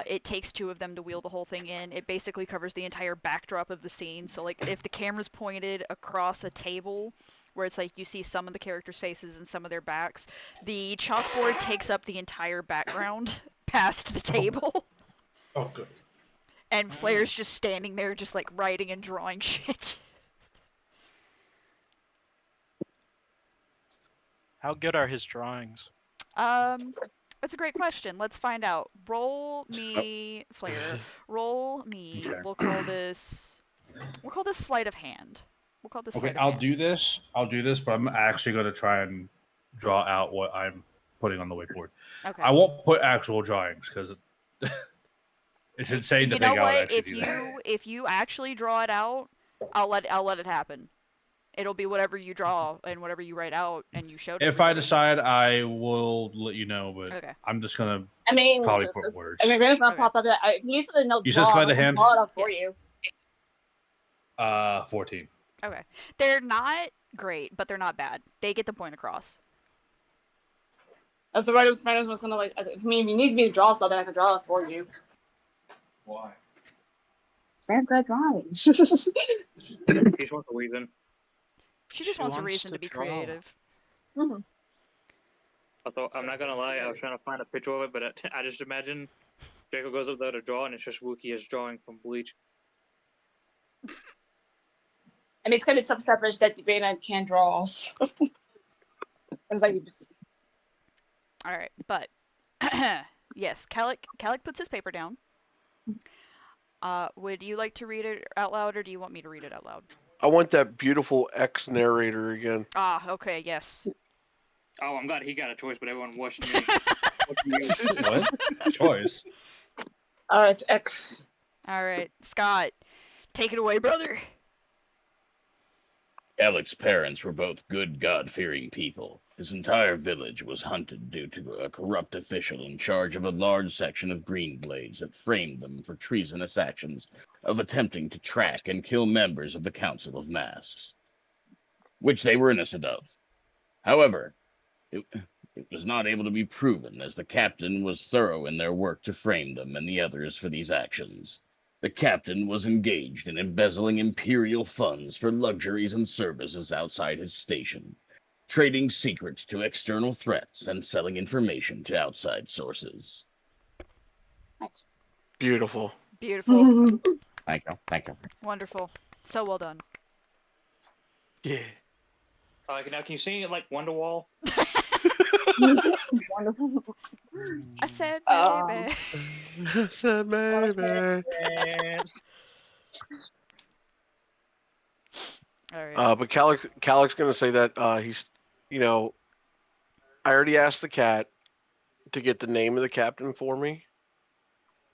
It takes 2 of them to wheel the whole thing in. It basically covers the entire backdrop of the scene. So, like, if the camera's pointed across a table, where it's like you see some of the characters' faces and some of their backs, the chalkboard takes up the entire background past the table. Oh, good. And Flair's just standing there, just like writing and drawing shit. How good are his drawings? That's a great question. Let's find out. Roll me, Flair. Roll me. Okay. We'll call this sleight of hand. We'll call this. Okay, Sleight of I'll hand. do this. But I'm actually going to try and draw out what I'm putting on the whiteboard. Okay. I won't put actual drawings because it's insane to You know think I would what? actually If do that. if you actually draw it out, I'll let it happen. It'll be whatever you draw and whatever you write out and you showed If I everybody. decide, I will let you know. But Okay. I'm just gonna I mean, probably put words. I mean, Brandon's not Okay. pop up. You said no You said draw. sleight I of can hand? draw it up for Yes. you. 14. Okay. They're not great, but they're not bad. They get the point across. That's the right. Brandon was gonna like. I mean, if you need me to draw something, I can draw it for you. Why? I have great drawings. He just wants a reason. She just She wants a wants reason to to be draw. creative. Mhm. Although I'm not gonna lie, I was trying to find a picture of it, but I just imagine Jacob goes up there to draw, and it's just Wookie's drawing from Bleach. I mean, it's gonna be some stuff that Brandon can't draw. So. It's like you just. All right, but yes, Calic puts his paper down. Would you like to read it out loud, or do you want me to read it out loud? I want that beautiful ex narrator again. Ah, okay, yes. Oh, I'm glad he got a choice, but everyone watched me. What? Choice. All right, X. All right, Scott, take it away, brother. Alec's parents were both good, God-fearing people. His entire village was hunted due to a corrupt official in charge of a large section of Greenblades that framed them for treasonous actions of attempting to track and kill members of the Council of Masks, which they were innocent of. However, it was not able to be proven, as the captain was thorough in their work to frame them and the others for these actions. The captain was engaged in embezzling imperial funds for luxuries and services outside his station, trading secrets to external threats and selling information to outside sources. Beautiful. Beautiful, Thank you. Thank you. wonderful, so well done. Yeah. Now, can you sing it like Wonderwall? Wonderful. I said, Um, baby. Said maybe. All right. But Calic's gonna say that he's, I already asked the cat to get the name of the captain for me,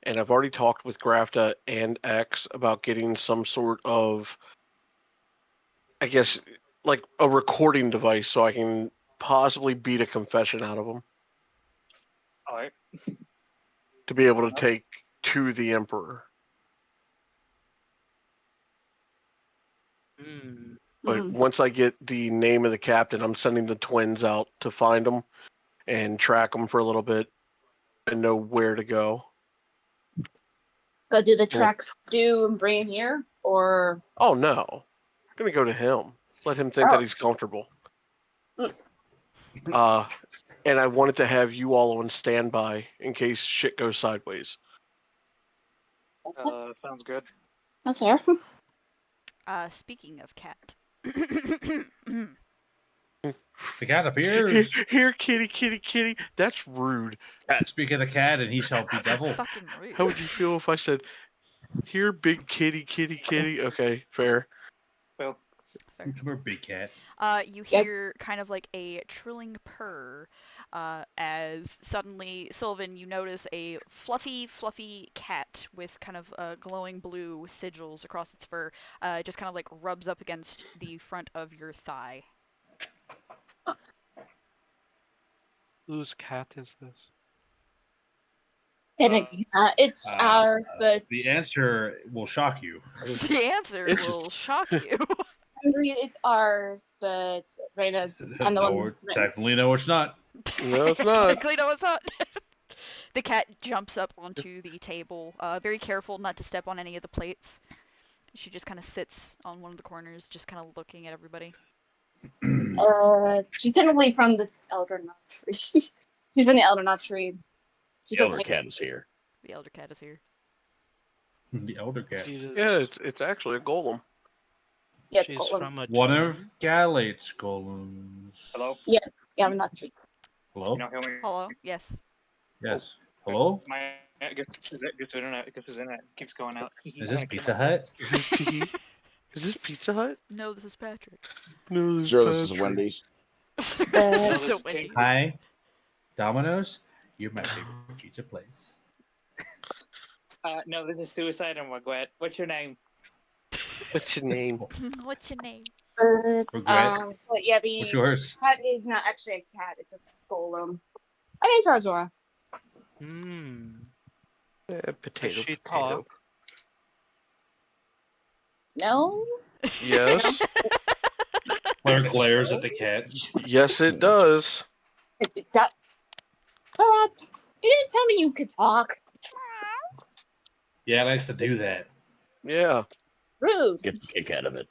and I've already talked with Grafta and X about getting some sort of, I guess, like a recording device so I can possibly beat a confession out of him All right. to be able to take to the Emperor. Hmm. But Mhm. once I get the name of the captain, I'm sending the twins out to find them and track them for a little bit and know where to go. Go do the tracks do and bring him here, or Oh no, I'm gonna go to him. Let him think that he's comfortable. Mm. And I wanted to have you all on standby in case shit goes sideways. that's it. Sounds good. That's fair. Speaking of cat. The cat appears. Here, kitty. That's rude. Speak of the cat, and he shall be devil. Fucking rude. How would you feel if I said, "Here, big kitty"? Okay, fair. Well, Come here, big cat. You Yes. hear kind of like a trilling purr, as suddenly, Sylvan, you notice a fluffy cat with kind of glowing blue sigils across its fur, just kind of like rubs up against the front of your thigh. Whose cat is this? It's ours, but The answer will shock you. The answer It's will shock you. Agreed, it's ours, but Raina's I'm the No, one. technically, no, it's not. No, it's not. Technically, no, it's not. The cat jumps up onto the table, very careful not to step on any of the plates. She just kind of sits on one of the corners, just kind of looking at everybody. She's technically from the Elder Knot Tree. She's from the Elder Knot Tree. She The goes elder like, cat is here. The elder cat is here. The elder cat. She is, Yeah, it's actually a golem. yeah, it's she's golems. from a One tree. of Galate's golems. hello? Yeah, I'm not tree. Hello? Can you hear me? Hello. Yes. Yes. Hello? My internet keeps going out. Is this Pizza Hut? Is this Pizza Hut? No, this is Patrick. No, Sure, this is Patrick. Wendy's. This this is so is Wendy's. Hi. Domino's, you're my favorite pizza place. No, this is suicide and regret. What's your name? What's your name? What's your name? Regret. But yeah, What's the yours? cat is not actually a cat; it's a golem. I named Charizora. Hmm. Potato, Does she potato. talk? No, Yes, Claire glares at the cat. yes, it does. Shut up! You didn't tell me you could talk. Yeah, it likes to do that. Yeah. Rude. Get the kick out of it.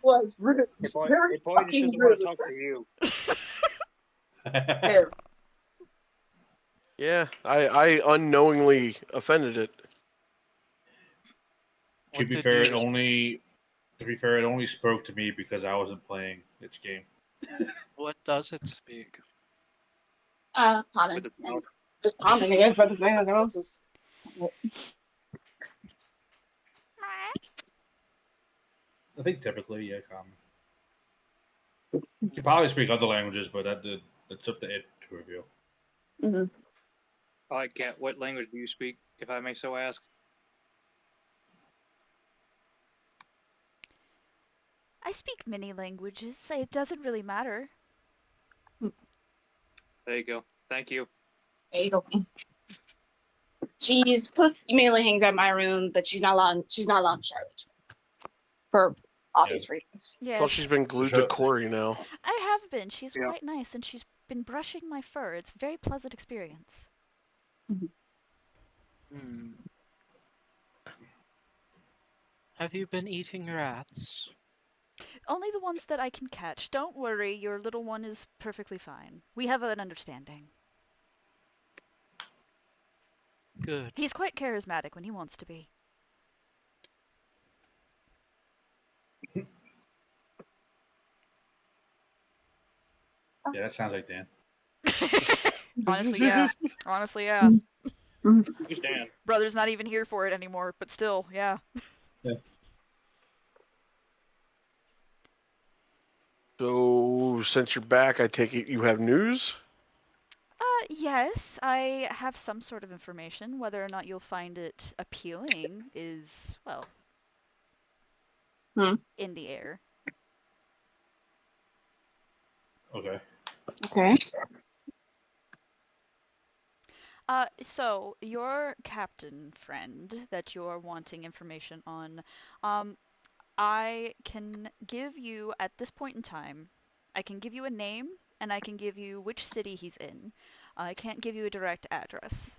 Was rude. It probably, Very it probably just fucking doesn't want rude. to talk to you. Ew. Yeah, I unknowingly offended it. To What be did fair, you? it only spoke to me because I wasn't playing its game. What does it speak? Common. With its mouth. It's common, I guess, but the thing else is. I think typically, yeah, common. You can probably speak other languages, but that's up to it to reveal. Mhm. Alright, Cat, what language do you speak, if I may so ask? I speak many languages. It doesn't really matter. There you go. Thank you. There you go. She's mainly hangs out in my room, but she's not allowed. She's not allowed in Charlotte's room for obvious reasons. Yes, Plus, she's been glued to Sure. Corey now. I have been. She's Yeah. quite nice, and she's been brushing my fur. It's a very pleasant experience. Hmm. Have you been eating rats? Only the ones that I can catch. Don't worry, your little one is perfectly fine. We have an understanding. Good. He's quite charismatic when he wants to be. Yeah, that sounds like Dan. Honestly, yeah. Honestly, yeah. Who's Dan? Brother's not even here for it anymore, but still, yeah. So, since you're back, I take it you have news? Yes, I have some sort of information. Whether or not you'll find it appealing is, well, in the air. Okay. Okay. So your captain friend that you're wanting information on, I can give you at this point in time, I can give you a name and I can give you which city he's in. I can't give you a direct address.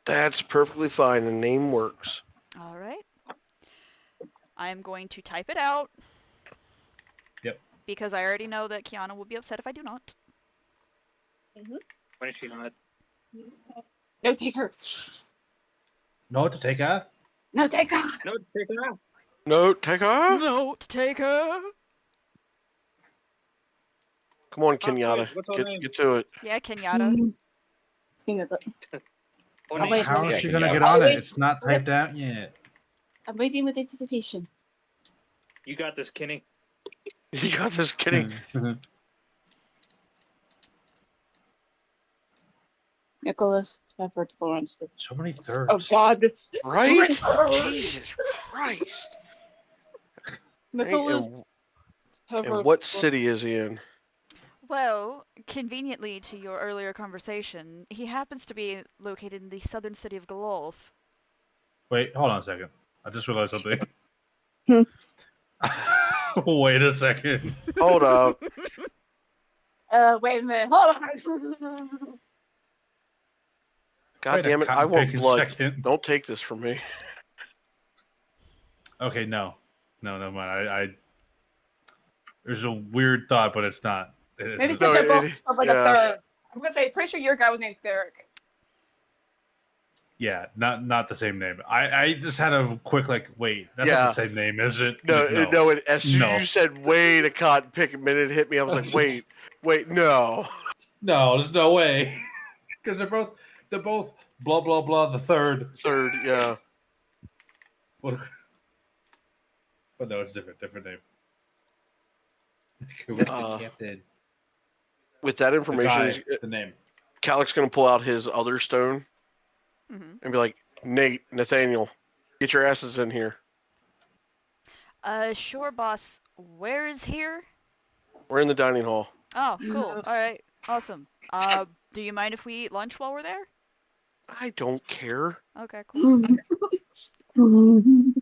That's perfectly fine. The name works. All right. I am going to type it out. Yep. Because I already know that Kiana will be upset if I do not. When is she not? No, take her. Know what to take out? No, take her. No, take her out. No, take her. Note taker. Come on, Pop Kenyatta. quiz, what's her name? Get to it. Yeah, Kenyatta. Her Oh, name. wait. How is Yeah, she can gonna you- get on Wait. it? It's not typed out yet. I'm waiting with anticipation. You got this, Kenny. You got this, Kenny. Nicholas, Stafford, Florence. So many thirds. Oh God, this Right? Nicholas. Jesus Christ. Nicholas. And what city is he in? Well, conveniently to your earlier conversation, he happens to be located in the southern city of Galolf. Wait, hold on a second. I just realized something. Hmm. Wait a second. Hold up. Wait a minute. Hold on. God Wait a damn it. I cotton want picking blood. second. Don't take this from me. Okay, no, never mind. I there's a weird thought, but it's not. Maybe No, since they're both it- over the yeah. third. I'm gonna say, pretty sure your guy was named Theric. Yeah, not the same name. I just had a quick wait, that's not Yeah. the same name, is it? No. As soon No. as you said, wait a cotton pick a minute, it hit me. I was like, wait, no. No, there's no way. Because they're both blah blah blah the third. Third, yeah. But no, it's different name. Uh, Captain. With that The information, guy, the name. Calic's gonna pull out his other stone Mm-hmm. and be like, Nate, Nathaniel, get your asses in here. Sure, boss. Where is here? We're in the dining hall. Oh, cool. All right, awesome. Do you mind if we eat lunch while we're there? I don't care. Okay, cool. Can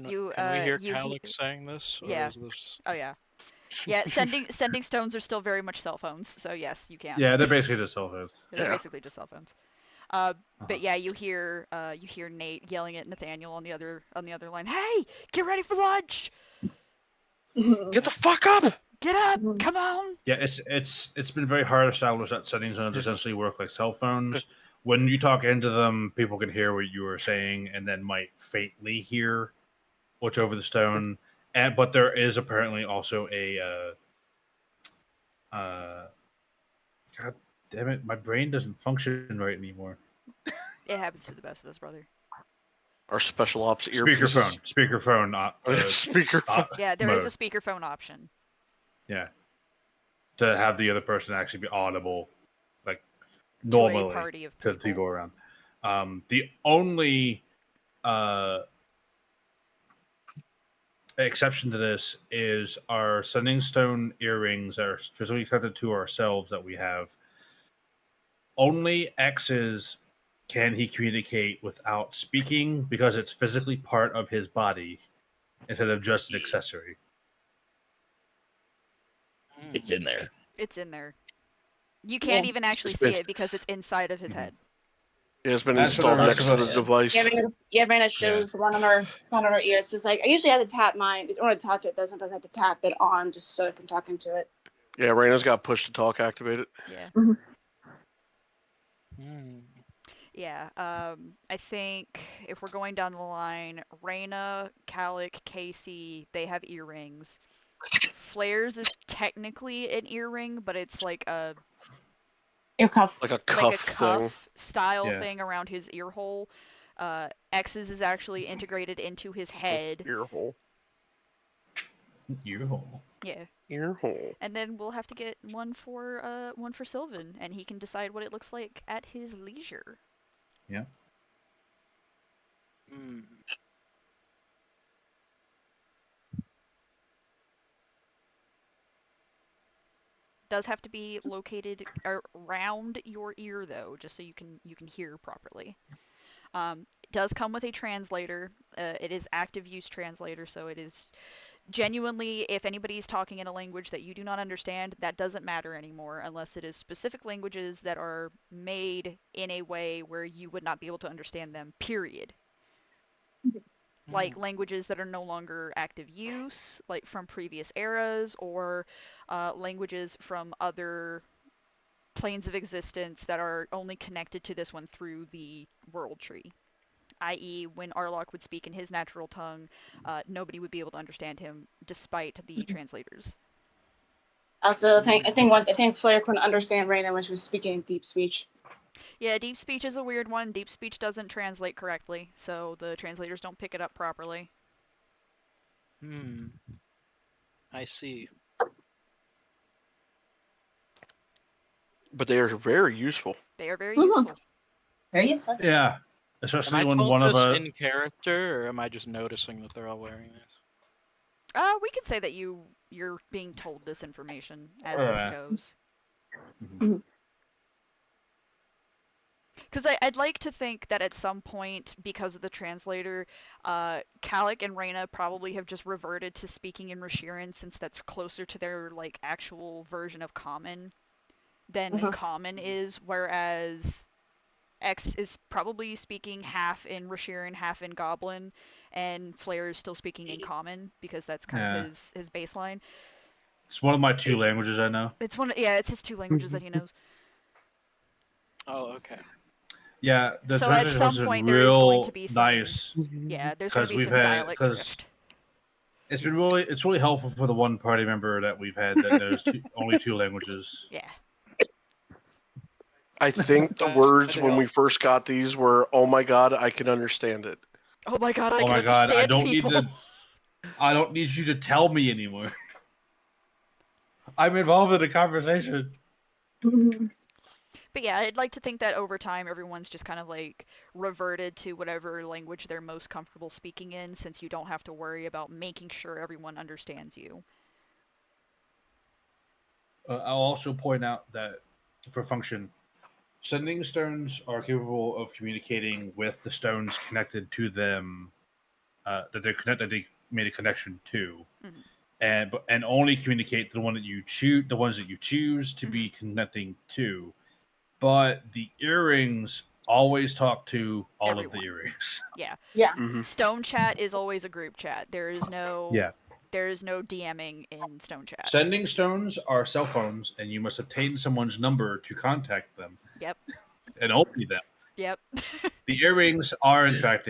we hear You Halleck saying this, or yeah. is this? Oh yeah. Yeah, sending stones are still very much cell phones, so yes, you can. Yeah, they're basically just cell phones. They're Yeah. basically just cell phones. But yeah, you hear Nate yelling at Nathaniel on the other line. Hey, get ready for lunch! Get the fuck up! Get up! Come on! Yeah, it's been very hard to establish that setting zones essentially work like cell phones. When you talk into them, people can hear what you are saying and then might faintly hear what's over the stone. But there is apparently also a God damn it, my brain doesn't function right anymore. It happens to the best of us, brother. Our special ops earpieces. Speakerphone, Speakerphone. Yeah, there is a mode. speakerphone option. Yeah, to have the other person actually be audible, like To a normally party of to people. people around. The only exception to this is our sending stone earrings that are specifically connected to ourselves that we have. Only X's can he communicate without speaking because it's physically part of his body instead of just an accessory. It's in there. It's in there. You can't Yeah. even actually It's see been- it because it's inside of his head. It's been As for the installed rest next of to the us- device. Yeah, Raina shows one on her ears. Just like I usually have to tap mine. In order to talk to it, though, sometimes I have to tap it on just so I can talk into it. Yeah, Raina's got push to talk activated. Yeah. Hmm. Yeah. I think if we're going down the line, Raina, Calic, Casey, they have earrings. Flares is technically an earring, but it's like a Ear cuff. Like a cuff thing. cuff style Yeah. thing around his ear hole. X's is actually integrated into his head. Ear hole. Ear hole. Yeah. Ear hole. And then we'll have to get one for Sylvan, and he can decide what it looks like at his leisure. Yeah. Hmm. Does have to be located around your ear though, just so you can hear properly. It does come with a translator. It is active use translator, so it is genuinely, if anybody's talking in a language that you do not understand, that doesn't matter anymore unless it is specific languages that are made in a way where you would not be able to understand them, period. Like languages that are no longer active use, like from previous eras, or languages from other planes of existence that are only connected to this one through the world tree. I.e., when Arlok would speak in his natural tongue, nobody would be able to understand him, despite the translators. Also, I think Flair couldn't understand Raina when she was speaking in deep speech. Yeah, deep speech is a weird one. Deep speech doesn't translate correctly, so the translators don't pick it up properly. Hmm. I see. But they are very useful. They are very useful. Very useful. Yeah. Am Especially I when told one of this us. in character, or am I just noticing that they're all wearing this? We could say that you're being told this information as Alright. this goes. Mhm. Because I'd like to think that at some point, because of the translator, Calic and Raina probably have just reverted to speaking in Rashiran, since that's closer to their like actual version of Common than Common is, whereas X is probably speaking half in Rashiran, half in Goblin, and Flair is still speaking in Common because that's kind of his baseline. It's one of my two languages I know. It's it's his two languages that he knows. Oh, okay. Yeah, the So at translation some was point there is going to real be some, nice. yeah, there's going to 'Cause be we've some had- dialect 'cause- drift. It's really helpful for the one party member that we've had that knows only two languages. Yeah. I think the words when we first got these were, "Oh my god, I can understand it." Oh my god, I Oh can my god, understand I don't people. I don't need you to tell me anymore. I'm involved in the conversation. But yeah, I'd like to think that over time everyone's just kind of like reverted to whatever language they're most comfortable speaking in, since you don't have to worry about making sure everyone understands you. I'll also point out that for function, sending stones are capable of communicating with the stones connected to them, that they made a connection to, Mhm. and only communicate the the ones that you choose to be connecting to. But the earrings always talk to all of the Everyone. earrings. Yeah. Yeah. Hmm. Stone chat is always a group chat. There is no Yeah. DMing in Stone chat. Sending stones are cell phones, and you must obtain someone's number to contact them, Yep. and only them. Yep. The earrings are, in fact,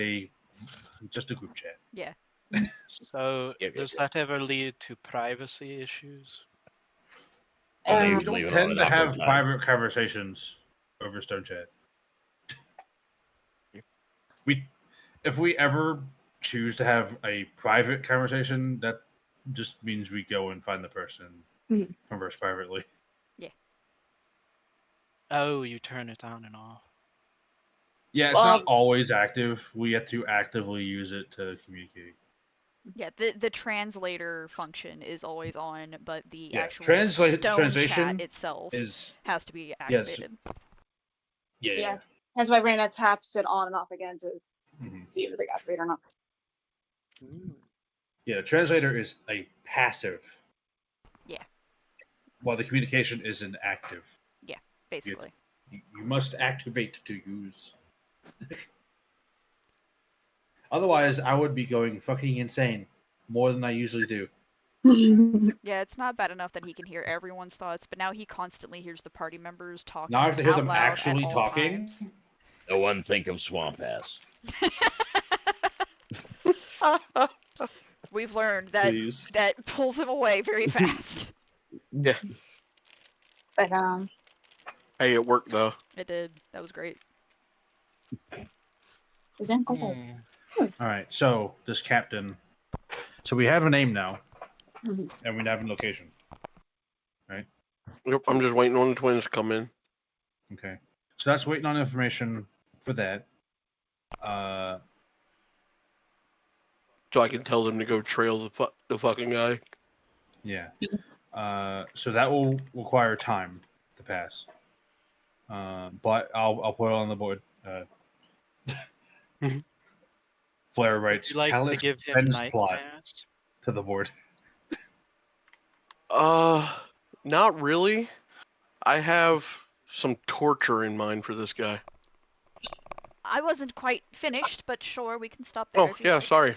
just a group chat. Yeah. So Yep, yep, does yep. that ever lead to privacy issues? Well, they Um, We just don't leave it on tend an to awkward have time. private conversations over Stone Chat. If we ever choose to have a private conversation, that just means we go and find the person, Mhm. converse privately. Oh, you turn it on and off. Yeah, it's not always active. We have to actively use it to communicate. Yeah, the translator function is always on, but the Yeah, actual Stone chat translation itself is has to be yes, activated. Yeah. That's why Rana taps it on and off again to Mhm. see if it's like activated or not. Yeah. Translator is a passive. Yeah. While the communication is an active. Yeah, basically. You must activate to use. Otherwise, I would be going fucking insane more than I usually do. Yeah, it's not bad enough that he can hear everyone's thoughts, but now he constantly hears the party members talking Now I have to hear out them loud at actually all talking. times. No one think of Swamp Ass. We've learned that Please. that pulls him away very fast. Yeah. But Hey, it worked though. It did. That was great. is it All right, so this captain. So we have a name now, Mhm. and we have a location. Yep, I'm just waiting on the twins to come in. Okay, so that's waiting on information for that. So I can tell them to go trail the fucking guy. Yeah. So that will require time to pass. But I'll put it on the board. Flair Would writes you like to Caliph give him Ben's night plot pass? to the board. Not really. I have some torture in mind for this guy. I wasn't quite finished, but sure, we can stop there Oh, if you'd yeah, like. sorry.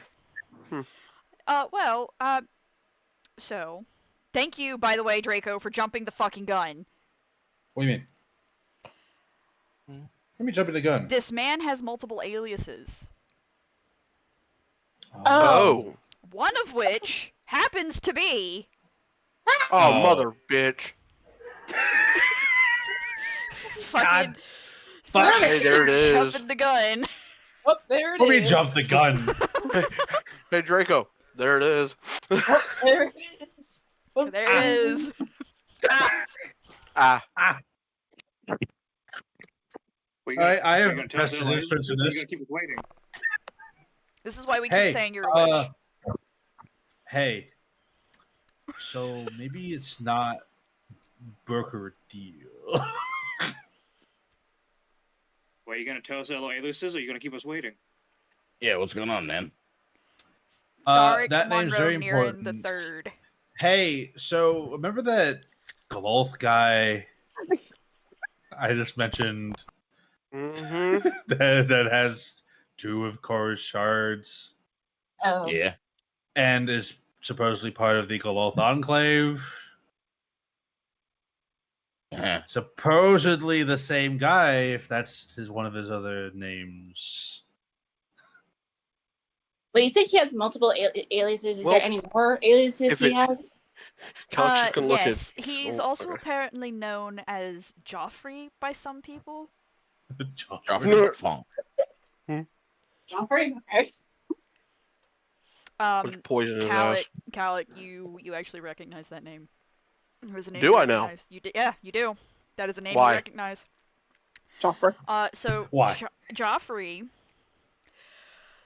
So, thank you, by the way, Draco, for jumping the fucking gun. What do you mean? Hmm? Let me jump in the gun. This man has multiple aliases. Oh. One of which happens to be Oh, Oh. mother bitch. fucking Fuck. Hey, there it is. jumping the gun. Oh, there it Let me is. jump the gun. Hey, Draco. There it is. Oh, there it is. There it is. Ah. Well, I you're have gonna tell us vested all interest in You're this. gonna keep us waiting. This is why we Hey, keep saying you're a witch. Hey. So maybe it's not broker deal. Well, are you gonna tell us all aliases, or are you gonna keep us waiting? Yeah, what's going on, man? Daric That name's Monroe very Niren important. the Third. Hey, so remember that Goloth guy I just mentioned Mm-hmm. that has 2 of Kor's shards Oh. Yeah. and is supposedly part of the Goloth Enclave? Uh-huh. Supposedly the same guy, if that's one of his other names. Well, you said he has multiple aliases. Is Well, there any more aliases if he it- has? Calix just gonna look at. Yes, he's Oh, also okay. apparently known as Joffrey by some people. Joffrey the Funk. Joffrey? Okay. Let's poison his ass. Calic, you actually recognize that name. It was a name Do you I now? recognize. You do. Yeah, you do. That is a name you Why? recognize. Chopper. So Why? Joffrey.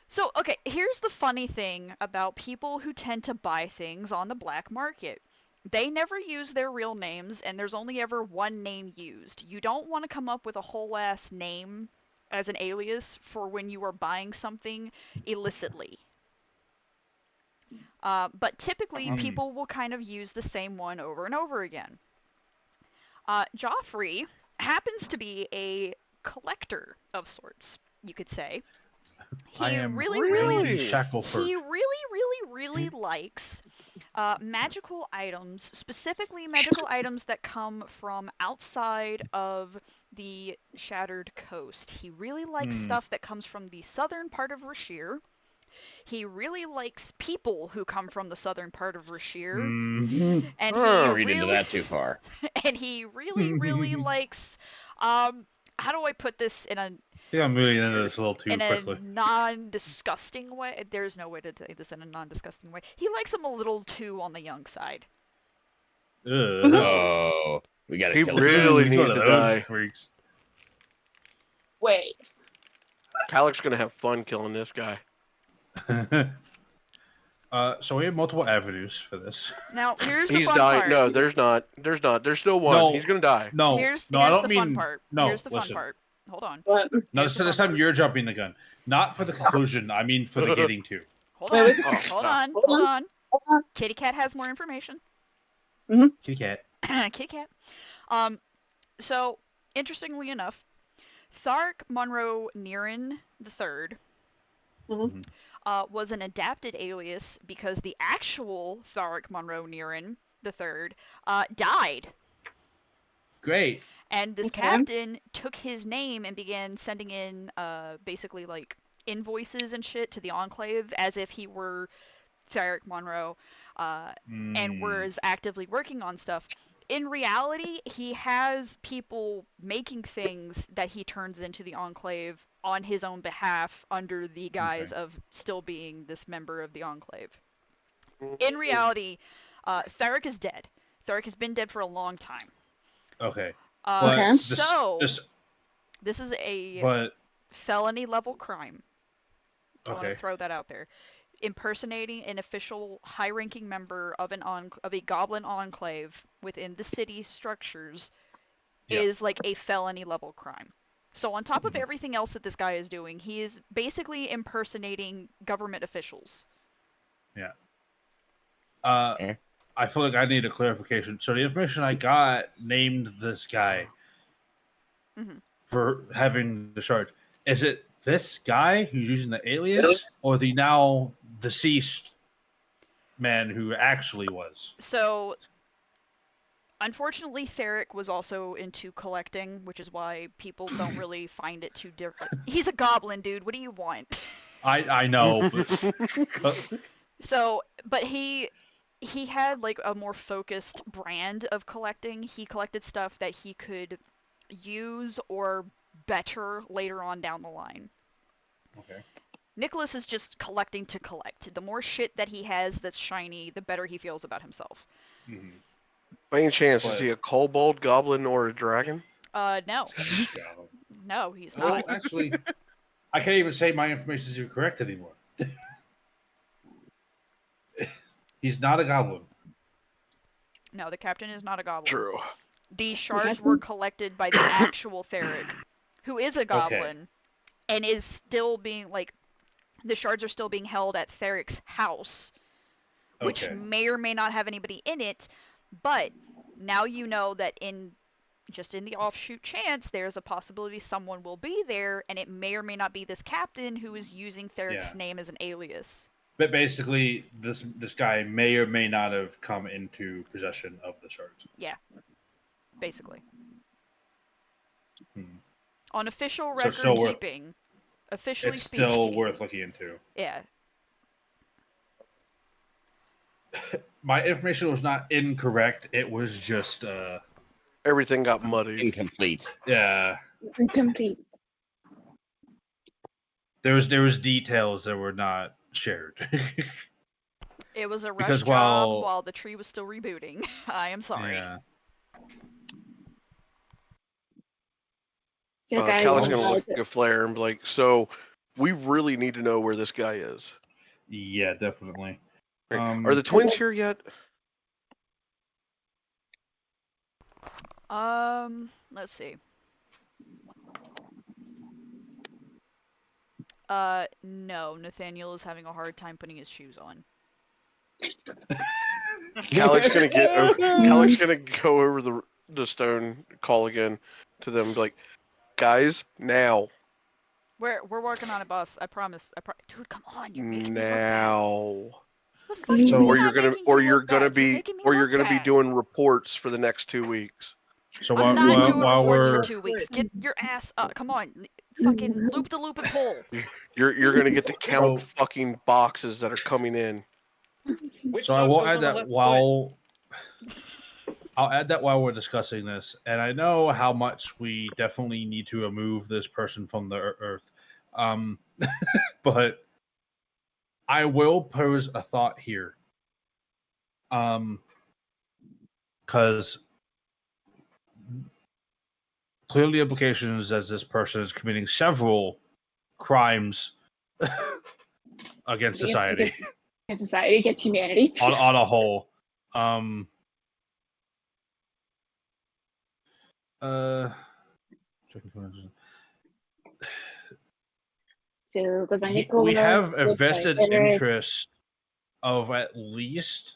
So okay, here's the funny thing about people who tend to buy things on the black market. They never use their real names, and there's only ever one name used. You don't want to come up with a whole ass name as an alias for when you are buying something illicitly. But typically, people will kind of use the same one over and over again. Joffrey happens to be a collector of sorts, you could say. I He am really, Really? Lady Shackleford. he really likes magical items, specifically magical items that come from outside of the Shattered Coast. He really likes stuff that comes from the southern part of Rashir. He really likes people who come from the southern part of Rashir, Mm-hmm. and Oh. Don't read into that too far. and he really likes how do I put this in a Yeah, I'm moving into this a little too quickly. non-disgusting way? There's no way to say this in a non-disgusting way. He likes them a little too on the young side. Ugh. Oh, we gotta He kill him. really He's one needs of to those die. freaks. Wait. Kyle's gonna have fun killing this guy. So we have multiple avenues for this. Now, here's the He's fun dying. part. No, there's not. There's still one. No. He's gonna die. No, Here's no, I the don't fun mean. part. No, Here's the fun listen. part. Hold on. What? No, Here's the this fun time part. you're jumping the gun. Not for the conclusion. I mean for the getting to. Hold Wait, on. wait, Hold no. on. Hold Hold on. on. Hold on. Kitty Cat has more information. Kitty cat. Kitty Cat. So, interestingly enough, Thark Monroe Niren III was an adapted alias because the actual Thark Monroe Niren III died. Great. And this Okay. captain took his name and began sending in basically like invoices and shit to the Enclave as if he were Thark Monroe and was actively working on stuff. In reality, he has people making things that he turns into the Enclave on his own behalf under the guise of still being this member of the Enclave. In reality, Tharic is dead. Tharic has been dead for a long time. Okay. Okay. This is a But felony level crime. I want to okay. throw that out there. Impersonating an official high-ranking member of a goblin enclave within the city structures is like a felony level crime. So on top of everything else that this guy is doing, he is basically impersonating government officials. Yeah. I feel like I need a clarification. So the information I got named this guy for having the charge. Is it this guy who's using the alias, or the now deceased man who actually was? So, unfortunately, Theric was also into collecting, which is why people don't really find it too different. He's a goblin, dude. What do you want? I know, but So, but he had like a more focused brand of collecting. He collected stuff that he could use or better later on down the line. okay. Nicholas is just collecting to collect. The more shit that he has that's shiny, the better he feels about himself. By any chance, is he a kobold, goblin, or a dragon? No. No, he's Well, not. actually, I can't even say my information is incorrect anymore. He's not a goblin. No, the captain is not a goblin. True. The shards were collected by the actual Theric, who is a goblin, and is still being, like, the shards are still being held at Theric's house, which may or may not have anybody in it, but now you know that in the offshoot chance, there's a possibility someone will be there, and it may or may not be this captain who is using Theric's name as an alias. But basically, this guy may or may not have come into possession of the shards. Yeah, basically. On official record keeping, officially it's speaking, still worth looking into. Yeah. My information was not incorrect. It was just Everything got muddy. Incomplete. Yeah. Incomplete. There was details that were not shared. It was a rush Because job while the tree was still rebooting. I am sorry. Yeah. So guys, Callie's gonna Well, look at Flair and be like, "So, we really need to know where this guy is. Yeah, definitely. Are the twins here yet?" Let's see. No, Nathaniel is having a hard time putting his shoes on. Callie's gonna Callie's gonna go over the stone, call again to them, and be like, "Guys, now, We're working on it, boss. I promise. Dude, come on, you're making me look bad. now." The fuck you So- mean Or I'm you're gonna, making or you you're look gonna bad? You're be, making me or you're look gonna be bad. doing reports for the next 2 weeks. So I'm not doing while reports we're for 2 weeks. Get your ass up. Come on. Fucking loop the loop and pull. You're gonna get to count So- fucking boxes that are coming in. Which so I sock will goes add on the that left foot? while I'll add that while we're discussing this, and I know how much we definitely need to remove this person from the earth, but I will pose a thought here, because clearly implications as this person is committing several crimes against society Against society, against humanity. on a whole. So because my nickel We have a was my vested interest. interest of at least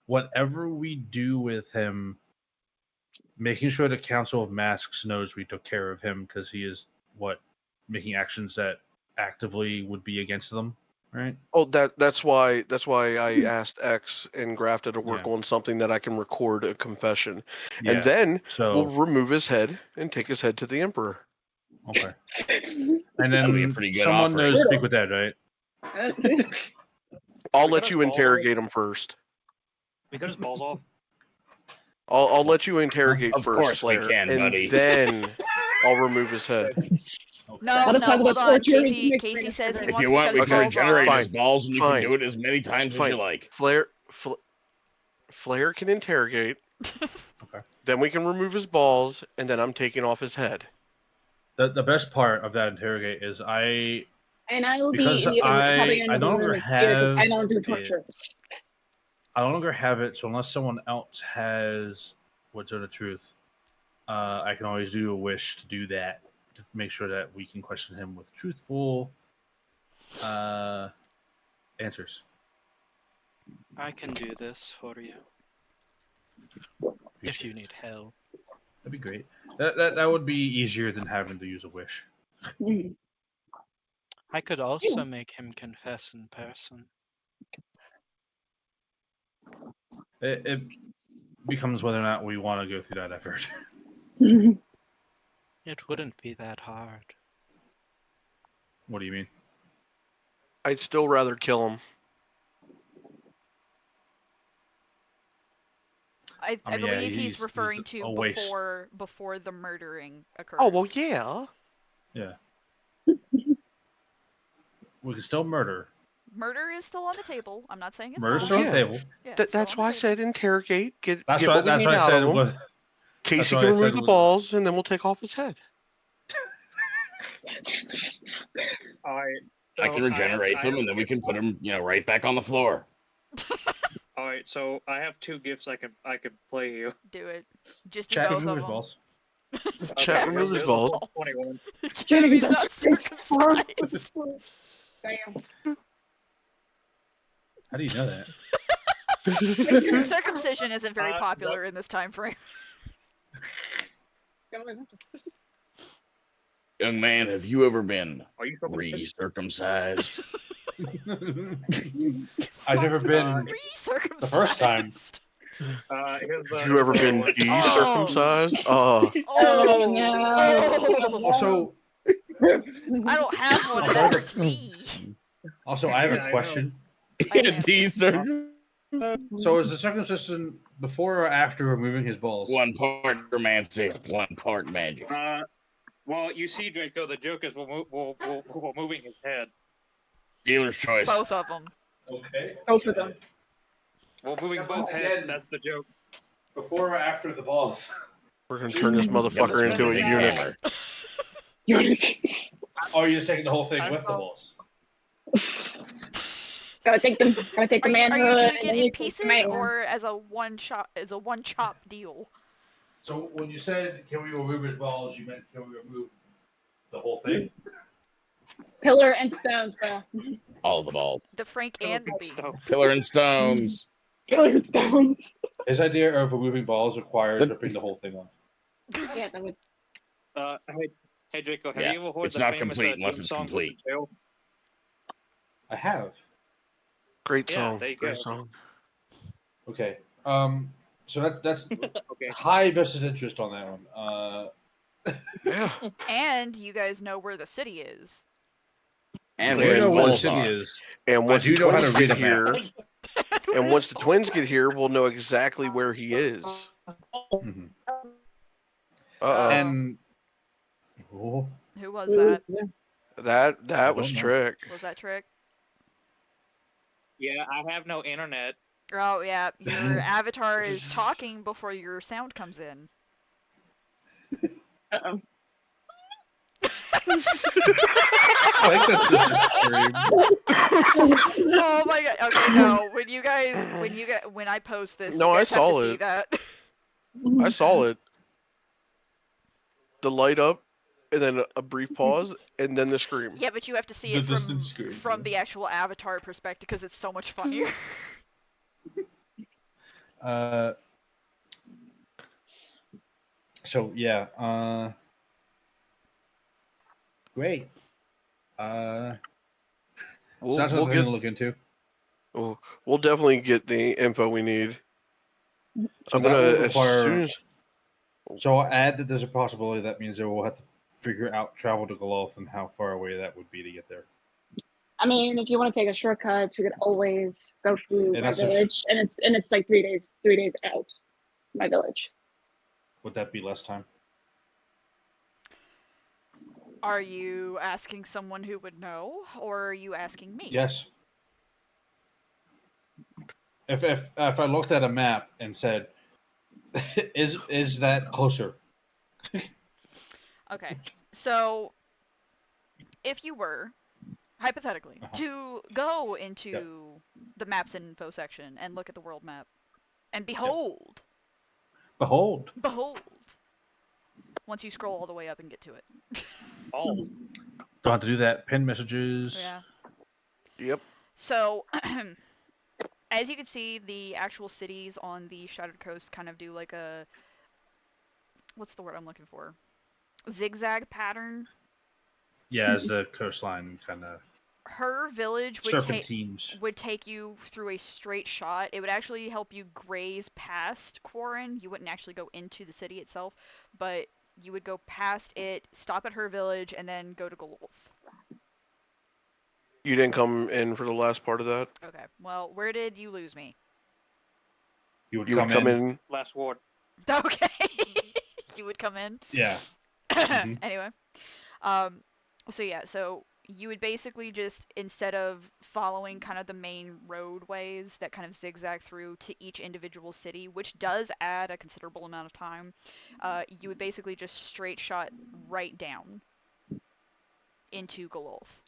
whatever we do with him, making sure the Council of Masks knows we took care of him because he is making actions that actively would be against them, right? Oh, that's why I asked X and Grafted to work Yeah. on something that I can record a confession, Yeah. and then So we'll remove his head and take his head to the Emperor. okay, and That'd be a then pretty good someone offering. knows Speak with Dead, right? I'll We let cut you his balls interrogate him first. We cut his balls off. I'll let you interrogate Of first, course we Flair, can, and buddy. then I'll remove his head. No, Let us no, talk hold about on. torture. Casey says he If wants you to want, cut we his can balls regenerate off. his balls, and you Fine. can do it as many times as Fine. you like. Flair can interrogate. Okay. Then we can remove his balls, and then I'm taking off his head. The best part of that interrogate is And I will because be probably I no longer have I don't do it. torture. I no longer have it, so unless someone else has What's of the Truth, I can always do a wish to do that to make sure that we can question him with truthful answers. I can do this for you if you need help. That'd be great. That would be easier than having to use a wish. I could also make him confess in person. It becomes whether or not we want to go through that effort. It wouldn't be that hard. What do you mean? I'd still rather kill him. I I mean, yeah, believe he's he's referring a to waste. before the murdering occurs. Oh well, yeah. Yeah. We can still murder. Murder is still on the table. I'm not saying it's Murder's not. still on Yeah. the table. Yeah, it's still That's on the why I table. said interrogate. Get That's what what we need I out said. of him. With Casey what can I remove said the was- balls, and then we'll take off his head. Alright. I can regenerate them, and then we can put them, right back on the floor. Alright, so I have 2 gifts I could play you. Do it. Just do Chat both of removers them. balls. Chat Okay, remove his there's balls. 21. Jamie's not circumcised. Damn. How do you know that? Circumcision isn't very Is popular in this time frame. Young man, have you ever been Are you circumcised? re-circumcised? I've never been Re-circumcised. the first time. Here's, Have you ever been decircumcised? Oh no. Also, I don't have one. It hurts me. I have Yeah, I a know. question. I am. Decircumcised. So, is the circumcision before or after removing his balls? One part romantic, one part magic. Well, you see, Draco, the joke is we're moving his head. Dealer's choice. Both of them. Okay. Both of them. We're moving both heads. That's the joke. Before or after the balls? We're gonna turn this Get this motherfucker into a big eunuch. hammer. You wanna- Oh, you're just taking the whole thing I with the thought- balls. gotta take the Are you manhood doing and it then in you take the pieces man. or as a one chop deal? So when you said, can we remove his balls, you meant, can we remove the whole thing? Pillar and stones, bro. All the balls. The Frank Pillar and the and beans. stones. Pillar and stones. Pillar and stones. His idea of removing balls requires But- ripping the whole thing off. Yeah, that would. Hey Draco, have Yeah, you ever heard it's the not famous complete unless theme it's song complete. With the Tail? I have. Great Yeah, song. there you Great go. song. Okay. So that's Okay. high vested interest on that one. Yeah. And you guys know where the city is. And I where do the know where the balls city are. is. And I once do the know how twins to read get a map. here, and once the twins get here, we'll know exactly where he is. Mhm. Uh And oh, Who was that? oh. I That was don't know. Trick. Was that Trick? Yeah, I have no internet. Oh yeah, your avatar is talking before your sound comes in. Uh-oh. I like that this is extreme. Oh my god. Okay, no. When I post this, No, you I guys have saw to see it. that. I saw it. The light up, and then a brief pause, and then the scream. Yeah, but you have to see The it distant scream, from yeah. the actual avatar perspective because it's so much funnier. So yeah. Great. We'll, Sounds like we'll something get. to look into. We'll definitely get the info we need. So I'm that gonna will as require. soon as So I'll add that there's a possibility. That means that we'll have to figure out travel to Goloth and how far away that would be to get there. I mean, if you want to take a shortcut, you could always go through And my that's if- village, and it's like 3 days out. My village. Would that be less time? Are you asking someone who would know, or are you asking me? Yes. If I looked at a map and said, is that closer? Okay. So, if you were, hypothetically, Uh-huh. to go into the maps and info section and look at the world map, and behold, Behold. once you scroll all the way up and get to it. Oh, Don't have to do that. Pin messages. Yeah. Yep. So, as you can see, the actual cities on the Shattered Coast kind of do like a, what's the word I'm looking for? Zigzag pattern. Yeah, as the coastline kind of Her village serpentines. would take you through a straight shot. It would actually help you graze past Quarren. You wouldn't actually go into the city itself, but you would go past it, stop at her village, and then go to Gololth. You didn't come in for the last part of that. Okay. Well, where did you lose me? You would You would come in. last ward. Okay. You would come in. Yeah. Mhm. Anyway, so yeah, so you would basically just, instead of following kind of the main roadways that kind of zigzag through to each individual city, which does add a considerable amount of time, you would basically just straight shot right down into Gololth.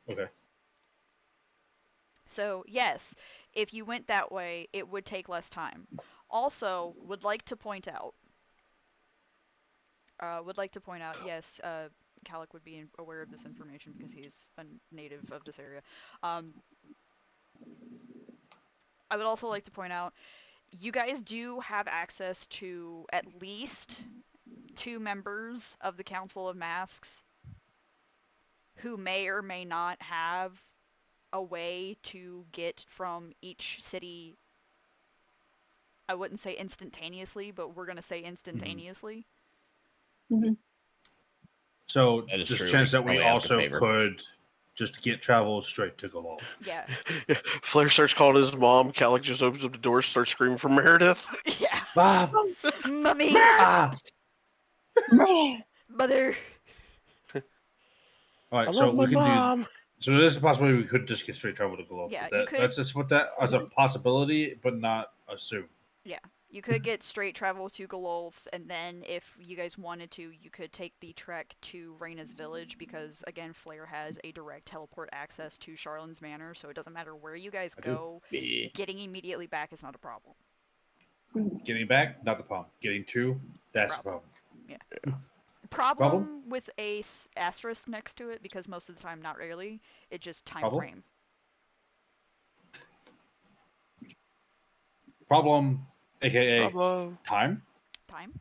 Okay. So yes, if you went that way, it would take less time. Also, would like to point out, yes, Calic would be aware of this information because he's a native of this area. I would also like to point out, you guys do have access to at least 2 members of the Council of Masks who may or may not have a way to get from each city. I wouldn't say instantaneously, but we're going to say instantaneously. So That is just true. chance We that we probably ask a also favor. could just get travel straight to Goloth. Yeah. Flair starts calling his mom. Calic just opens up the door, starts screaming for Meredith. Yeah. Bob! Mummy! Ah! Mother! All right, I so love we my can mom. So there's a possibility we could just get straight travel to Goloth. Yeah, But you could. Let's just put that as a possibility, but not assume. You could get straight travel to Gololth, and then if you guys wanted to, you could take the trek to Reyna's village, because again, Flare has a direct teleport access to Charlin's Manor, so it doesn't matter where you guys I do. go, Yeah. getting immediately back is not a problem. Getting back, not the problem. Getting to, that's the problem. Problem with a asterisk next to it, because most of the time, not really. It just time Problem? frame. Problem, aka Bravo. time. Time.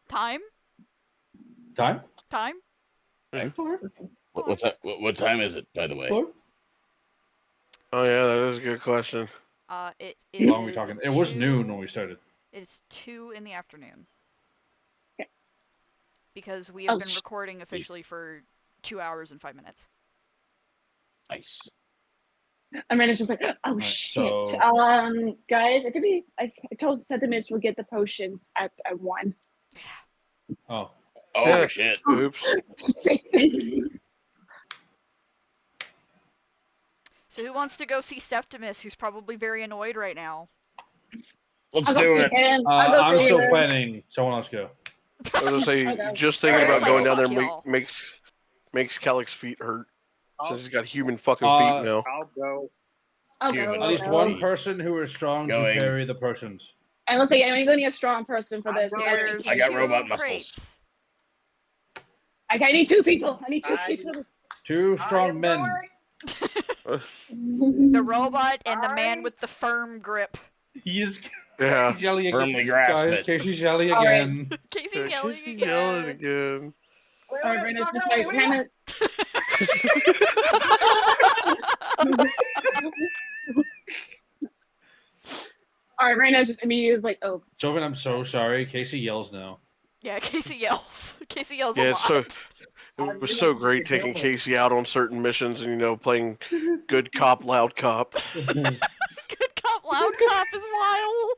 Time. Time. Time. Time? Time. What time is it, by the way? Time. Oh yeah, that is a good question. It How long are we is talking? It was noon 2 when we started. It's 2 in the afternoon. Okay. Because we have Oh, been recording officially for 2 hours and 5 minutes. Nice. I mean, it's just like, oh Right, shit. so- Guys, I said to Miss we'll get the potions at 1. Oh, Oh Yeah. shit. Oops. So who wants to go see Septimus, who's probably very annoyed right now? Let's I'll go do see it. him. I'll go I'm see still him. planning. Someone else go. I was gonna say, Okay. just thinking Alright, about like, going down there fuck y'all. makes Calic's feet hurt I'll, since he's got human fucking feet now. I'll go. I'll Human. go. At least I'll one go. person who is strong Going. to carry the potions. And let's say, I'm going to need a strong person for this. There's I got 2 robot muscles. crates. I need 2 people. I need 2 I- people. 2 strong men. The robot and the man with the firm grip. He is. Yeah. He's yelling again. Firmly grasp Guys, it. Casey's yelling All right. again. Casey's yelling Casey's again. yelling again. Alright, Brandon's just like, kind of. Alright, Raina's just immediately like, oh, Joven, I'm so sorry. Casey yells now. Yeah, Casey yells. Casey yells Yeah, a it's lot. It was so great taking Casey out on certain missions and playing good cop, loud cop. Good cop, loud cop is wild.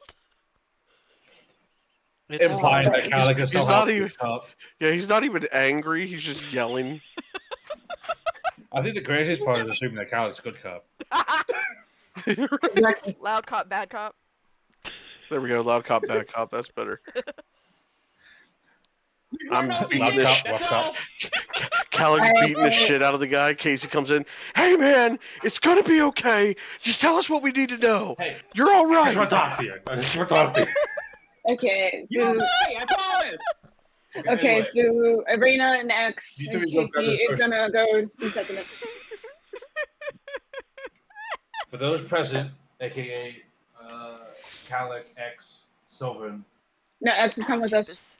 It's Implying that He's- Calic is he's somehow not even- picked up. Yeah, he's not even angry. He's just yelling. I think the craziest part is assuming that Calic's a good cop. exactly. Loud cop, bad cop. There we go. Loud cop, bad cop. That's better. I'm beating Loud this. cop, rough cop. Calic's beating the shit out of the guy. Casey comes in. Hey man, it's gonna be okay. Just tell us what we need to know. Hey, You're all I just want right. to talk to you. I just want to talk to you. Okay, You're so, okay, I promise. okay, Anyway, so Arena and X You and three go grab Casey this is gonna go see Septimus. for those present, aka Calic, X, Sylvan, No, X is coming with us. Jesus.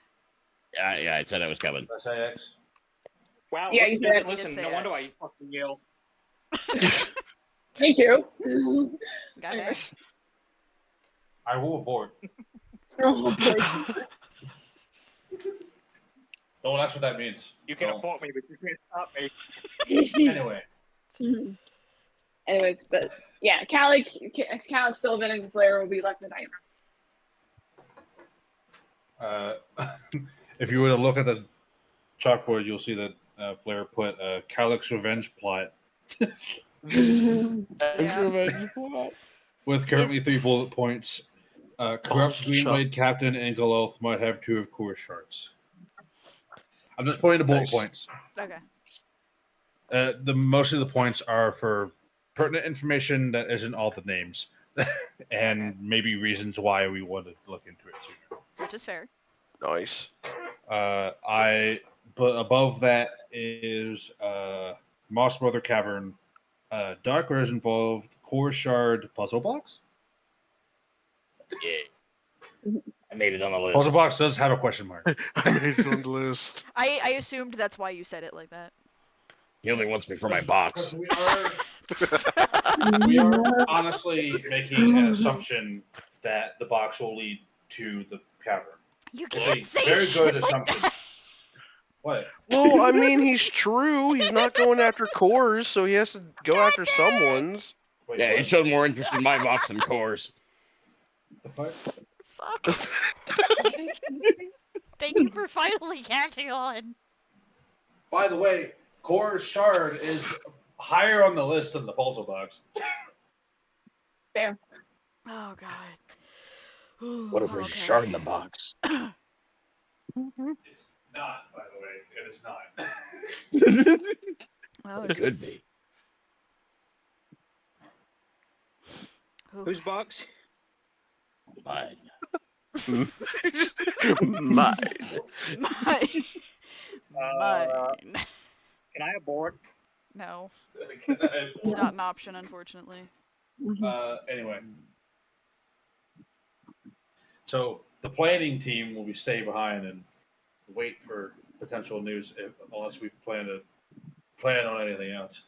Yeah, I said I was coming. did I say X? Wow, Yeah, you you didn't said- listen. Did No say wonder X. why you fucking yell. Thank you. Goddamn. I will abort. Oh, boy. Oh, that's what that means. You can Oh. abort me, but you can't stop me. Anyway, Anyways, but yeah, Calic, Sylvan, and Blair will be left in the dining if you were to look at the chalkboard, you'll see that Flair put Calic's revenge plot room. Yeah. with currently 3 bullet points. Corrupt shut. Greenblade Captain and Galoth might have 2 of core shards. I'm just pointing to bullet Nice. points. Okay. Most of the points are for pertinent information that isn't all the names, and maybe reasons why we wanted to look into it too. Which is fair. Nice. But above that is Moss Brother Cavern, Dark Rose involved, Core Shard puzzle box. Yeah. I made it on the list. Puzzle box does have a question mark. I made it on the list. I assumed that's why you said it like that. He only wants me for my box. We are honestly making an assumption that the box will lead to the cavern. You It's can't a say very shit good like assumption. that. What? Well, I mean, he's true. He's not going after cores, so he has to go after someone's. Wait, Yeah, he what? showed more interest in my box than Core's. The fuck? Fuck. Thank you for finally catching on. By the way, Core Shard is higher on the list than the puzzle box. Fair. Oh god. What if I'm there's a okay. shard in the box? It's not, by the way. It is not. Oh, It could be. Ooh. Whose box? Mine. Mine. Mine. Mine. Can I abort? No, Can I- it's not an option, unfortunately. Anyway, so the planning team will be stay behind and wait for potential news, unless we plan on anything else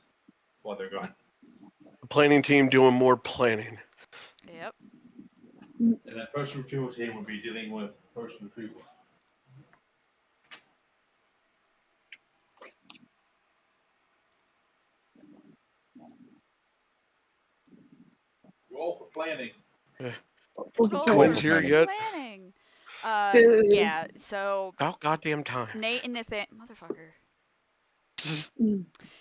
while they're gone. The planning team doing more planning. Yep. And that post retrieval team will be dealing with post retrieval. We're all for planning. Roll Twins for here yet? planning. Food. Yeah. So About goddamn time. Nate and motherfucker.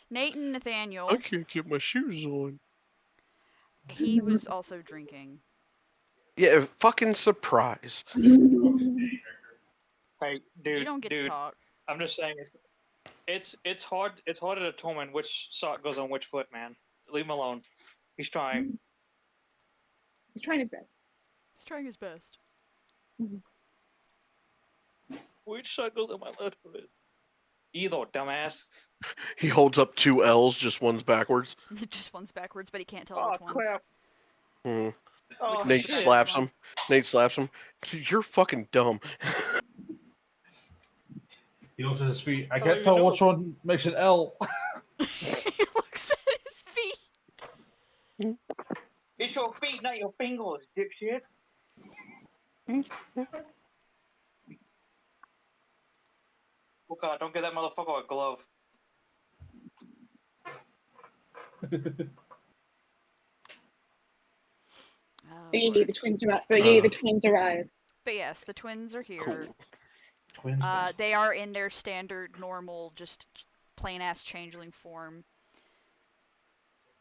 Nate and I Nathaniel. can't get my shoes on. He was also drinking. Yeah, fucking surprise. Hey, dude, You don't get to talk. I'm just saying it's hard to determine which sock goes on which foot, man. Leave him alone. He's trying. He's trying his best. He's trying his best. Which sock goes on my left foot? Either, dumbass. He holds up two L's, just one's backwards. Just one's backwards, but he can't tell Oh which one's. crap! Hmm. Oh Nate shit. slaps him. Nate slaps him. You're fucking dumb. He looks at his feet. I Oh, can't you tell know. which one makes an L. He looks at his feet. It's your feet, not your fingers, dipshit. Oh god, don't give that motherfucker a glove. Oh, Yay, Lord. the twins arrive. Yay, the twins arrive. But yes, the twins are here. Cool. Twins. They are in their standard, normal, just plain ass changeling form.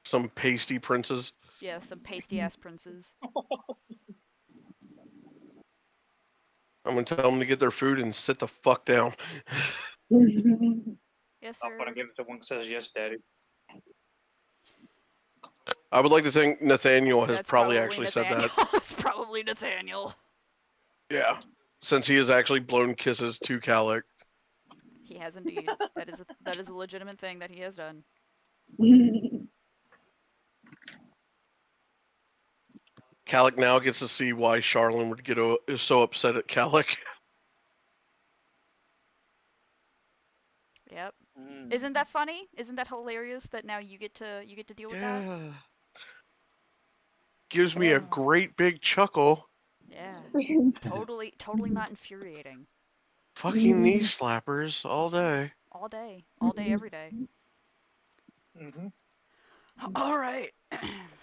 Some pasty princes. Yeah, some pasty ass princes. I'm gonna tell them to get their food and sit the fuck down. Yes, I'm sir. gonna give it to one that says yes, daddy. I would like to think Nathaniel has That's probably actually Nathaniel. said that. That's probably Nathaniel. Yeah. Since he has actually blown kisses to Calic. He has indeed. That is a legitimate thing that he has done. Calic now gets to see why Charlene would get is so upset at Calic. Yep. Mm. Isn't that funny? Isn't that hilarious that now you get to deal with that? Yeah. Gives me a great big chuckle. Yeah. Totally not infuriating. Fucking knee slappers all day. All day, every day. Mm-hmm. All right.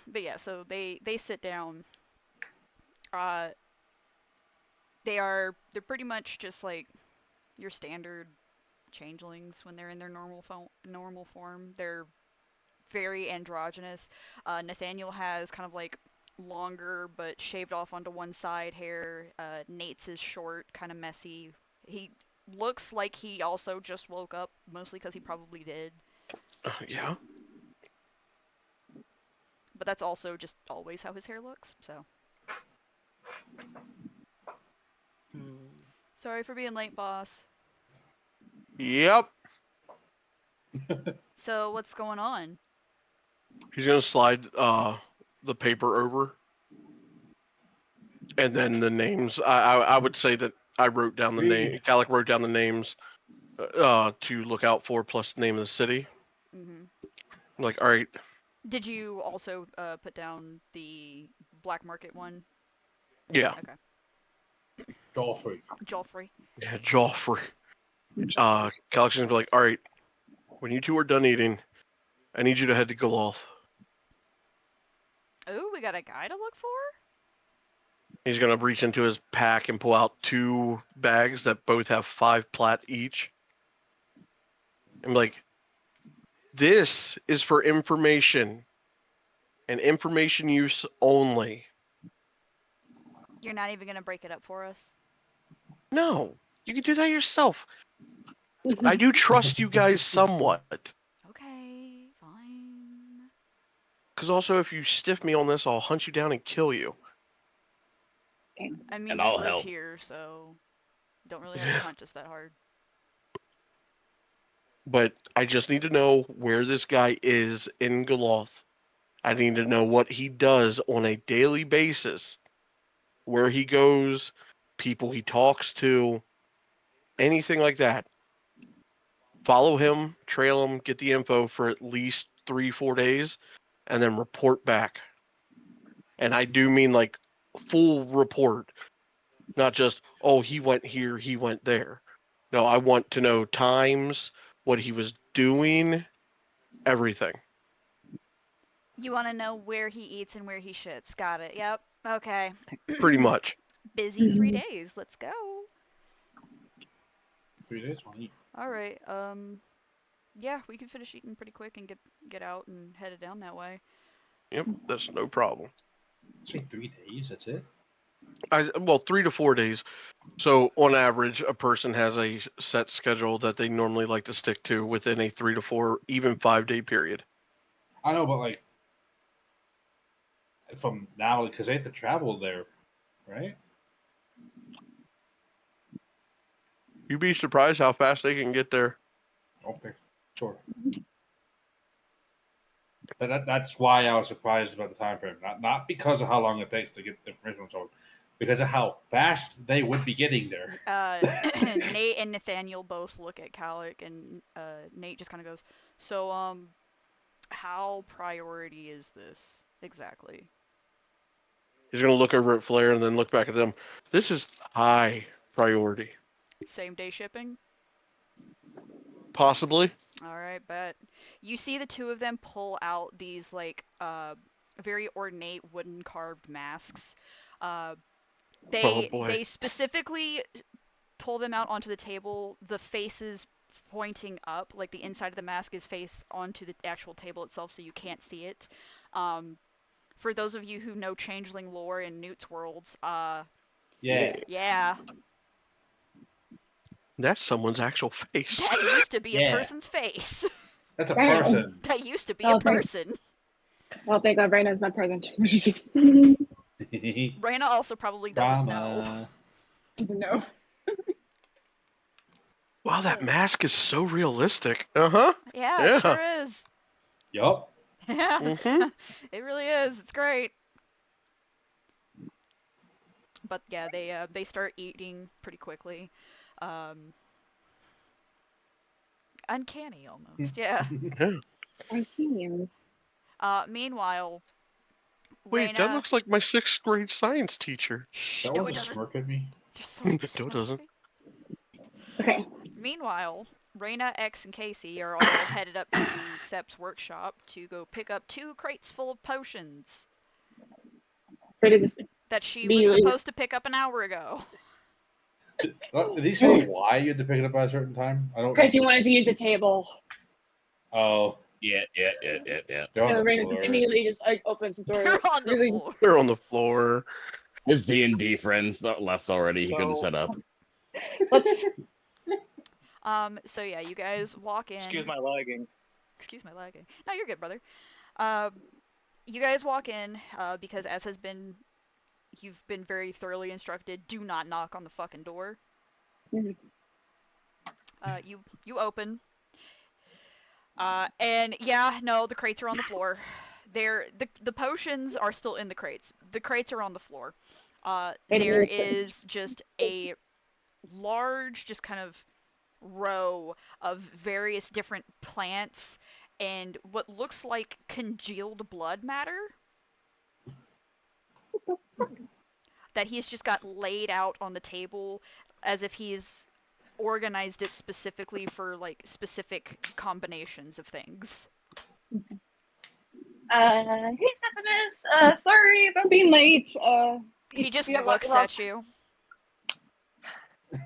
But yeah, so they sit down. They're pretty much just like your standard changelings when they're in their normal form. They're very androgynous. Nathaniel has kind of like longer but shaved off onto one side hair. Nate's is short, kind of messy. He looks like he also just woke up, mostly because he probably did. Yeah. But that's also just always how his hair looks, so. Sorry for being late, boss. Yep. So, what's going on? He's gonna slide the paper over. And then the names. I would say that I wrote down the name. Calic wrote down the names to look out for, plus the name of the city. Mm-hmm. I'm like, all right. Did you also put down the black market one? Yeah. Okay. Joffrey. Joffrey. Yeah, Joffrey. Calic's gonna be like, all right. When you two are done eating, I need you to head to Galoth. Oh, we got a guy to look for? He's gonna reach into his pack and pull out 2 bags that both have 5 plat each. I'm like, this is for information and information use only. You're not even gonna break it up for us? No, you can do that yourself. I do trust you guys somewhat. Okay, fine. Because also, if you stiff me on this, I'll hunt you down and kill you. I mean, And you I'll live help. here, so don't really have to hunt us that hard. But I just need to know where this guy is in Galoth. I need to know what he does on a daily basis, where he goes, people he talks to, anything like that. Follow him, trail him, get the info for at least 3-4 days, and then report back. And I do mean like full report, not just, oh, he went here, he went there. No, I want to know times, what he was doing, everything. You want to know where he eats and where he shits. Got it. Yep. Okay. Pretty much. Busy 3 days. Let's go. 3 days, why eat? All right. Yeah, we can finish eating pretty quick and get out and headed down that way. Yep, that's no problem. Say 3 days, that's it? Well, 3 to 4 days. So on average, a person has a set schedule that they normally like to stick to within a 3 to 4, even 5-day period. I know, but like from now, because they have to travel there, right? You'd be surprised how fast they can get there. Okay, sure. But that's why I was surprised about the time frame. Not because of how long it takes to get the information on someone, because of how fast they would be getting there. Nate and Nathaniel both look at Calic, and Nate just kind of goes, "So, how priority is this exactly?" He's going to look over at Flair and then look back at them. This is high priority. Same day shipping? Possibly. All right, but you see the two of them pull out these like very ornate wooden carved masks. Oh They boy. specifically pull them out onto the table. The faces pointing up, like the inside of the mask is face onto the actual table itself, so you can't see it. For those of you who know Changeling lore in Newt's worlds, Yeah. yeah, That's someone's actual face. that used to be a Yeah. person's face. That's a Right. person. That used to be Oh, a person. Well, thank God Raina's not present. Raina also probably doesn't know. Drama. Doesn't know. Wow, that mask is so realistic. Uh-huh. Yeah, Yeah. it sure is. Yup. Yeah, Mhm. it really is. It's great. But yeah, they start eating pretty quickly. Um, uncanny almost. Yeah. Yeah. I can't. Meanwhile, Wait, that Raina. looks like my 6th grade science teacher. Shh, That no, was it a doesn't. smirk at me. Just so No, it smirky. doesn't. Okay. Meanwhile, Raina, X, and Casey are all headed up to Sep's workshop to go pick up 2 crates full of potions But it was that she was immediately supposed to pick up an hour ago. Did he say why you had to pick it up by a certain time? I don't. because he wanted to use the table. Oh, Yeah. they're on So the Raina floor. just immediately just like opens the door. They're on the really floor. They're on the floor. His D&D friends that left already. He couldn't So- set up. Whoops. So yeah, you guys walk in. Excuse my lagging. Excuse my lagging. No, you're good, brother. You guys walk in because as has been, you've been very thoroughly instructed. Do not knock on the fucking door. Mhm. You open. And yeah, no, the crates are on the floor. The potions are still in the crates. The crates are on the floor. There is just a large, just kind of row of various different plants and what looks like congealed blood matter that he's just got laid out on the table as if he's organized it specifically for like specific combinations of things. Hey, Septimus. Sorry about being late. He just we looks lost, at you.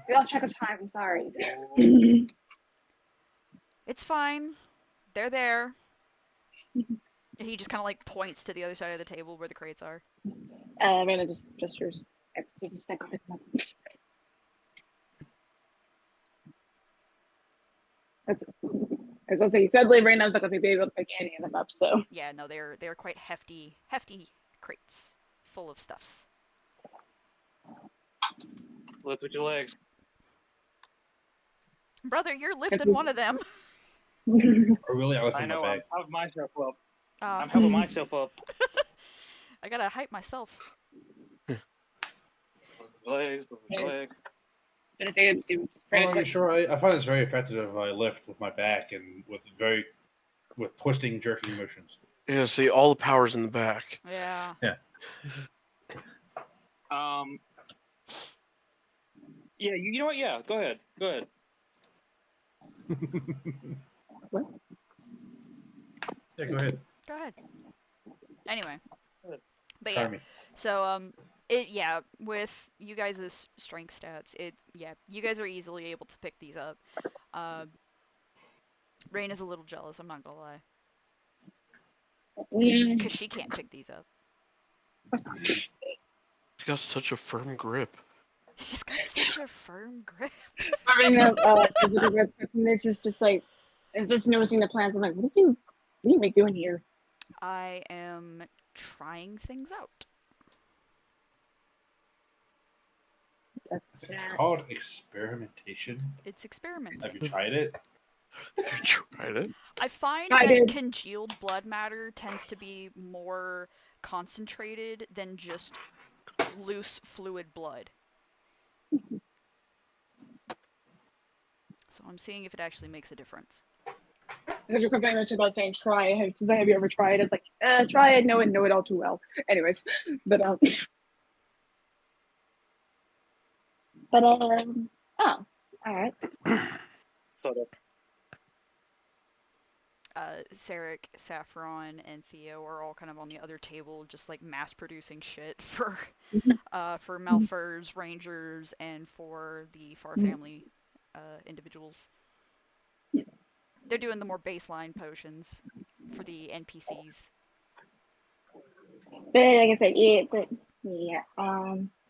We lost track of time. I'm sorry. It's fine. They're there. And he just kind of like points to the other side of the table where the crates are. Raina just gestures It's just like, that's, as I was saying, sadly, right now, I'm not going to be able to pick any of them up, so. Yeah, no, they're quite hefty crates full of stuffs. Lift with your legs. Brother, you're lifting one of them. Or really, I was I in my know. bag. I'm helping myself up. Uh, I'm helping myself up. I gotta hype myself. Lift with your legs. Lift with your legs. Well, I mean, sure. I find it's very effective if I lift with my back and with twisting, jerking motions. Yeah, see, all the power's in the back. Yeah. Yeah, you know what? Yeah, go ahead. Go ahead. What? Yeah, go ahead. Go ahead. Anyway. Good. But Try yeah. me. So with you guys' strength stats, you guys are easily able to pick these up. Rain is a little jealous, I'm not gonna lie. Because she can't pick these up. He's got such a firm grip. He's got such a firm grip. I mean, this is just like, I'm just noticing the plans. I'm like, what are you doing here? I am trying things out. It's called experimentation. It's experimenting. Have you tried it? You tried it? I find I that did. congealed blood matter tends to be more concentrated than just loose fluid blood. So I'm seeing if it actually makes a difference. Because you're very much about saying try. Have you ever tried it? It's like, try it, know it all too well. Anyways, but oh, all right. Sort of. Sarek, Saffron, and Theo are all kind of on the other table, just like mass producing shit for Malfurs, Rangers, and for the Far family individuals. They're doing the more baseline potions for the NPCs. But like I said, yeah.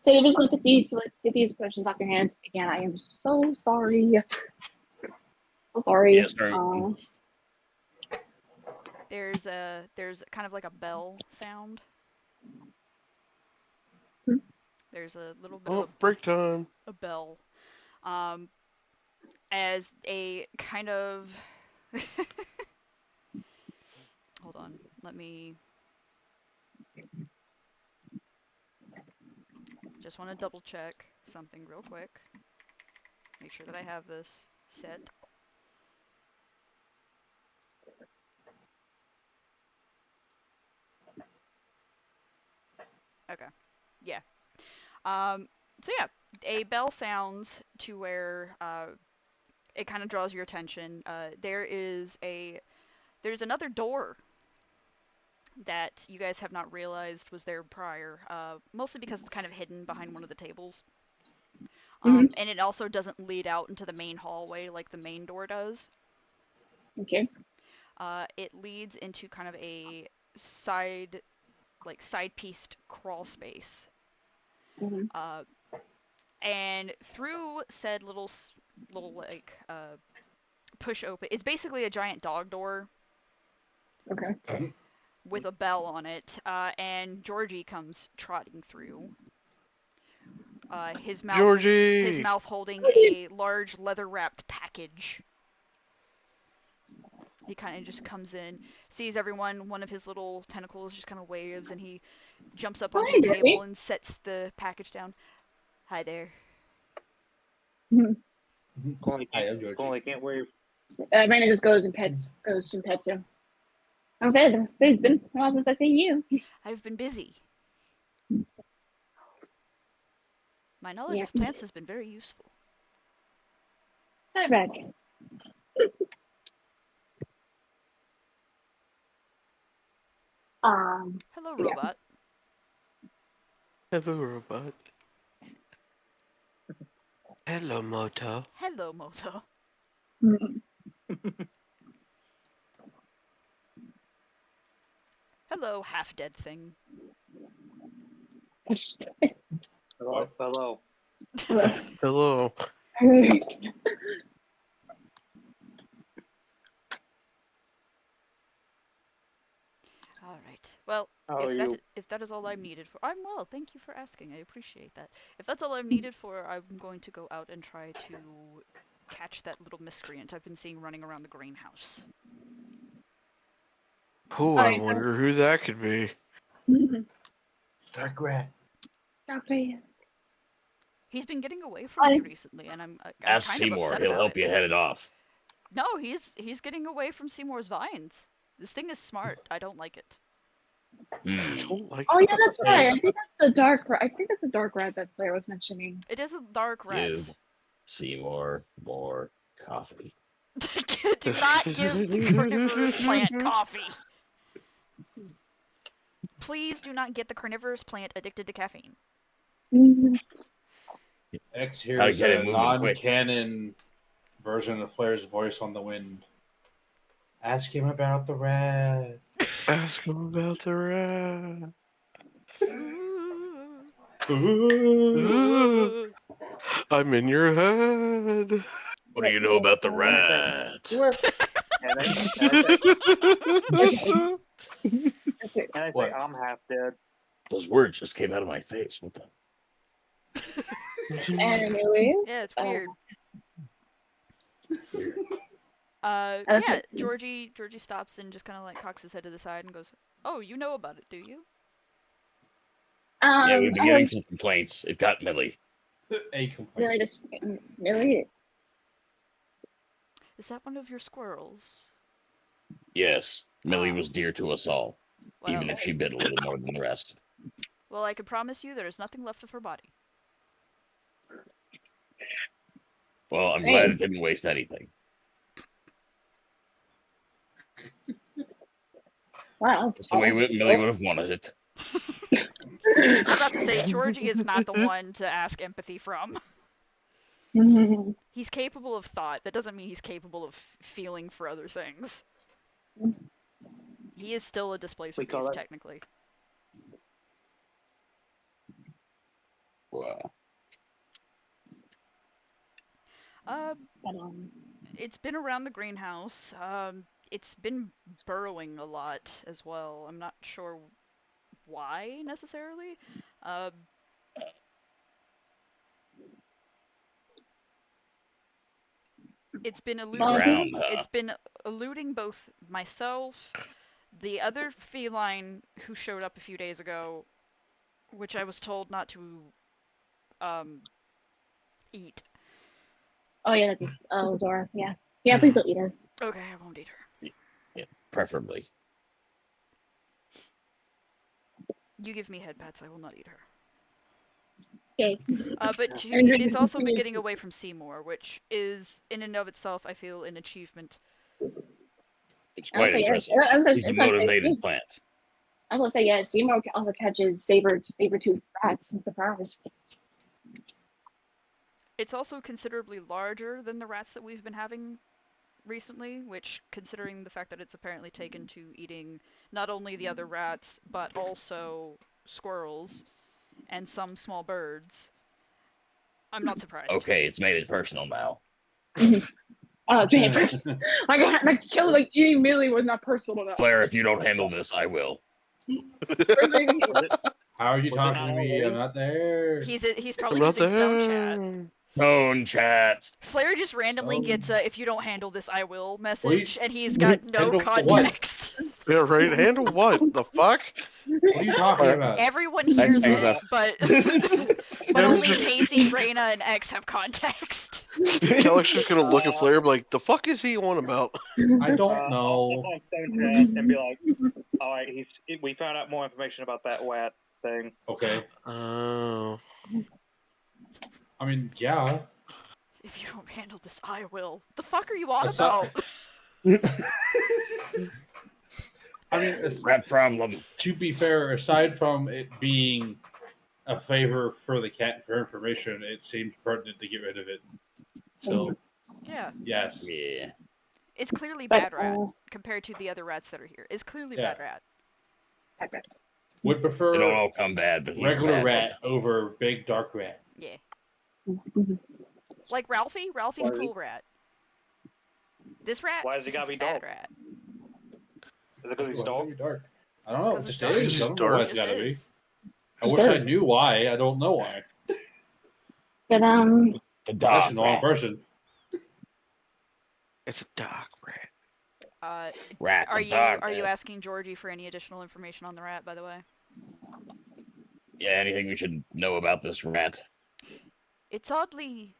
So just look at these. So let's get these questions off your hands. Again, I am so sorry. So sorry. Yes, sorry. There's kind of like a bell sound. There's a little bit Oh, of break time. a bell. As a kind of hold on, let me just want to double check something real quick. Make sure that I have this set. Okay. Yeah. So yeah, a bell sounds to where it kind of draws your attention. There's another door that you guys have not realized was there prior, mostly because it's kind of hidden behind one of the tables. And it also doesn't lead out into the main hallway like the main door does. Okay. It leads into kind of a side-pieced crawl space. And through said little push open, it's basically a giant dog door. Okay. With a bell on it, and Georgie comes trotting through. His mouth holding a large leather-wrapped package. He kind of just comes in, sees everyone, one of his little tentacles just kind of waves, and he jumps up onto the table and sets the package down. Hi there. Only Hi, I'm Georgie. can't wave. Raina just goes and pets him. I said, it's been a while since I've seen you. I've been busy. My knowledge of plants has been very useful. Sorry, back. Hello, robot. Hello, robot. Hello, Moto. Hello, Moto. Hello, half-dead thing. Hello. Hello. Hello. All right. Well, How are you? if that is all I'm needed for, I'm well. Thank you for asking. I appreciate that. If that's all I'm needed for, I'm going to go out and try to catch that little miscreant I've been seeing running around the greenhouse. Oh, I Alright, wonder who that could be. Dark rat. Okay. He's been getting away from me recently, and I'm Ask kind of Seymour. upset He'll about help it. you head it off. No, he's getting away from Seymour's vines. This thing is smart. I don't like it. I don't like Oh it. yeah, that's right. I think that's the dark rat. I think that's the dark rat that Claire was mentioning. It is a dark rat. Give Seymour more coffee. Do not give the carnivorous plant coffee. Please do not get the carnivorous plant addicted to caffeine. X Gotta hears get it a moving quick. non-canon version of Flair's voice on the wind. Ask him about the rat. Ask him about the rat. Ooh. I'm in your head. What do you know about the rat? And I say What? I'm half dead. Those words just came out of my face. What the? Anyway, Yeah, it's weird. That's Yeah, it. Georgie stops and just kind of like cocks his head to the side and goes, "Oh, you know about it, do you?" Yeah, we've been getting some complaints. It got Millie. A complaint. Really, just really. Is that one of your squirrels? Yes, Millie Ah. was dear to us all, Well, even if she bit a little more than the rest. well, I can promise you there is nothing left of her body. Well, I'm glad it didn't waste anything. Wow. That's the way Millie would have wanted it. I was about to say, Georgie is not the one to ask empathy from. He's capable of thought. That doesn't mean he's capable of feeling for other things. He is still a displacer beast, technically. Wow. It's been around the greenhouse. It's been burrowing a lot as well. I'm not sure why necessarily. It's been eluding. It's been eluding both myself, the other feline who showed up a few days ago, which I was told not to eat. Oh yeah, that's Zora. Yeah, yeah. Please don't eat her. Okay, I won't eat her. Yeah, preferably. You give me head pats, I will not eat her. Okay. But it's also been getting away from Seymour, which is, in and of itself, I feel, an achievement. It's quite impressive. He's a motivated plant. I was gonna say, yeah, Seymour also catches saber-toothed rats. I'm surprised. It's also considerably larger than the rats that we've been having recently, which, considering the fact that it's apparently taken to eating not only the other rats, but also squirrels and some small birds, I'm not surprised. Okay, it's made it personal now. Oh, it's made it personal. Like eating Millie was not personal enough. Flair, if you don't handle this, I will. How are you talking to me? I'm not there. He's probably using Stone Chat. Stone Chat. Flair just randomly gets a "if you don't handle this, I will" message, and he's got no context. Yeah, right. Handle what? The fuck? What are you talking about? Everyone hears it, but only Casey, Reyna, and X have context. Kelly's just gonna look at Flair and be like, "The fuck is he on about?" I don't know. I'll Stone Chat and be like, "All right, we found out more information about that rat thing." Okay. Oh. I mean, yeah. If you don't handle this, I will. The fuck are you on about? I mean, rat problem. To be fair, aside from it being a favor for the cat for information, it seems pertinent to get rid of it. So, yeah. Yes. Yeah. It's clearly bad rat compared to the other rats that are here. It's clearly bad rat. Would They don't prefer all come bad, but he's regular bad. rat over big dark rat. Yeah. Mhm. Like Ralphie? Ralphie's Why is he- cool rat. This rat? Why has he This gotta is be bad dark? rat. Is it because he's Why would it dark? be dark? I don't know. It 'Cause it's just dark. is. I don't know why it's It got to just be. is. I It's wish I dark. knew why. I don't know why. But The That's dog the wrong rat. person. It's a dark rat. Rat, Are the you darkness. asking Georgie for any additional information on the rat, by the way? Yeah, anything we should know about this rat? It's oddly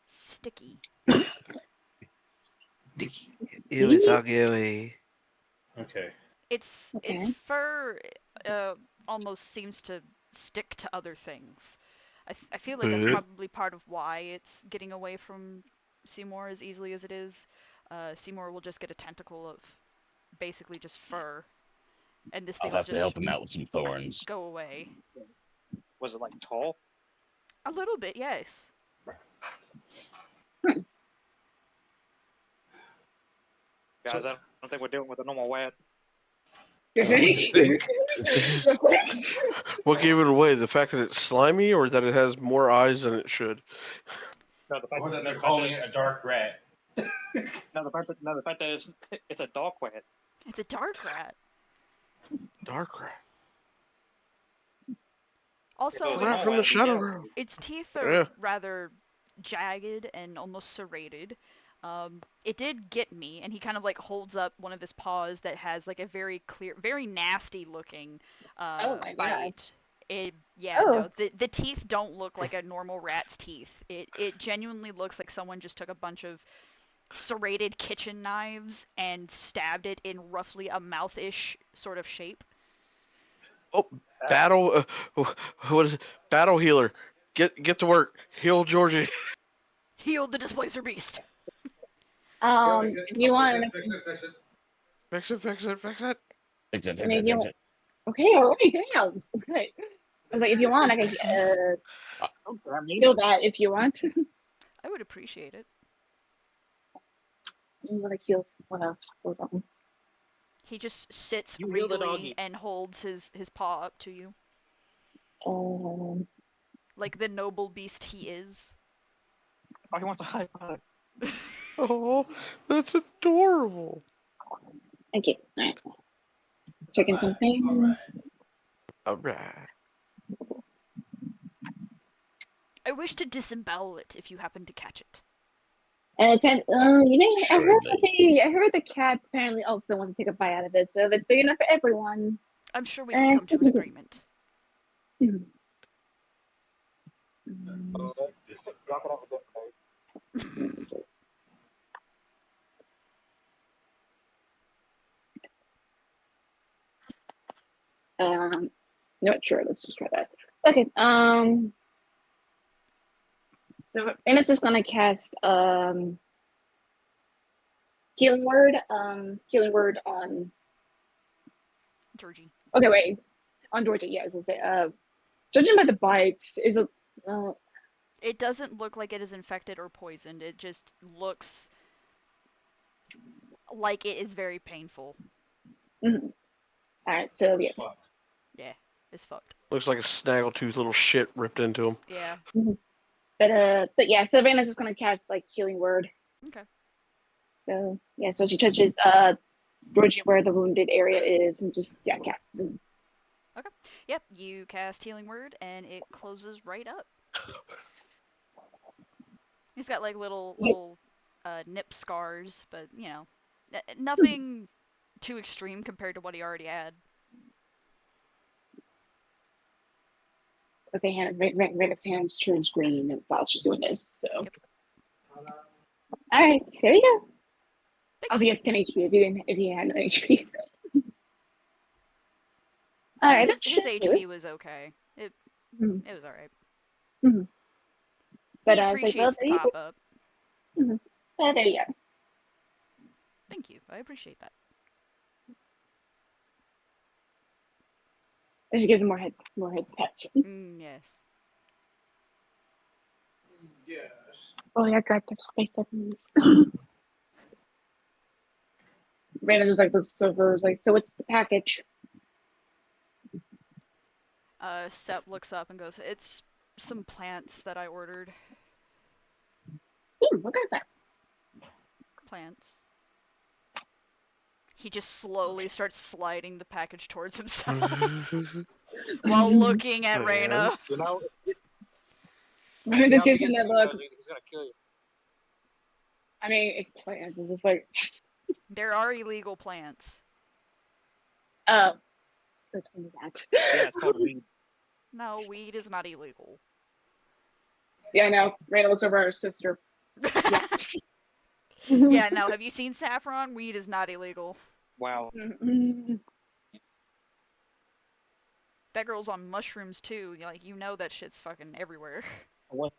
sticky. Ew, it's all gooey. Okay. Its Okay. fur almost seems to stick to other things. I feel like that's Mhm. probably part of why it's getting away from Seymour as easily as it is. Seymour will just get a tentacle of basically just fur, and this I'll thing will have to just help him out with some thorns. go away. Was it like tall? A little bit, yes. Guys, I don't think we're dealing with a normal rat. What gave it away? The fact that it's slimy, or that it has more eyes than it should? No, the fact, Or that no, they're the fact calling that it a dark rat. no, the fact that it's a dark rat. It's a dark rat. Dark rat. Also, It was Rat an from the all-rat, Shadow yeah. Realm. its teeth are Yeah. rather jagged and almost serrated. It did get me, and he kind of like holds up one of his paws that has like a very clear, very nasty looking Oh my bite. gosh. No, Oh. the teeth don't look like a normal rat's teeth. It genuinely looks like someone just took a bunch of serrated kitchen knives and stabbed it in roughly a mouth-ish sort of shape. Oh, battle. What is it? Battle healer. Get to work. Heal Georgie. Healed the displacer beast. If you want, Fix it. Fix it. Fix it. Fix it, fix I mean, it, you fix it. okay, all right, damn. Okay. I was like, if you want, I can heal that if you want. I would appreciate it. I'm gonna heal. Hold on. He just sits You heal the regally doggy. and holds his paw up to you, Um, like the noble beast he is. Oh, he wants a high five. Oh, that's adorable. okay, all right. Checking some things. All right. I wish to disembowel it if you happen to catch it. You know, Assuredly. I heard the cat apparently also wants to take a bite out of it. So if it's big enough for everyone, I'm sure we can come to an agreement. Mhm. Drop it off a different day. Not sure. Let's just try that. Okay. So Amos is gonna cast healing word. Healing word on. Georgie. Okay, wait. On Georgia, yeah. I was gonna say. Judging by the bite, is it? It doesn't look like it is infected or poisoned. It just looks like it is very painful. Mm-hmm. All right. So yeah. Yeah, it's fucked. Looks like a snaggletooth little shit ripped into him. Yeah. But yeah. So Vanna's just gonna cast like healing word. Okay. So yeah. So she touches Georgie where the wounded area is, and just casts it. Yep. You cast healing word, and it closes right up. He's got like little nip scars, but you know, nothing too extreme compared to what he already had. As Vanna's hands turns green while she's doing this. So. Yep. All right. There you go. Thank Also, you. he has 10 HP if you had no HP. All right. His HP was okay. It Mhm. was alright. But He I was like, well, appreciates the top up. there you go. Thank you. I appreciate that. And she gives him more head pets. Yes. Yes. Oh, yeah, God, there's space up in this. Brandon just like looks over, is like, so what's the package? Sep looks up and goes, "It's some plants that I ordered. What kind of that? Plants." He just slowly starts sliding the package towards himself while looking at Reyna. You know, It just gives him that look. He's gonna kill you. I mean, it's plants. It's just like, There are illegal plants. oh, which one is that? Yeah, it's called weed. No, weed is not illegal. Yeah, I know. Reyna looks over at her sister. Yeah, no, have you seen saffron? Weed is not illegal. Wow. That girl's on mushrooms too. Like, you know that shit's fucking everywhere. What?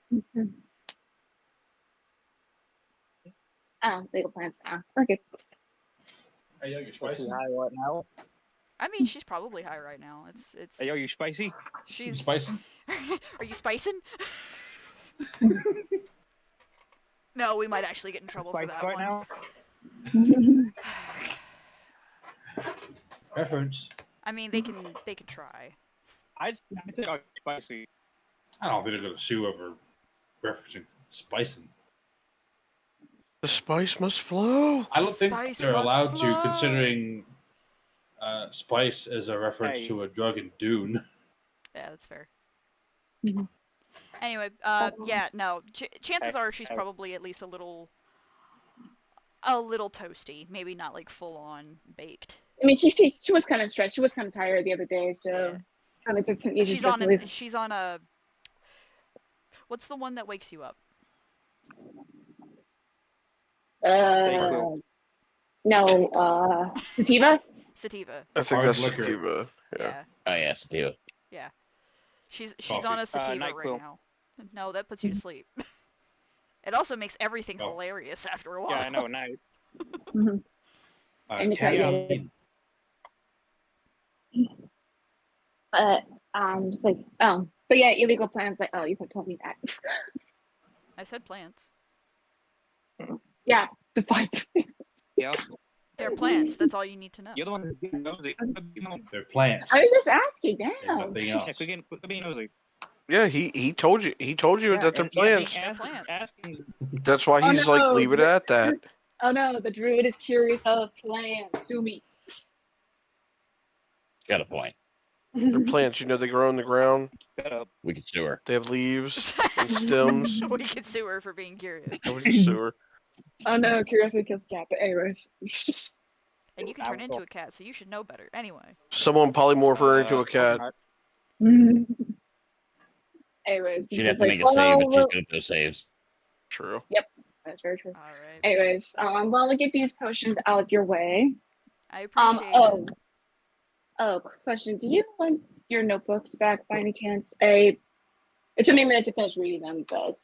Oh, legal plants. Oh, okay. Hey, yo, you're What's spicy. he high right now? I mean, she's probably high right now. It's. Hey, yo, you spicy? You She's. spicy? Are you spicing? No, we might actually get in trouble for Spicy that right one. now? Reference. I mean, they can try. I think I'm spicy. I don't think they're gonna sue over referencing spicing. The spice must flow. I don't think Spice they're must allowed flow. to, considering spice as a reference Hey. to a drug in Dune. Yeah, that's fair. Mhm. Anyway, yeah, no. Chances are she's probably at least a little toasty. Maybe not like full on baked. I mean, she was kind of stressed. She was kind of tired the other day, so Yeah. kind of took some easy She's stress relief. on a. What's the one that wakes you up? No, sativa. Sativa. I think Hard that's liquor. sativa. Yeah. Yeah. Oh yeah, sativa. She's Coffee. on a sativa right NyQuil. now. No, that puts you to sleep. It also makes everything Oh. hilarious after a while. Yeah, I know. Now, And Caffeine. But just like, oh, but yeah, illegal plants. Like, oh, you could have told me that. I said plants. Yeah, the five. yeah, They're plants. That's all you need to know. you're the one who's getting nosy. They're plants. I was just asking. They're Damn. nothing Yeah, else. quit being nosy. Yeah, he told you. He told you that they're plants. They're plants. Asking, That's why Oh, he's like, no, leave it at that. Oh no, the druid is curious of plants. Sue me. Got a point. They're plants. You know, they grow in the ground. shut up. We could sue her. They have leaves and stems. We could sue her for being curious. I would just sue her. Oh no, curiosity kills the cat. But anyways. And you can turn into a cat, so you should know better. Anyway. Someone polymorph her into a cat. Anyways, She'd have because to like, make a save, but she's well, good at those saves. True. that's very true. Alright. Anyways, while we get these potions out your way, I appreciate it. Question: do you want your notebooks back by any chance? It took me a minute to finish reading them, but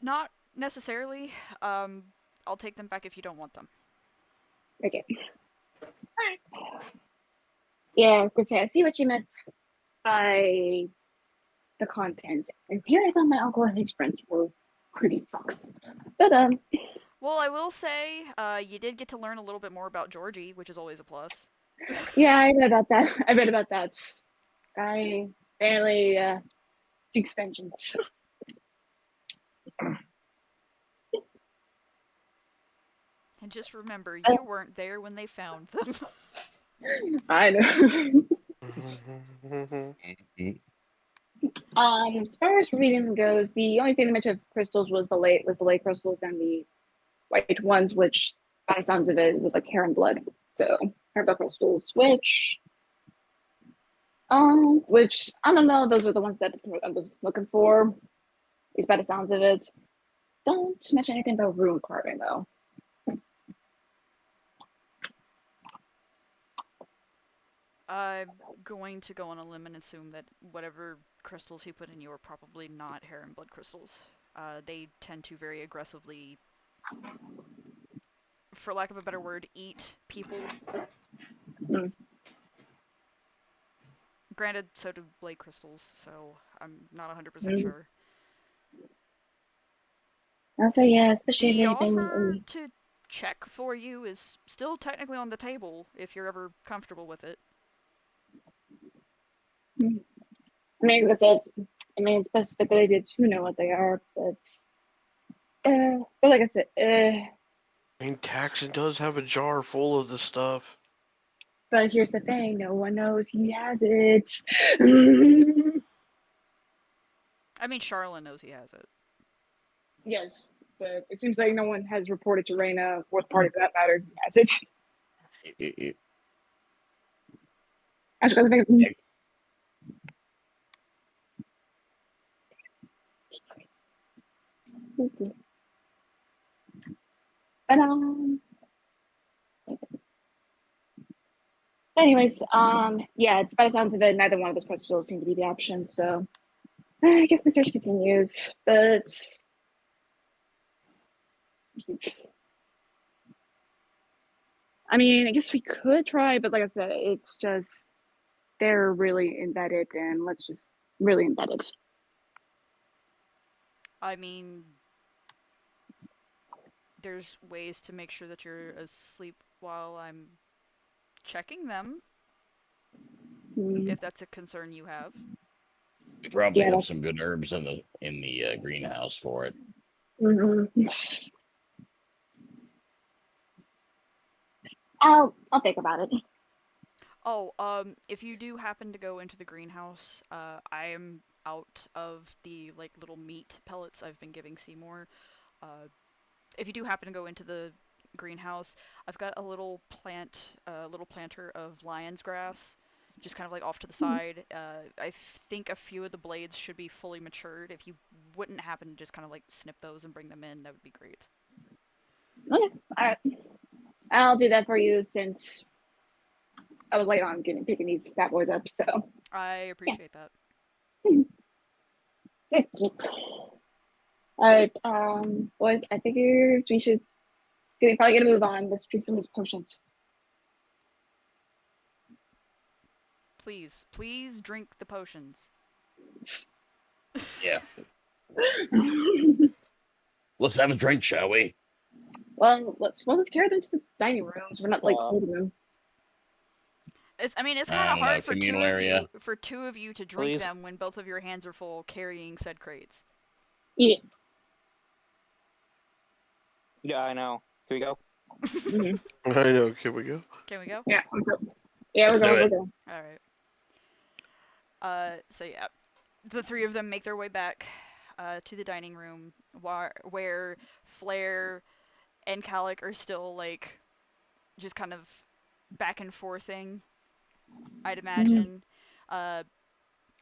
not necessarily. I'll take them back if you don't want them. okay. Alright. Yeah, I was gonna say I see what you meant by the content. And here I thought my uncle and his friends were pretty fucks. But Well, I will say, you did get to learn a little bit more about Georgie, which is always a plus. yeah, I read about that. I barely speak Spanish. And just remember, you weren't there when they found them. I know. As far as reading goes, the only thing they mentioned of crystals was the lake crystals and the white ones, which by the sounds of it was like hair and blood. So hair and blood crystals, which I don't know, those were the ones that I was looking for. At least by the sounds of it. Don't mention anything about rune carving though. I'm going to go on a limb and assume that whatever crystals he put in you are probably not hair and blood crystals. They tend to very aggressively, for lack of a better word, eat people. Mm. Granted, so do blade crystals, so I'm not 100% sure. I'll say yeah, especially The if anything. offer to check for you is still technically on the table if you're ever comfortable with it. I mean, because it's best for the idea to know what they are, but like I said, I mean, Taxon does have a jar full of the stuff. but here's the thing: no one knows he has it. I mean, Charlotte knows he has it. Yes, but it seems like no one has reported to Reyna, fourth party for that matter, he has it. Actually, I think. But anyways, yeah, by the sounds of it, neither one of those pistols seem to be the option, so I guess my search continues. But I mean, I guess we could try, but like I said, it's just they're really embedded, and let's just really embedded. I mean, there's ways to make sure that you're asleep while I'm checking them, if that's a concern you have. We probably Yeah. have some good herbs in the greenhouse for it. Mm-hmm. I'll think about it. Oh, if you do happen to go into the greenhouse, I am out of the like little meat pellets I've been giving Seymour. If you do happen to go into the greenhouse, I've got a little planter of lion's grass, just kind of like off to the side. I think a few of the blades should be fully matured. If you wouldn't happen to just kind of like snip those and bring them in, that would be great. Okay, all right. I'll do that for you since I was late on picking these bad boys up. So I appreciate that. yeah. All right, boys. I figured we should probably get a move on. Let's drink some of these potions. Please drink the potions. Yeah. Let's have a drink, shall we? Well, let's carry them to the dining rooms. We're not like holding them. It's kind of In hard that for communal area. two of you to drink Please. them when both of your hands are full carrying said crates. Yeah. Yeah, I know. Here we go. Mm-hmm. I know. Can we go? Can we go? Yeah. Yeah, Let's do we're it. going. All right. So yeah, the three of them make their way back to the dining room where Flair and Calic are still like just kind of back and forthing, I'd imagine.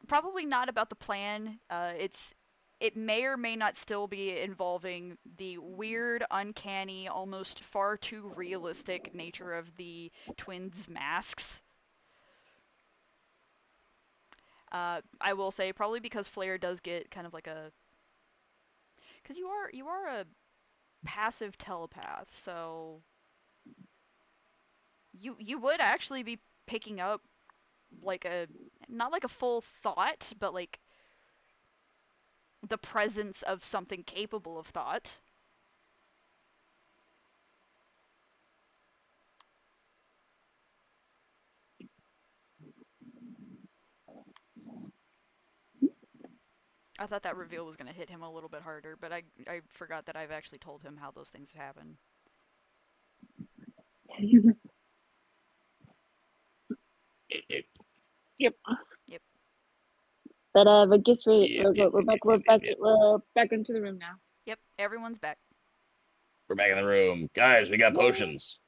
Probably not about the plan. It may or may not still be involving the weird, uncanny, almost far too realistic nature of the twins' masks. I will say probably because Flair does get kind of like a, because you are a passive telepath, so you would actually be picking up like a, not like a full thought, but like the presence of something capable of thought. I thought that reveal was going to hit him a little bit harder, but I forgot that I've actually told him how those things happen. Yep. Yep. But I guess we're back into the room now. Yep, everyone's back. We're back in the room. Guys, we got potions.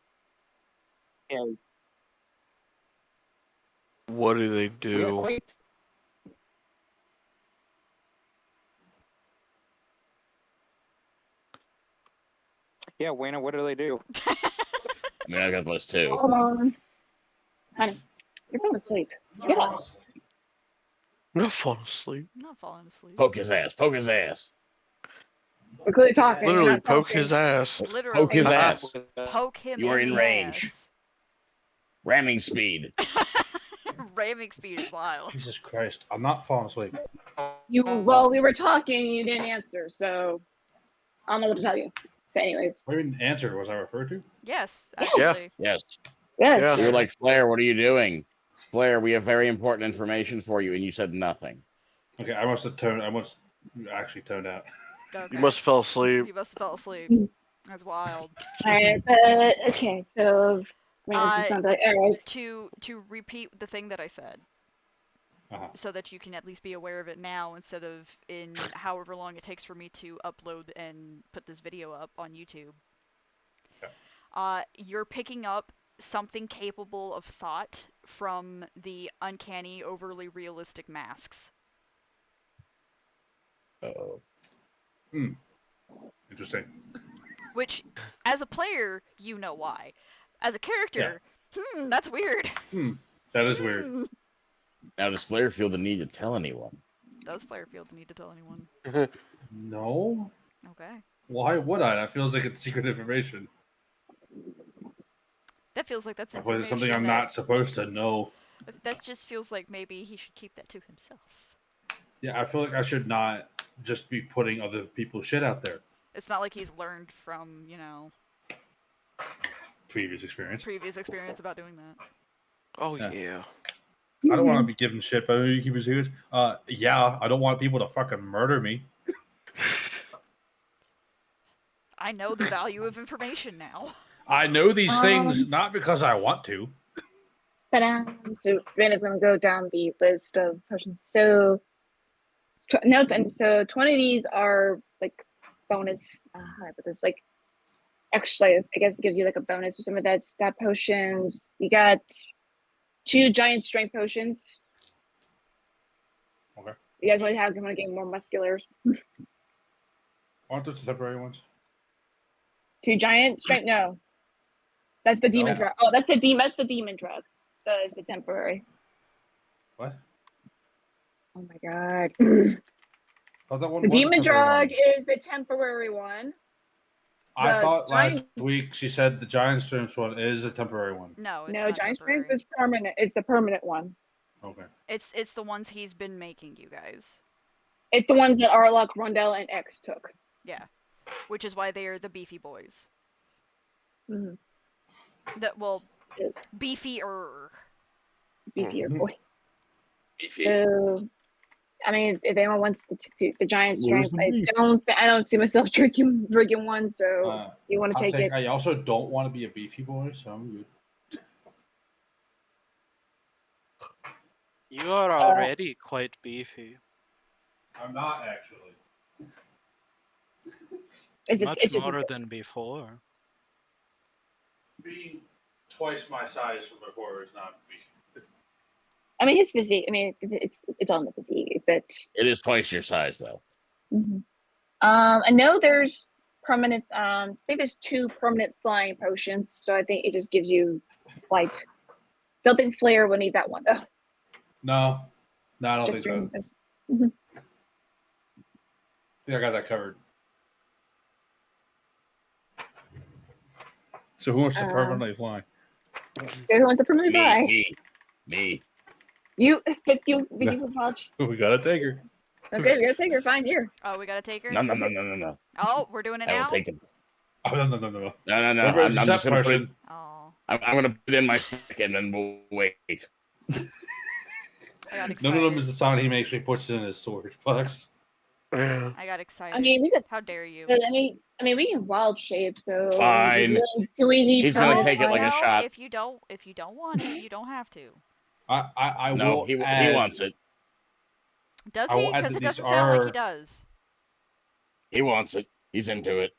Yeah, What do they we got do? quite. Yeah, Wayne, what do they do? I mean, I got those too. Hold on. Honey, you're falling asleep. Get up. I'm not falling asleep. I'm not falling asleep. Poke his ass. Poke his ass. We're clearly talking. Literally you're not poke talking. his ass. Literally. Poke his ass. Poke him You are in the range. ass. Ramming speed. Ramming speed is wild. Jesus Christ, I'm not falling asleep. Well, we were talking, you didn't answer, so I don't know what to tell you. But anyways, What even answer was I referred to? Yes, Yes. actually. Yes. yeah. Yeah. We were like, Flair, what are you doing? Flair, we have very important information for you, and you said nothing. Okay, I must actually toned out. Okay. You must have fell asleep. You must have fell asleep. That's wild. Alright, but okay, so I mean, it's just Uh, not like alright. To repeat the thing that I said, Uh-huh. so that you can at least be aware of it now instead of in however long it takes for me to upload and put this video up on YouTube. Yeah. You're picking up something capable of thought from the uncanny, overly realistic masks. Oh. Interesting. Which, as a player, you know why. As a character, that's weird. That is weird. Now, does Flair feel the need to tell anyone? Does player feel the need to tell anyone? No. Okay. Why would I? That feels like it's secret information. That feels like that's I feel like information it's something I'm that, not supposed to know. that just feels like maybe he should keep that to himself. Yeah, I feel like I should not just be putting other people's shit out there. It's not like he's learned from, Previous experience. previous experience about doing that. Oh Yeah. yeah. I don't want to be giving shit, but you keep it serious. Yeah, I don't want people to fucking murder me. I know the value of information now. I know these things not because I want to. But so Brandon's gonna go down the list of potions. So no, so 20 of these are like bonus. But there's like extra. I guess it gives you like a bonus or some of that potions. You got 2 giant strength potions. Okay. You guys want to have? You want to get more muscular? Aren't those the temporary ones? 2 giant strength? No, that's the demon No. drug. Oh, that's the demon. That's the demon drug. That is the temporary. What? Oh my god. I thought that one The was a demon temporary drug one. is the temporary one. I The thought last giant- week she said the giant strength one is a temporary one. No, it's No, not giant temporary. strength is permanent. It's the permanent one. Okay. It's the ones he's been making, you guys. It's the ones that Arlock, Rondell, and X took. Yeah. Which is why they are the beefy boys. Mm-hmm. Beefier. Beefier Mhm. boy. Beefy. So, I mean, if anyone wants the giant Where's strength, the beef? I don't see myself drinking one. So you want to take it? I also don't want to be a beefy boy, so I'm good. You are already quite beefy. I'm not actually. It's Much just more than before. Being twice my size from before is not beefy. I mean, his physique. I mean, it's on the physique, but It is twice your size, though. I know there's permanent. I think there's 2 permanent flying potions, so I think it just gives you flight. Don't think Flair will need that one though. No, I don't Just think so. this. I think I got that covered. So who wants to permanently fly? So who wants to permanently fly? Me. You. It's you. You watch. We gotta take her. Okay, we gotta take her. Fine, here. Oh, we gotta take her? No. Oh, we're doing it I will now? take it. Oh no. No. Remember, I'm it's just that gonna put it. person. Oh, I'm gonna put it in my stick and then we'll wait. I got None excited. of them is the sound he makes when he puts it in his storage box. Yeah. I got excited. I mean, we could. How dare you? I mean, we can wild shape. So Fine. do we need? He's gonna No, take it like a no, shot. if you don't want it, you don't have to. I No, will he add. wants it. Does I he? will add Because that it these doesn't sound like he are- does. He wants it. He's into it.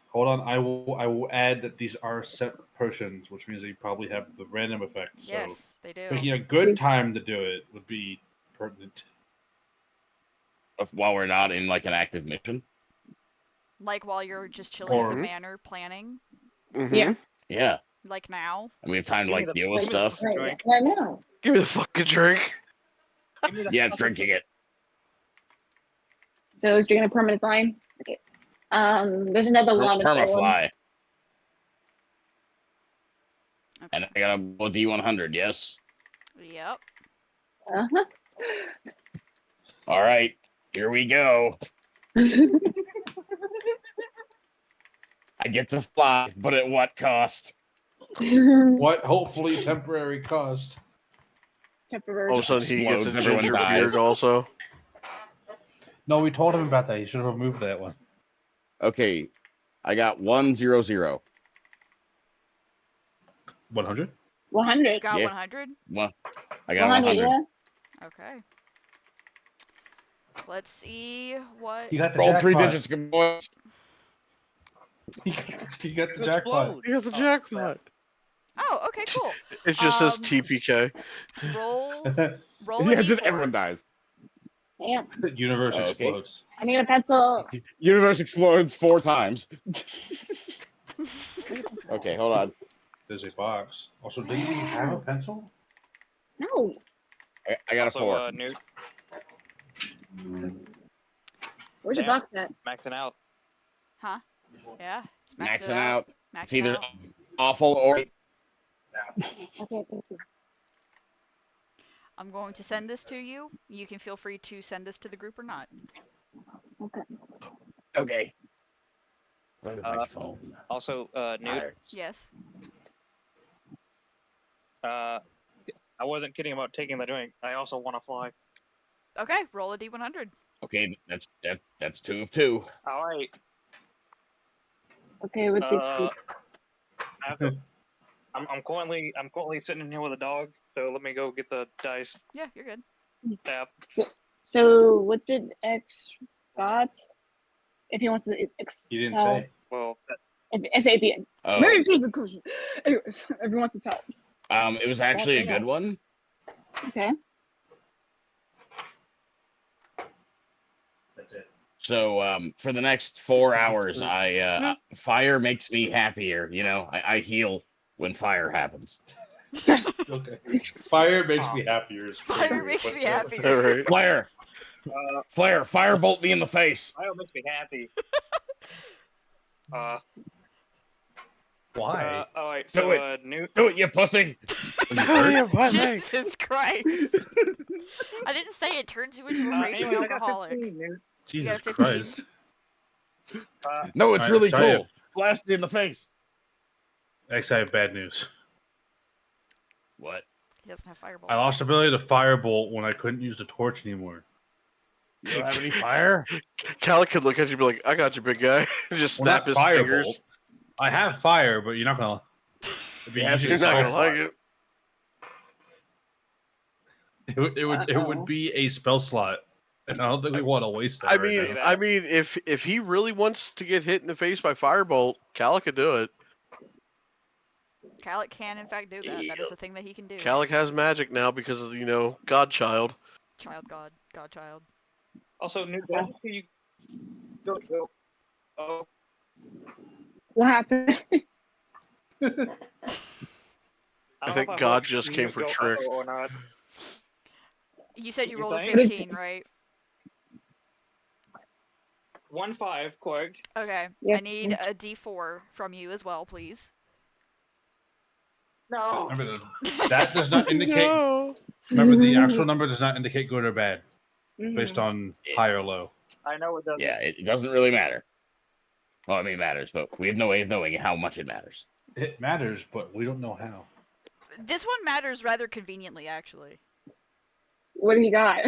Hold on, I will add that these are set potions, which means they probably have the random effect. So Yes, they do. picking a good time to do it would be pertinent. While we're not in like an active mission. Like while you're just chilling at the Mhm. manor planning, Yeah. Yeah. like now. And we have time to Give me like the- deal with give me the stuff. fucking drink. I know. Give me the fucking drink. Give me the Yeah, fucking drinking it. So is drinking a permanent flying? Okay. There's another one. Permafly. Okay. And I got a D100, yes? Yep. Uh-huh. All right, here we go. I get to fly, but at what cost? What hopefully temporary cost. Temporary. All of a sudden, he gets a Explodes, everyone ginger dies. beard also. No, we told him about that. He should have removed that one. Okay, I got 100. 100? 100. Got Yeah. 100? Well, I got 100, 100. yeah. Okay. Let's see what. You got the Roll 3 jackpot. digits, good boys. He got the You jackpot. explode. He got the Oh, jackpot. Oh, okay, cool. It just says Um, TPK. Roll a Yeah, just d4. everyone dies. Yeah. The universe Okay. explodes. I need a pencil. Universe explodes 4 times. Okay, hold on. There's a box. Also, didn't we have a pencil? No. I got a Also, 4. Newt, Where's your Damn. box at? maxing out. Huh? Yeah, it's maxed Maxing out. It's Maxing either out. awful or Okay, thank you. I'm going to send this to you. You can feel free to send this to the group or not. Okay. okay. Where's my Uh, phone? Also, Newt, There. Yes. I wasn't kidding about taking the drink. I also want to fly. Okay, roll a d100. Okay, that's 2 of 2. All right. Okay, with the I have to, I'm currently sitting in here with a dog, so let me go get the dice. Yeah, you're good. Tap. So what did X got? If he wants to He didn't tell. say. Well, If say at the end. Oh, Very clear conclusion. Anyways, everyone wants to tell. it was actually a good one. Okay. That's it. So for the next 4 hours, fire makes me happier. You know, I heal when fire happens. Okay. Fire makes me happier. is Fire pretty makes weird, me but, happier. All right. Flare, firebolt me in the face. fire makes me happy. Why? All right. Do So, it. Newt. Do it, you pussy. Jesus Christ. I didn't say it turns you into a raging Anyways, I got alcoholic. 15, Newt. You got Jesus 15? Christ. No, it's Alright, really sorry. cool. Blast me in the face. Actually, I have bad news. What? He doesn't have fireball. I lost the ability to firebolt when I couldn't use the torch anymore. You don't have any fire? Cal could look at you and be like, I got you, big guy. Just Well, snap not his firebolt. fingers. I have fire, but you're not gonna. It'd be Yeah, using You're a not spell gonna like slot. it. It would be a spell slot, and I don't think we want to waste that. I right mean, now. I mean, if he really wants to get hit in the face by firebolt, Cal could do it. Calic can, in fact, do that. That is a thing that he can do. Cal has magic now because of Godchild. Child God. Godchild. Also, Newt, did I just see you go? Oh, What happened? I I don't know think if God heard just Newt came for go Trick. uh-oh or not. You said you You rolled a think? 15, right? 1-5, correct. Okay. Yeah. I need a d4 from you as well, please. No. Remember, that does not indicate. No. Remember, the actual number does not indicate good or bad, Mhm. based on high or low. I know it doesn't. Yeah, it doesn't really matter. Well, I mean, it matters, but we have no way of knowing how much it matters. It matters, but we don't know how. This one matters rather conveniently, actually. What do you got?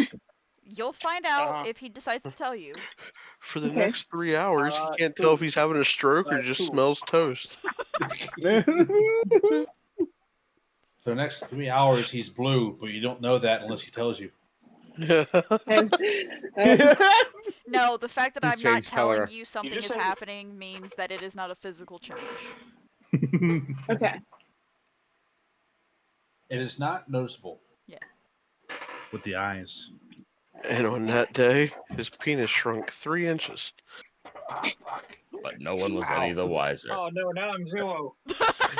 You'll find out Uh-huh. if he decides to tell you. For the Okay. next 3 hours, he can't 2. tell if he's having a stroke or just 2. smells toast. For the next 3 hours, he's blue, but you don't know that unless he tells you. No, the fact that He's I'm not changed telling color. you something just is said- happening means that it is not a physical change. Okay. It is not noticeable. Yeah. With the eyes. And on that day, his penis shrunk 3 inches. But no one was any the wiser. Oh no, now I'm 0.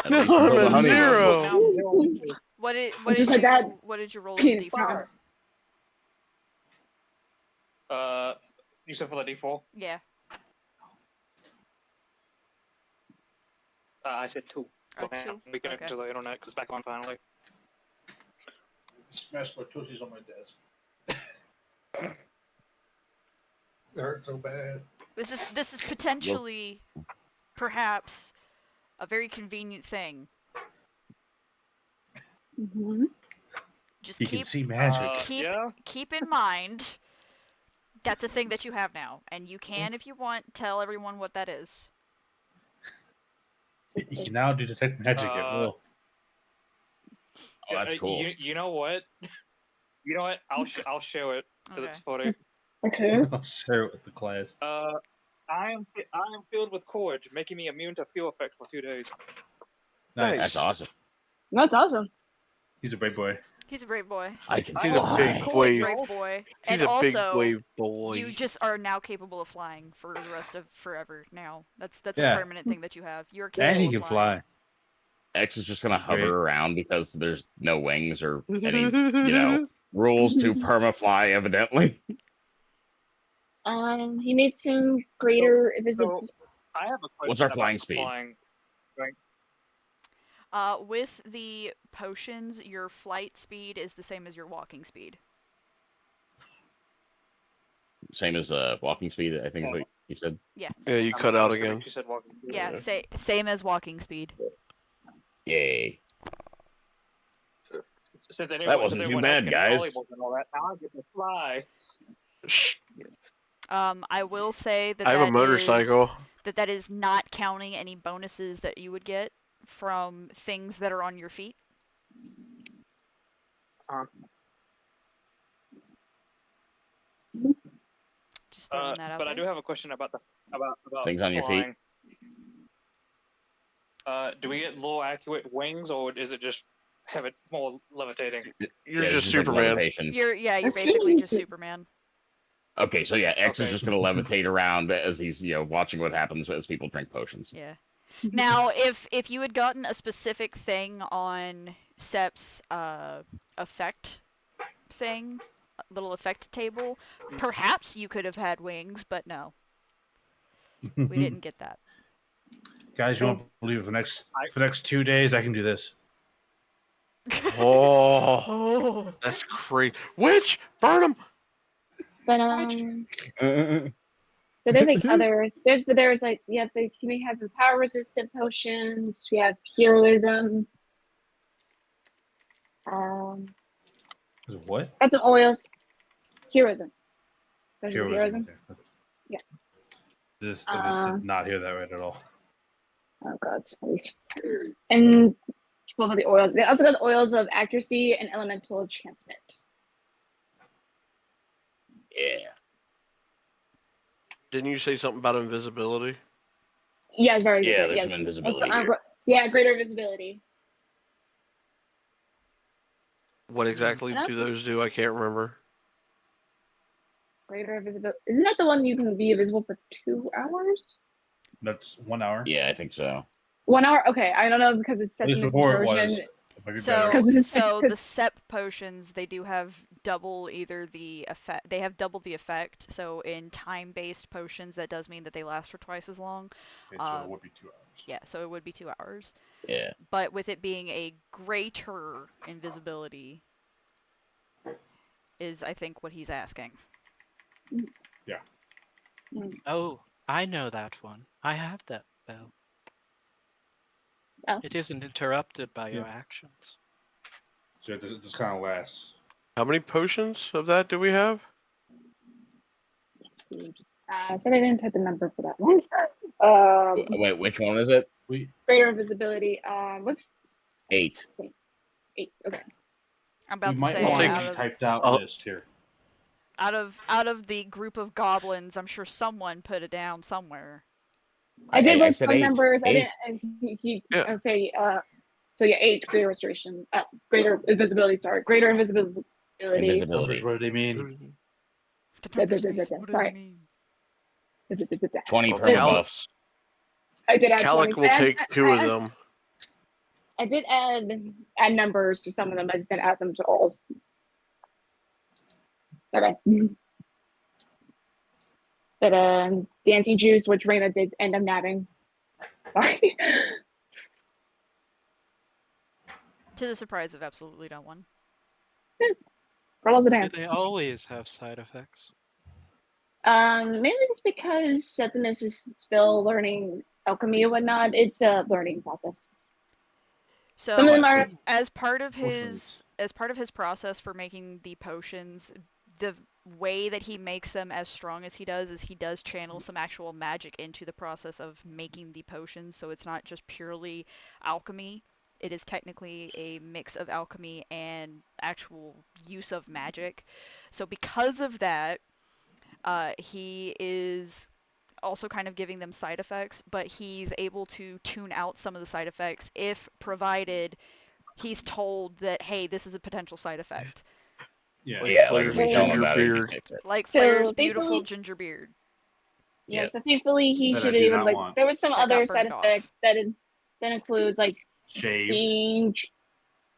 At No, least until I'm the at honeymoon. 0. Now I'm 0 inches. What just did like that, you roll in penis d4? You said for the D4? Yeah. I said 2. Oh, Hang 2. on, we connect Okay. to the internet because back on finally. Smashed my toesies on my desk. It hurt so bad. This is potentially perhaps a very convenient thing. Mm-hmm. Just He can see magic. Yeah. keep in mind that's a thing that you have now, and you can, if you want, tell everyone what that is. He can now do detect magic at will. Oh, that's cool. You know what? You know what? I'll show it. 'Cause Okay. it's funny. Okay. I'll share it with the class. I am filled with courage, making me immune to fuel effects for 2 days. Nice. That's awesome. That's awesome. He's a brave boy. He's a brave boy. I can He's a big fly. boy. Brave boy. He's And a big also, brave boy. you just are now capable of flying for the rest of forever now. That's Yeah. a permanent thing that you have. You're And capable he of can flying. fly. X is just gonna That's great. hover around because there's no wings or any, rules to permafly, evidently. He made some greater visibility. So I have a question What's our about flying the speed? Flying. With the potions, your flight speed is the same as your walking speed. Same as walking speed, I think is what you said. Yeah. Yeah, you cut out again. She said walking. Yeah, same as walking speed. Yay. Since anyone, That wasn't since too everyone else bad, can guys. volleyball and all that, now I get to fly. Shh, I will say that I have a that motorcycle. that is not counting any bonuses that you would get from things that are on your feet. Just throwing that out But there. I do have a question about about Things on your feet? flying. Do we get low accurate wings, or is it just have it more levitating? You're Yeah, just this is like Superman. levitation. You're Assuming basically you just could- Superman. Okay, so yeah, X is Okay. just gonna levitate around as he's watching what happens as people drink potions. Yeah. Now, if you had gotten a specific thing on Sep's effect thing, little effect table, perhaps you could have had wings, but no, we didn't get that. Guys, you won't believe it. For the next 2 days, I can do this. Oh, Oh. that's crazy. Witch, burn him. But but there's like other there's like we have some power resistant potions. We have heroism. What? Got some oils. Heroism. There's some Heroism. heroism. Okay. Yeah. I did not hear that right at all. Oh god, sorry. And both of the oils. They also got the oils of accuracy and elemental enchantment. Yeah. Didn't you say something about invisibility? Yeah, it's very Yeah, good. there's Yeah, some invisibility here. yeah, greater visibility. What exactly And do also- those do? I can't remember. Greater visibility. Isn't that the one you can be invisible for 2 hours? That's 1 hour. Yeah, I think so. 1 hour? Okay, I don't know because it's At least Septimus' before it version. was. It might be So, better. 'Cause it's- so 'cause- the Sep potions, they do have double either the effect. They have double the effect. So in time-based potions, that does mean that they last for twice as long. Okay, so it would be 2 hours. Yeah, so it would be 2 hours. Yeah. But with it being a greater invisibility, is I think what he's asking. Oh, I know that one. I have that spell. Oh. It isn't interrupted by your Yeah. actions. So it just kind of lasts. How many potions of that do we have? I said I didn't type the number for that one. Wait, which one is it? Greater invisibility. What's 8. 8? Okay. I'm about We to might say want take- out a of, typed out I'll- list here. out of the group of goblins, I'm sure someone put it down somewhere. I did I write said some 8. numbers. 8. I didn't. Yeah. I'll say. So yeah, 8 greater restoration. Greater invisibility. Sorry, greater invisibility. Invisibility. Numbers, what do they mean? The numbers, da, da, Mace, da, what do sorry. they mean? 20 Oh, perma Cal- buffs. I did add Calic 20. will take 2 of them. I did add numbers to some of them. I just didn't add them to all. Okay. But dancing juice, which Raina did end up nabbing. Sorry. To the surprise of absolutely no one. Rolls of Do dance. they always have side effects? Mainly just because Septimus is still learning alchemy or whatnot. It's a learning process. So Some of them are. as part of Potions. his process for making the potions, the way that he makes them as strong as he does is he does channel some actual magic into the process of making the potions, so it's not just purely alchemy. It is technically a mix of alchemy and actual use of magic. So because of that, he is also kind of giving them side effects, but he's able to tune out some of the side effects if provided he's told that, hey, this is a potential side effect. Yeah. Like Yeah, like Flair's if we tell him ginger about it, he beard. can fix it. Like So, Flair's beautiful thankfully- ginger beard. Yeah, Yep. so thankfully he That I should do be able not to, like, want. there was some That other got side burned off. effects that includes like Shaved. being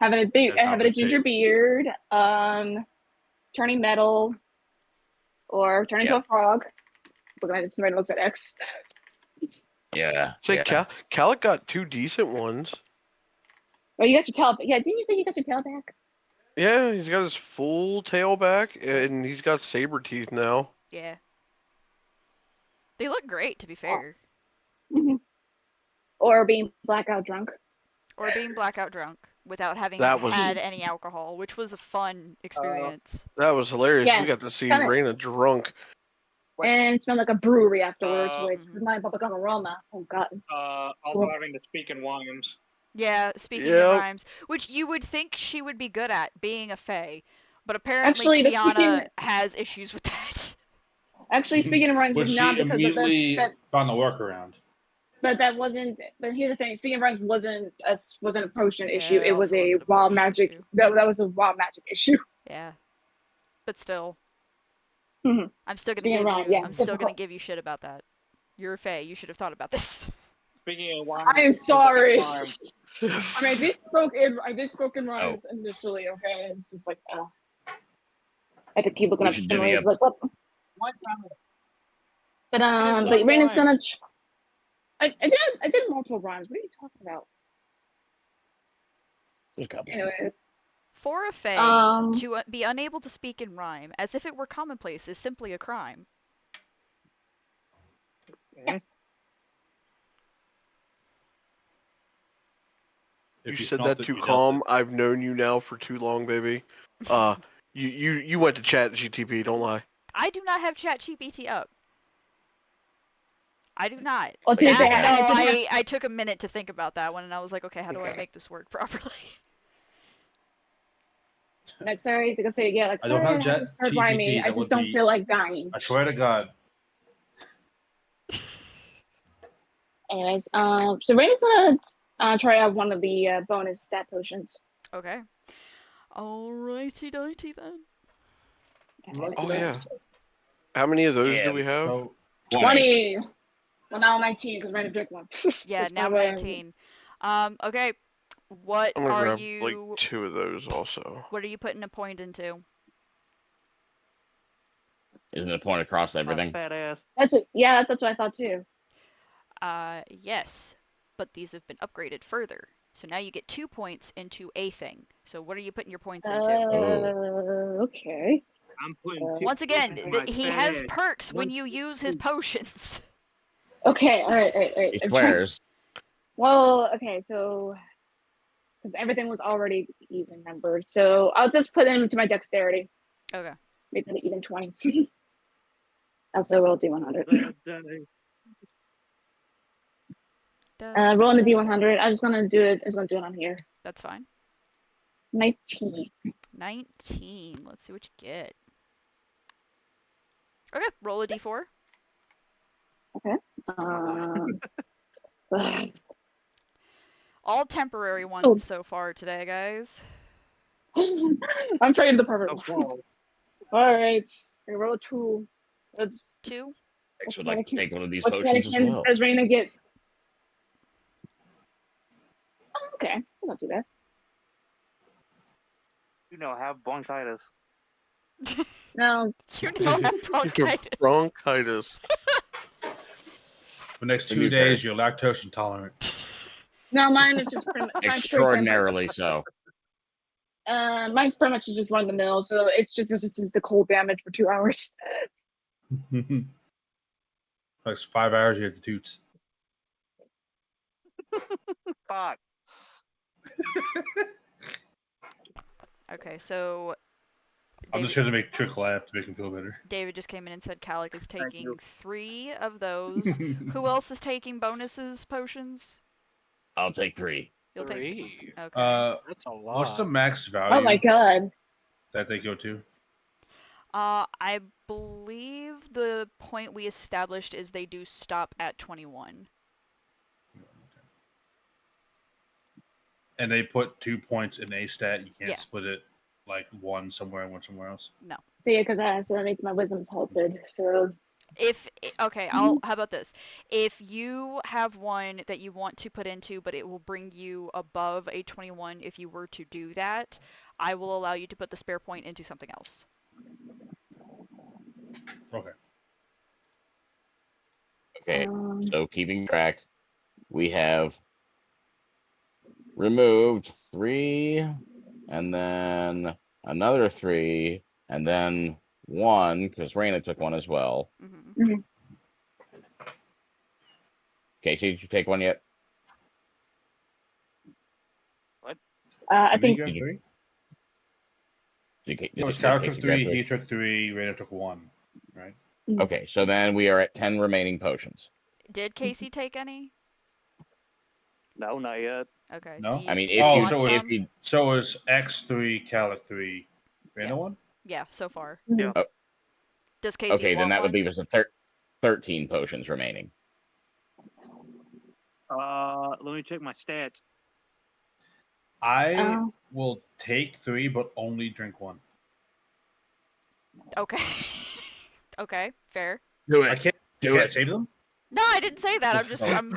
having a That's not having a the ginger shape. beard, turning metal, or turning into a frog. Looking at somebody looks at X. Yeah. Say, yeah. Calic got 2 decent ones. Well, you got your tail. Yeah, didn't you say you got your tail back? Yeah, he's got his full tail back, and he's got saber teeth now. Yeah. They look great, to be fair. Mm-hmm. Or being blackout drunk. Or being blackout drunk without having That was- had any alcohol, which was a fun experience. That was hilarious. Yeah, We got to see kinda- Raina drunk. And smelled like a brewery afterwards, which Mhm. was my bubblegum aroma. Oh god. Also having to speak in rhymes. Yeah, speaking in Yep. rhymes, which you would think she would be good at, being a fae, but apparently Actually, the Kiana speaking- has issues with that. Actually, speaking in rhymes Which was she not because of immediately that. found the workaround. But that wasn't. But here's the thing: speaking of rhymes wasn't a potion Yeah, issue. it It was also a wasn't a raw potion magic. issue. That was a raw magic issue. Yeah, but still, Mhm. I'm still gonna Speaking give of you. yeah, I'm still gonna difficult. give you shit about that. You're a fae. You should have thought about this. Speaking in rhymes. I am sorry. rhyme. I mean, I did spoke in rhymes initially. Okay, it's just like, I had to keep looking We up should divvy similes. up- Like what? One time. But one Raina's rhyme. gonna. I did multiple rhymes. What are you talking about? There's a couple. Anyways, For a fae, Um. to be unable to speak in rhyme, as if it were commonplace, is simply a crime. If You said smelt that it, too you dealt calm. it. I've known you now for too long, baby. You went to chat GTP. Don't lie. I do not have ChatGPT up. I do not. Well, to But be yeah, fair, yeah. No, to be fair- I took a minute to think about that one, and I was like, okay, how do I make this work properly? like sorry, to say yeah, like I don't sorry, have haven't heard ChatGPT, rhyming. I that just would don't be- feel like dying. I swear to God. Anyways, so Raina's gonna try out one of the bonus stat potions. Okay. Alrighty doity then. Oh yeah. How many of those Yeah. do we have? So 20. Well, now 19 because Raina drank one. Yeah, now Whatever. 19. Okay. What I'm gonna are grab you like 2 of those also. what are you putting a point into? Isn't it a point across everything? Fat ass. That's what I thought too. Yes. But these have been upgraded further. So now you get 2 points into a thing. So what are you putting your points into? Okay. I'm putting. Once again, my he fat has ass. perks when One, you use his potions. Okay, all right. He I'm trying- swears. Well, okay, so because everything was already even numbered, so I'll just put into my dexterity. Okay. Make it even 20. Also, roll D100. Rolling the D100. I'm just gonna do it. I'm just gonna do it on here. That's fine. 19. 19. Let's see what you get. Okay, roll a d4. Ugh. All temporary ones so far today, guys. I'm trying the perfect Oh, one. whoa. All right, I roll a 2. That's 2. X would like to take one of these what potions as shenanigans well. does Raina get? Oh, okay, I'll not do that. You know, have bronchitis. No, You don't have bronchitis. Bronchitis. for the next The 2 new days, you're lactose intolerant. no, mine is just pretty much Extraordinarily so. Mine's pretty much just run the mill, so it's just resistance to cold damage for 2 hours. Like 5 hours, you have the toots. Fuck. Okay, so I'm just David, trying to make Trick laugh to make him feel better. David just came in and said Calic is Thank taking you. 3 of those. Who else is taking bonuses potions? I'll take 3. You'll take 3. Okay. That's a lot. What's the max Oh value my god. that they go to? I believe the point we established is they do stop at 21. And they put 2 points in a stat. You can't Yeah. split it like one somewhere and one somewhere else. No. So yeah, because that makes my wisdom's halted. So Okay, how about this? If you have one that you want to put into, but it will bring you above a 21 if you were to do that, I will allow you to put the spare point into something else. Okay. Okay, so keeping track, we have removed 3, and then another 3, and then 1, because Raina took 1 as well. Mm-hmm. Casey, did you take 1 yet? I think Did you 3? Did It was Casey Kyle grab took 3, 3? he took 3, Raina took 1. Right? Okay, so then we are at 10 remaining potions. Did Casey take any? No, not yet. Okay. No? Do you, I mean, do if you you, want so if some? you, So it was X3, Calic 3, Raina Yeah. 1? Yeah, so far. Yeah. Does Casey okay, then want that would one? leave us at 13 potions remaining. Let me check my stats. I will take 3, but only drink 1. Okay. Okay, fair. Do I it. can't save them? No, I didn't say that. I'm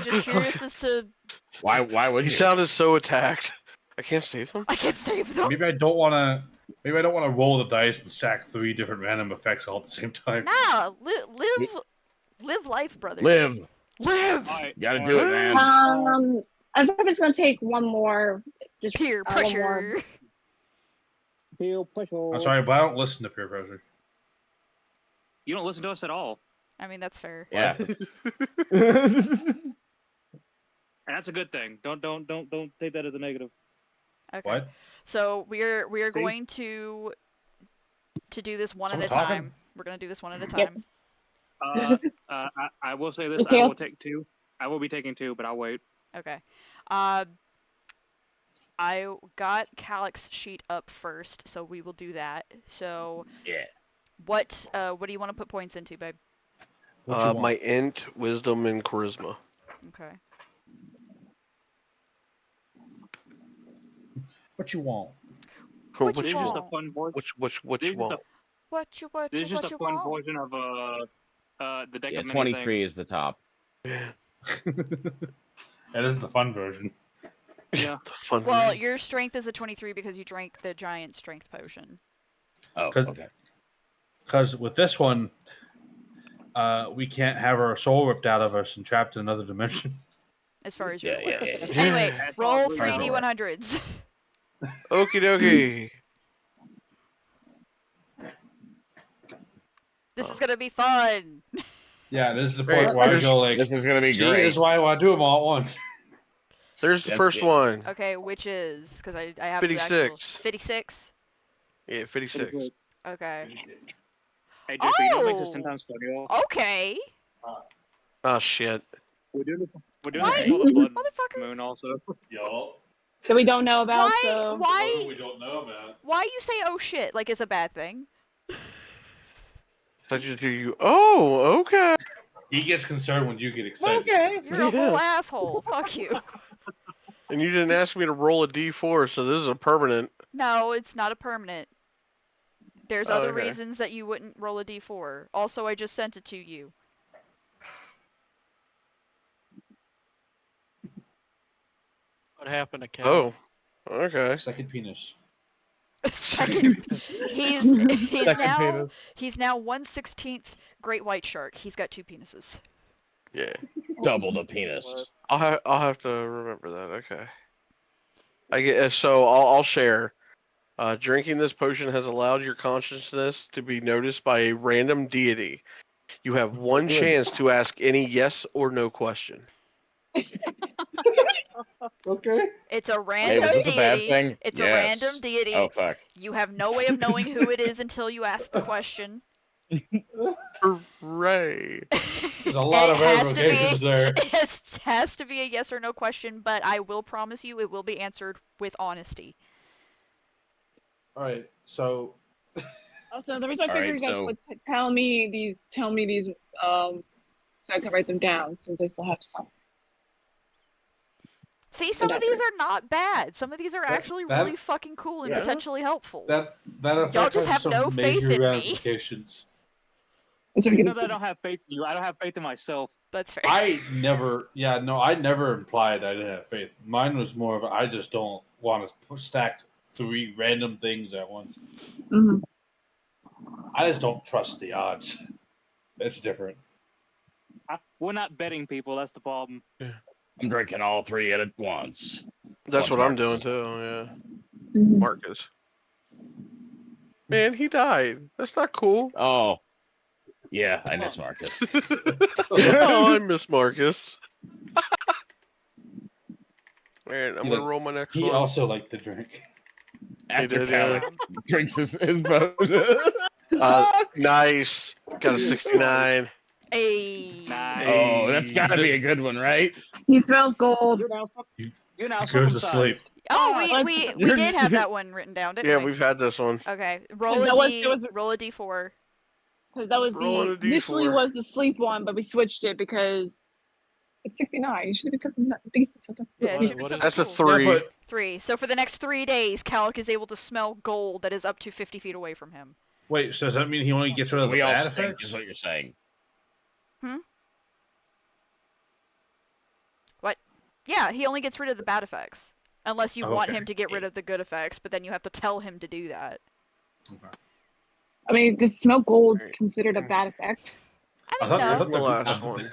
just curious as to Why would You you? sounded so attacked. I can't save them. I can save them. Maybe I don't want to roll the dice and stack 3 different random effects all at the same time. Nah, live life, brother. Live. Live. Alright. Gotta do it, man. I'm probably just gonna take one more. Just Peer one more. pressure. Feel pressure. I'm sorry, but I don't listen to peer pressure. You don't listen to us at all. I mean, that's fair. Yeah. And that's a good thing. Don't take that as a negative. Okay. What? So we're See? going to do this one Someone at a talking? time. We're gonna do this one at a Yep. time. I will say this. Okay, I will let's- take 2. I will be taking 2, but I'll wait. Okay. I got Calic's sheet up first, so we will do that. So Yeah. what do you want to put points into, babe? What you want? My int, wisdom, and charisma. Okay. What you want? What you This is just a want? fun version. Which This is want? This is just what a you fun want? version of the deck Yeah, of many 23 things. is the top. That is the fun version. Yeah. The fun Well, version. your strength is a 23 because you drank the giant strength potion. Oh, 'Cause- okay. Because with this one, we can't have our soul ripped out of us and trapped in another dimension. As far as Yeah, you're aware. yeah. Anyway, That's roll all 3 really d100s. Okie dokie. This is gonna be fun. Yeah, this is the Great. part where I There's- go like, This is gonna be see, great. this is why I want to do them all at once. There's the That's first it. one. Okay, which is because I have the actual 56. 56. Yeah, 56. Okay. Hey, JP, you know what makes this Oh! 10 times funnier? Okay. Oh shit. We're doing Why- this before the blood Motherfucker. moon also. Yo, that we don't know about. Why? So Why? we don't know about. Why you say oh shit like it's a bad thing? I just hear you. Oh, okay. He gets concerned when you get excited. Okay. You're a whole asshole. Fuck you. And you didn't ask me to roll a d4, so this is a permanent. No, it's not a permanent. There's Oh, other okay. reasons that you wouldn't roll a d4. Also, I just sent it to you. What happened to Cal? Oh, okay. Second penis. Second, he's Second now penis. he's now 1/16th great white shark. He's got 2 penises. Yeah. Double the penis. I'll have to remember that. Okay. I get so I'll share. Drinking this potion has allowed your consciousness to be noticed by a random deity. You have one Good. chance to ask any yes or no question. Okay. It's a Hey, random was this a bad deity. thing? It's a Yes. random deity. Oh fuck. You have no way of knowing who it is until you ask the question. Hooray! There's a lot And of it has to be ramifications there. it has to be a yes or no question, but I will promise you it will be answered with honesty. All right. So Also, the reason I All right, figured you guys so- would tell me these, so I can write them down since I still have some. See, some of these are not bad. Some of these are actually that- really fucking cool and Yeah. potentially helpful. that Y'all effect just has have some no faith major in me. ramifications. You know that I don't have faith in you. I don't have faith in myself. That's fair. I never implied I didn't have faith. Mine was more of I just don't want to stack 3 random things at once. Mhm. I just don't trust the odds. It's different. We're not betting people. That's the problem. I'm drinking all 3 at once. That's Once what I'm Marcus doing is- too. Yeah, Mhm. Marcus. Man, he died. That's not cool. Oh. Yeah, I miss Marcus. Oh, I miss Marcus. Man, I'm He gonna like- roll my next He one. also liked to drink. After did, yeah. Calic drinks his boat. Nice. Got a 69. Hey. Nice. Oh, that's gotta be a good one, right? He smells gold. You're now, you're now He goes to sleep. circumcised. Oh, let's- we did have that one written down, didn't Yeah, we? we've had this one. Okay, roll that a was- d. that was- Roll a d4. Because that was Rolling the a initially D4. was the sleep one, but we switched it because it's 69. You should have taken that decent stuff. Yeah, What- it should be what something is- That's a cool. 3. Yeah, but 3. So for the next 3 days, Calic is able to smell gold that is up to 50 feet away from him. wait, so does that mean he only gets rid of the We all bad stink, effects? is what you're saying. Yeah, he only gets rid of the bad effects. Unless you want Okay. him to get rid of the good effects, but then you have to tell him to do that. I mean, does smell gold Right. considered a bad effect? I mean, thought- no. Here's the last one.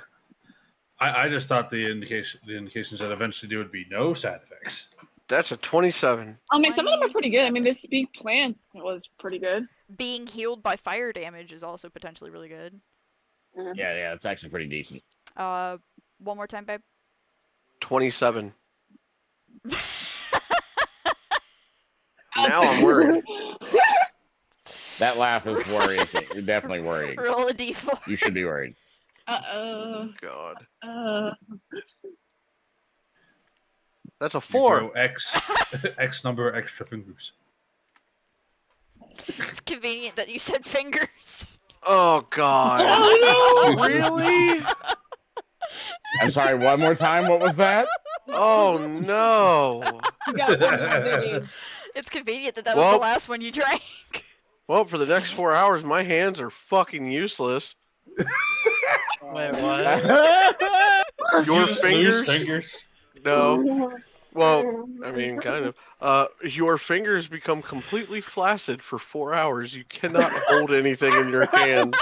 I just thought the indications that eventually there would be no side effects. That's a 27. I mean, some of them are pretty good. I mean, this speak plants was pretty good. Being healed by fire damage is also potentially really good. Yeah, it's actually pretty decent. One more time, babe. 27. Now I'm worried. That laugh is worrying. You're definitely worrying. Roll a d4. You should be worried. God. Uh, That's a You 4. grow X number of extra fingers. It's convenient that you said fingers. Oh, God. Oh, Really? I'm sorry, one more time, what was that? Oh, no. you got I'm digging. It's convenient that that was Well- the last one you drank. Well, for the next 4 hours, my hands are fucking useless. Wait, what? Your You just lose fingers? fingers. No. Well, I mean, kind of. Your fingers become completely flaccid for 4 hours. You cannot hold anything in your hands.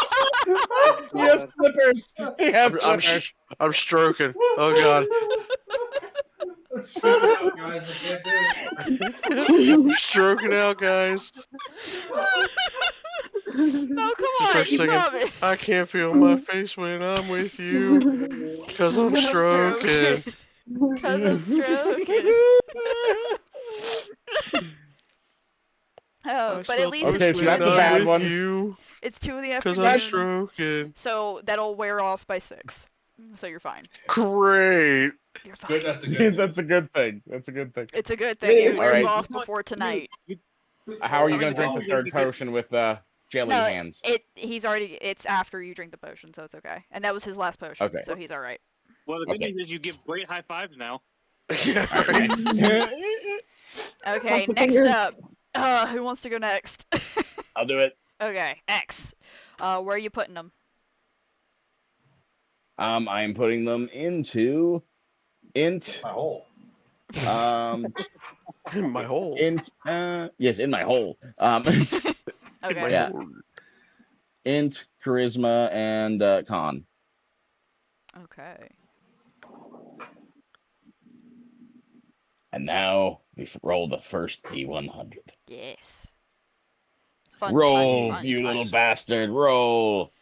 Yes, flippers. Yes, I'm, flippers. I'm stroking. Oh, God. I'm stroking out, guys. No, come on, Start you singing. promise. I can't feel my face when I'm with you. Because I'm stroking. Cause I'm stroking. Oh, I but still at least Okay, it's so 2 in that's the a bad afternoon. one. You. It's 2 in the Because I'm afternoon. stroking. So that'll wear off by 6. So you're fine. Great. You're fine. Good, that's the good. That's a good thing. That's a good thing. It's a good thing. Really? It wears Alright. off before tonight. How are you I gonna mean, drink the well, third you potion get- with jelly No, hands? It's after you drink the potion, so it's okay. And that was his last potion, Okay. so he's alright. Well, the good Okay. news is you give great high fives now. Yeah, right. Okay, Lots of next fingers. up. Who wants to go next? I'll do it. Okay, X. Where are you putting them? I am putting them into int. My hole. In my hole. Int. Yes, in my hole. In Okay. my Yeah. hole. Int, charisma, and con. Okay. And now we roll the first D100. Yes. Fun Roll, times, fun you little times. bastard. Roll.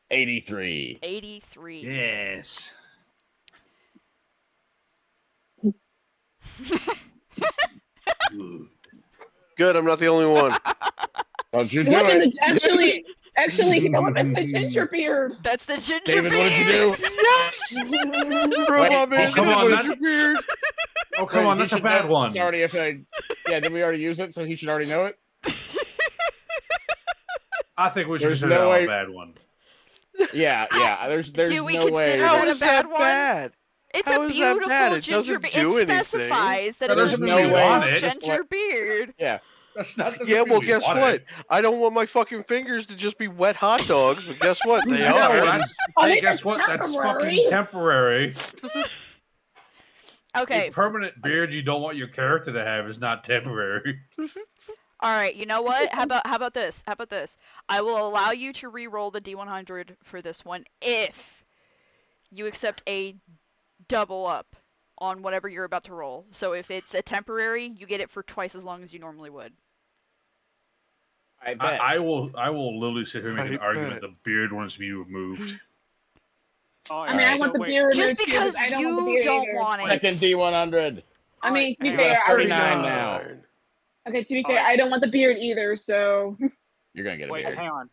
83. 83. Yes. Good. Good, I'm not the only one. Don't you The do woman it. that's actually, the woman, the ginger beard. That's the ginger David, beard. what did you do? Yes! Robot man, come on, what is that- your beard? Oh, come Wait, on, he that's a should bad know one. It's already a thing. Yeah, did we already use it? So he should already know it. I think we should There's consider no that way- a bad one. Yeah. There's Do we no way. consider How that that- a is that bad one? bad? It's How a is that beautiful bad? It ginger doesn't beard. do It anything. specifies that That it's a doesn't mean we beautiful want it. ginger beard. Yeah. That's not. Yeah, well, guess what? I don't want my fucking fingers to just be wet hot dogs, but guess what? They I know, are. that's, Oh, hey, they guess just what? That's temporary. fucking temporary. Okay. A permanent beard you don't want your character to have is not temporary. All right. You know what? How about this? How about this? I will allow you to re-roll the D100 for this one if you accept a double up on whatever you're about to roll. So if it's a temporary, you get it for twice as long as you normally would. I bet. I will literally sit here and make an I argument bet. the beard wants to be removed. Oh, I mean, I Alright, want so the wait, beard Just removed too, because I don't want the you beard don't either. want it. Second D100. I mean, to be Alright, fair, I 39 now. okay, to be fair, Alright. I don't want the beard either, so You're gonna get a Wait, beard. hang on.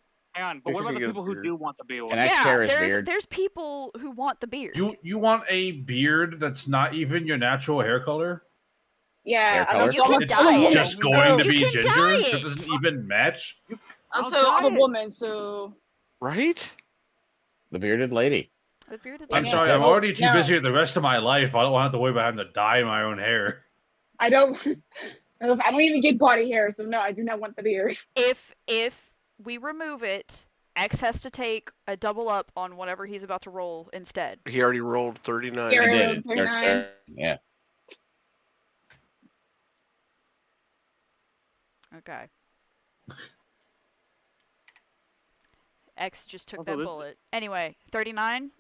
But what about the Get a people who beard. do want the beard? Can I Yeah, share his beard? there's people who want the beard. You want a beard that's not even your natural hair color? yeah. Hair I'm color? also, You can It's dye it. just going to You be can ginger, dye so it it. doesn't even match. also I'll I'm a dye it. woman, so Right? The bearded lady. The bearded I'm lady. sorry, I'm Well, already too no. busy with the rest of my life. I don't want to have to worry about having to dye my own hair. I don't. I don't even get body hair, so no, I do not want the beard. If we remove it, X has to take a double up on whatever he's about to roll instead. He already rolled 39. Here. He did it. 39. Yeah. Okay. X just took Although that this- bullet. Anyway, 39.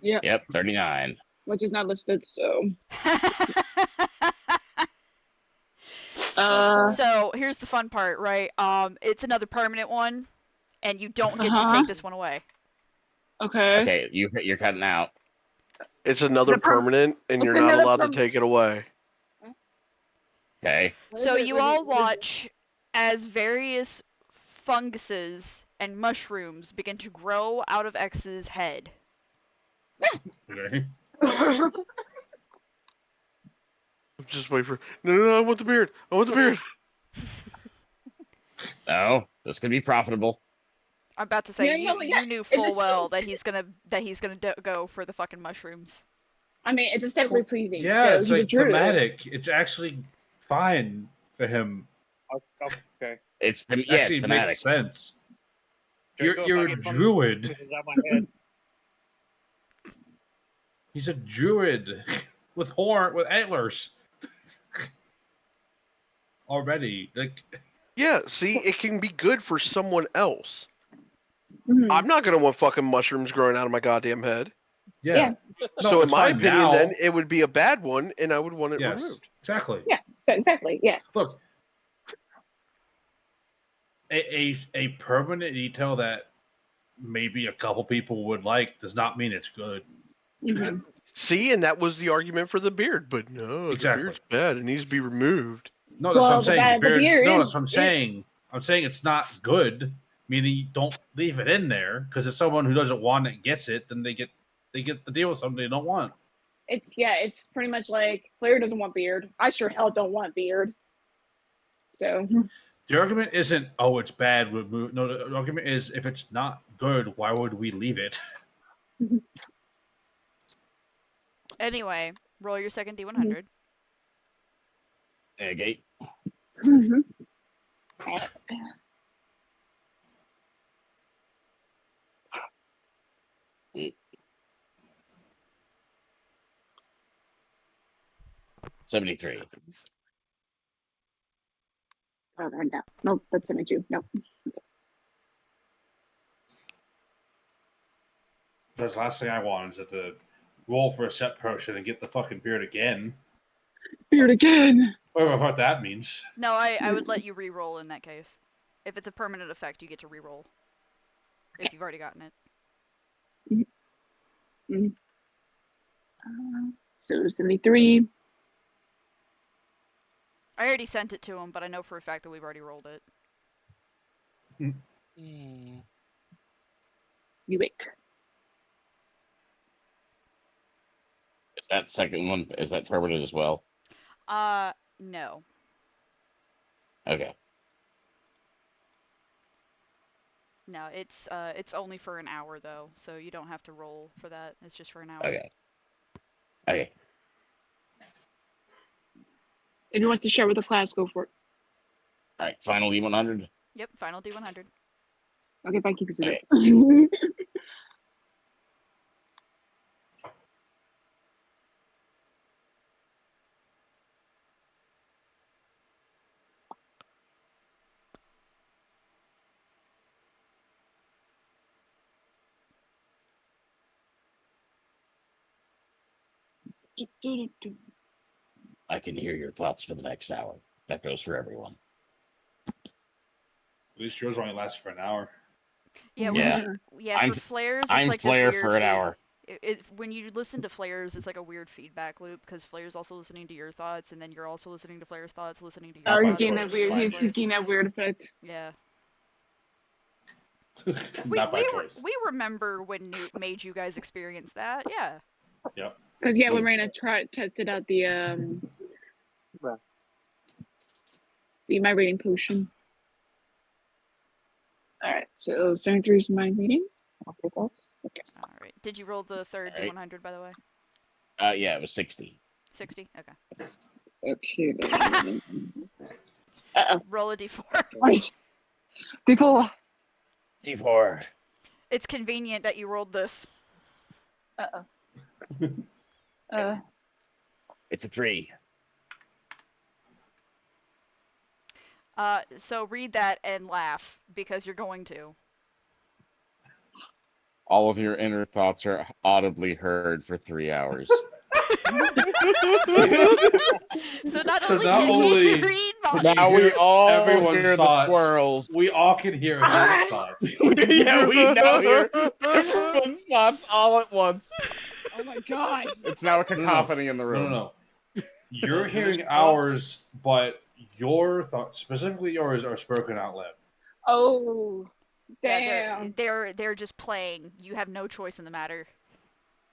Yep. 39. Which is not listed, so. So here's the fun part, right? It's another permanent one, and you don't get to Uh-huh. take this one away. Okay. Okay, you're cutting out. It's another The per- permanent, and What's you're not another allowed to perm- take it away. Okay. So you all watch as various funguses and mushrooms begin to grow out of X's head. Okay. Just wait for. No, I want the beard. I want the beard. No, this could be profitable. I'm about to say Yeah, no, yeah, you knew it's full just- well that he's gonna go for the fucking mushrooms. I mean, it's aesthetically pleasing. Yeah, so it's he like drew it. thematic. It's actually fine for him. Okay. It's It yeah, actually it's thematic. makes sense. Draco, if You're I a get funny druid. pieces out my head, He's a druid with antlers. Already, like Yeah, see, it can be good for someone else. Mhm. I'm not gonna want fucking mushrooms growing out of my goddamn head. yeah. Yeah. No, So, in it's my fine opinion, now. then it would be a bad one, and I would want it Yes, removed. exactly. Yeah, so exactly. Yeah. Look, a permanent detail that maybe a couple people would like does not mean it's good. Mhm. See, and that was the argument for the beard, but no, Exactly. the beard's bad. It needs to be removed. No, that's what Well, I'm saying. the beard no, is- that's what I'm saying. I'm saying it's not good. Meaning, you don't leave it in there because if someone who doesn't want it gets it, then they get the deal with something they don't want. It's pretty much like Claire doesn't want beard. I sure hell don't want beard. So The argument isn't, oh, it's bad. No, the argument is, if it's not good, why would we leave it? Anyway, roll your second D100. Okay. Mhm. 73. Oh, no. Nope, that's 72. Nope. That's the last thing I want is to roll for a set potion and get the fucking beard again. Beard again. Whatever what that means. No, I would let you re-roll in that case. If it's a permanent effect, you get to re-roll. If you've already gotten it. So 73. I already sent it to him, but I know for a fact that we've already rolled it. Hmm. You wait. Is that second one, is that permanent as well? No. Okay. No, it's only for an hour though, so you don't have to roll for that. It's just for an hour. Okay. Okay. If he wants to share with the class, go for it. All right. Final D100. Yep, final D100. Okay, fine, keep your Okay. cigarettes. I can hear your thoughts for the next hour. That goes for everyone. At least yours only lasts for an hour. Yeah, Yeah. yeah. I'm- For flares, it's I'm like this Flair weird for an hour. when you listen to flares, it's like a weird feedback loop because flare's also listening to your thoughts, and then you're also listening to flare's thoughts, listening to your Not Oh, by he's thoughts. getting So that it's choice. weird. just He's like, getting that weird effect. yeah. Not by choice. We remember when Newt made you guys experience that. Yeah. Yep. Because when Raina tested out the Right. my rating potion. All right, so 73 is my reading. Okay, folks. Okay. All right. Did you roll the third All right. D100 by the way? Yeah, it was 60. 60. Okay. Okay. Uh-oh. Roll a D4. Right. People. D4. It's convenient that you rolled this. Uh-oh. It's a 3. So read that and laugh because you're going to. All of your inner thoughts are audibly heard for 3 hours. So not So only not can only- he read Can mine, Now you we hear all everyone's hear the thoughts? squirrels. We all can hear his thoughts. Yeah, we now hear everyone's thoughts all at once. Oh my god. It's now a No, no. cacophony in the room. No. You're Who's hearing thought? ours, but your thoughts, specifically yours, are spoken out loud. Oh. yeah, Damn. they're just playing. You have no choice in the matter.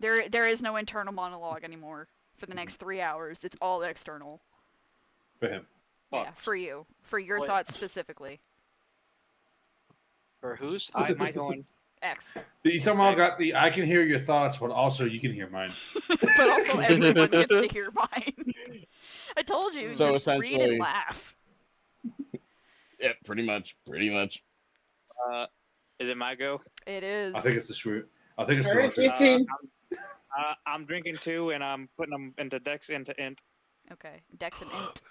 There is no internal monologue anymore for the next 3 hours. It's all external. For him. Yeah, for you, for your What? thoughts specifically. For whose I thoughts? my going. X. You somehow got the I can hear your thoughts, but also you can hear mine. But also everyone gets to hear mine. I told you, So just read and essentially- laugh. Yeah, pretty much. Is it my go? It is. I think it's the shrew. I think it's the Alright, one. you see. I'm drinking 2 and I'm putting them into Dex into Int, Okay, Dex and Int.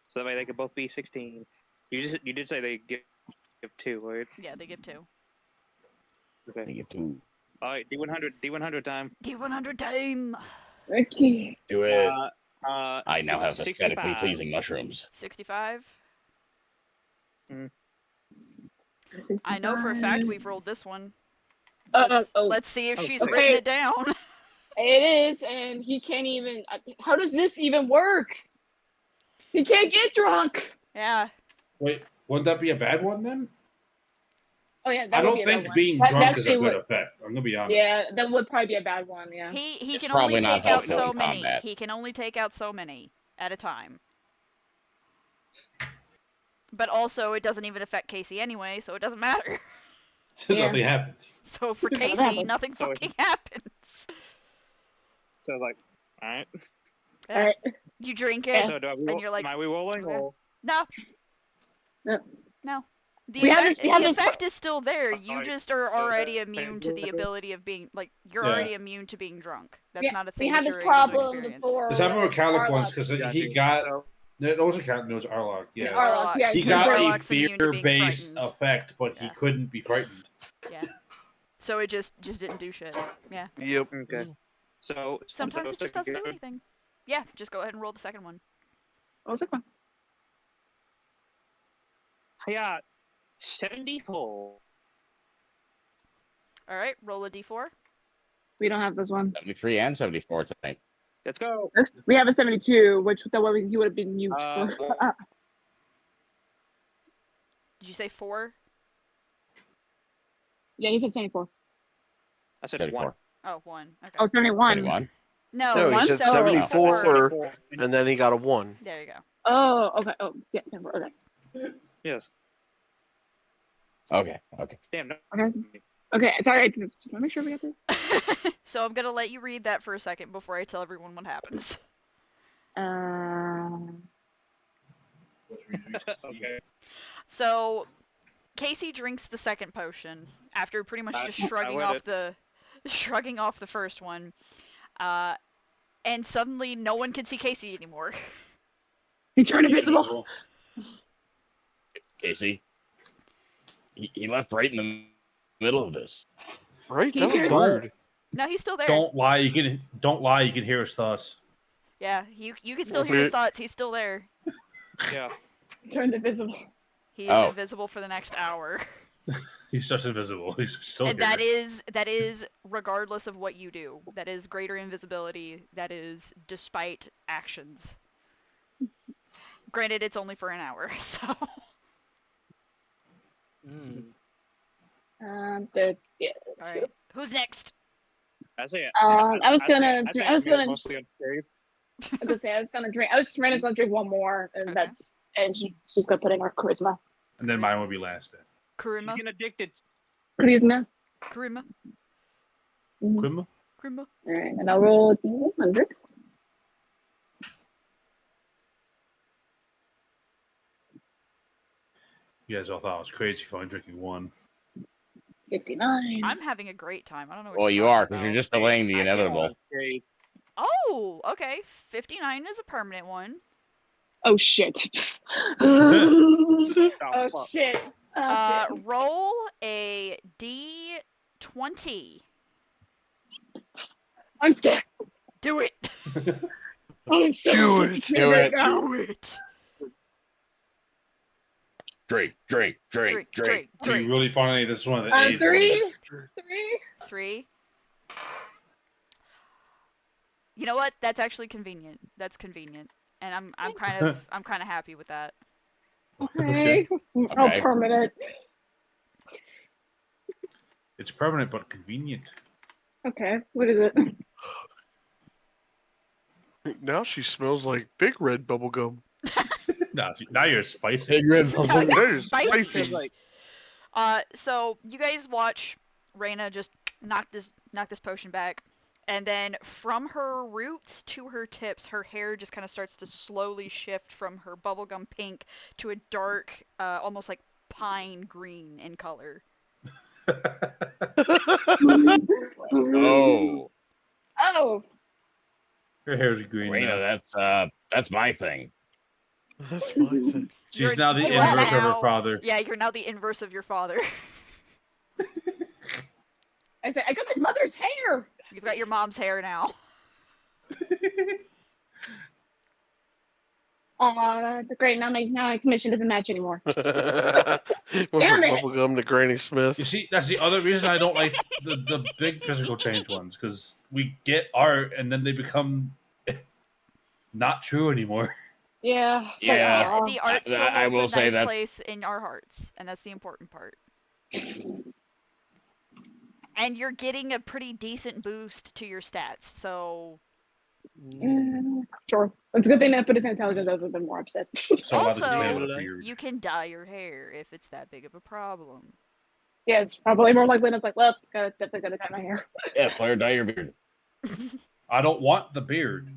so that way they could both be 16. You did say they give 2, right? Yeah, they give 2. Okay. Think it too. All right, D100 time. D100 time. Okay. Do it. I I now have aesthetically 65. pleasing mushrooms. 65. Mm. I know for a fact we've rolled this one. Oh. Let's see if she's Okay. written it down. It is, and he can't even. How does this even work? He can't get drunk. Yeah. Wait, wouldn't that be a bad one then? Oh yeah, that I would don't be a bad think one. being That drunk is a actually good would- effect. I'm gonna be honest. Yeah, that would probably be a bad one. Yeah. He It's can only probably not take out helpful so in many. combat. He can only take out so many at a time. But also, it doesn't even affect Casey anyway, so it doesn't matter. So Yeah. nothing happens. So for Nothing Casey, happens. nothing So fucking happens. So I was like, all right. Yeah. All right. You drink it, So do I and you're like, am I re-rolling okay. or? no. No. No. The We have effect, this- we have the this effect is still there. You Alright, just are so already that- immune to the ability of being, like, you're Yeah. already immune to being drunk. That's Yeah, not a we thing had that this you're able to problem experience. before. This happened with Calic once Arlok. because Gotcha. he got. So, No, it wasn't Calic, it was Arlok. Yeah, Yeah. Arlok, yeah, He because got a Arlok's immune to being fear-based frightened. effect, but Yeah. he couldn't be frightened. So it just didn't do shit. Yeah. Yep. okay. So Sometimes it just doesn't do good. anything. Yeah, just go ahead and roll the second one. What was that one? Yeah, 74. All right, roll a d4. We don't have this one. 73 and 74 tonight. Let's go. We have a 72, which that way he would have been mute. Uh, Did you say 4? Yeah, he said 74. I said 74. 1. Oh, 1. Okay. Oh, 71. 71. No, No, he one? said So- 74, 74. and then he got a 1. There you go. Oh, okay. Oh, yeah, 74. Okay. Yes. Okay. Damn. No. Okay. Okay, sorry. Just want to make sure we got this. So I'm gonna let you read that for a second before I tell everyone what happens. Okay. So Casey drinks the second potion after pretty much just I shrugging read off it. the first one, and suddenly no one can see Casey anymore. He turned invisible. Casey. He left right in the middle of this. Right? Can That you was hear- Don't rude. No, he's still there. don't lie. You can hear his thoughts. Yeah, you can still hear his thoughts. He's still there. Yeah. Turned invisible. He is Oh. invisible for the next hour. He's just invisible. He's still And here. that is regardless of what you do. That is greater invisibility. That is despite actions. Granted, it's only for an hour, so. Yeah. All right. Who's next? I say. I was gonna Mostly unscathed. I was gonna drink. Raina's gonna drink one more, and Okay. she's gonna put in her charisma. And then mine will be last then. Kurima. She's getting addicted. Charisma. Kurima. Quimma? Kurima. All right, and I'll roll D100. You guys all thought I was crazy for only drinking one. 59. I'm having a great time. I don't know what Well, you're you are, talking because you're about. just delaying the I feel inevitable. unscathed. Oh, okay. 59 is a permanent one. Oh shit. Oh, Oh fuck. shit. Oh shit. Roll a D20. I'm scared. Do it. I'm so Do it. scared Do right it. now. Do it. Drink. Do you really find this is one of the AIDS 3. ones? 3. 3. You know what? That's actually convenient. That's convenient, and I'm kind of happy with that. Okay. Oh, Okay. permanent. It's permanent but convenient. Okay. What is it? Now she smells like big red bubble gum. Now you're spicy. Big red No, bubble. you're That is spicy. spicy. Like, So you guys watch Raina just knock this potion back, and then from her roots to her tips, her hair just kind of starts to slowly shift from her bubblegum pink to a dark, almost like pine green in color. Oh, Oh. Her hair's green now. Raina, that's my thing. That's my thing. She's You're- now the you are inverse of her now- father. Yeah, you're now the inverse of your father. I said, I got my mother's hair. You've got your mom's hair now. Great. Now my commission doesn't match anymore. Went Damn from it. bubble gum to Granny Smith. You see, that's the other reason I don't like the big physical change ones, because we get art and then they become not true anymore. Yeah. It's like, Yeah. aw. The art still I will holds a say nice that's- place in our hearts, and that's the important part. And you're getting a pretty decent boost to your stats, so Sure. It's a good thing that I put his intelligence. I would have been more upset. So I'll have to complain Also, about a beard. you can dye your hair if it's that big of a problem. Yeah, it's probably more likely. And it's like, well, definitely gotta cut my hair. Yeah, Claire, dye your beard. I don't want the beard.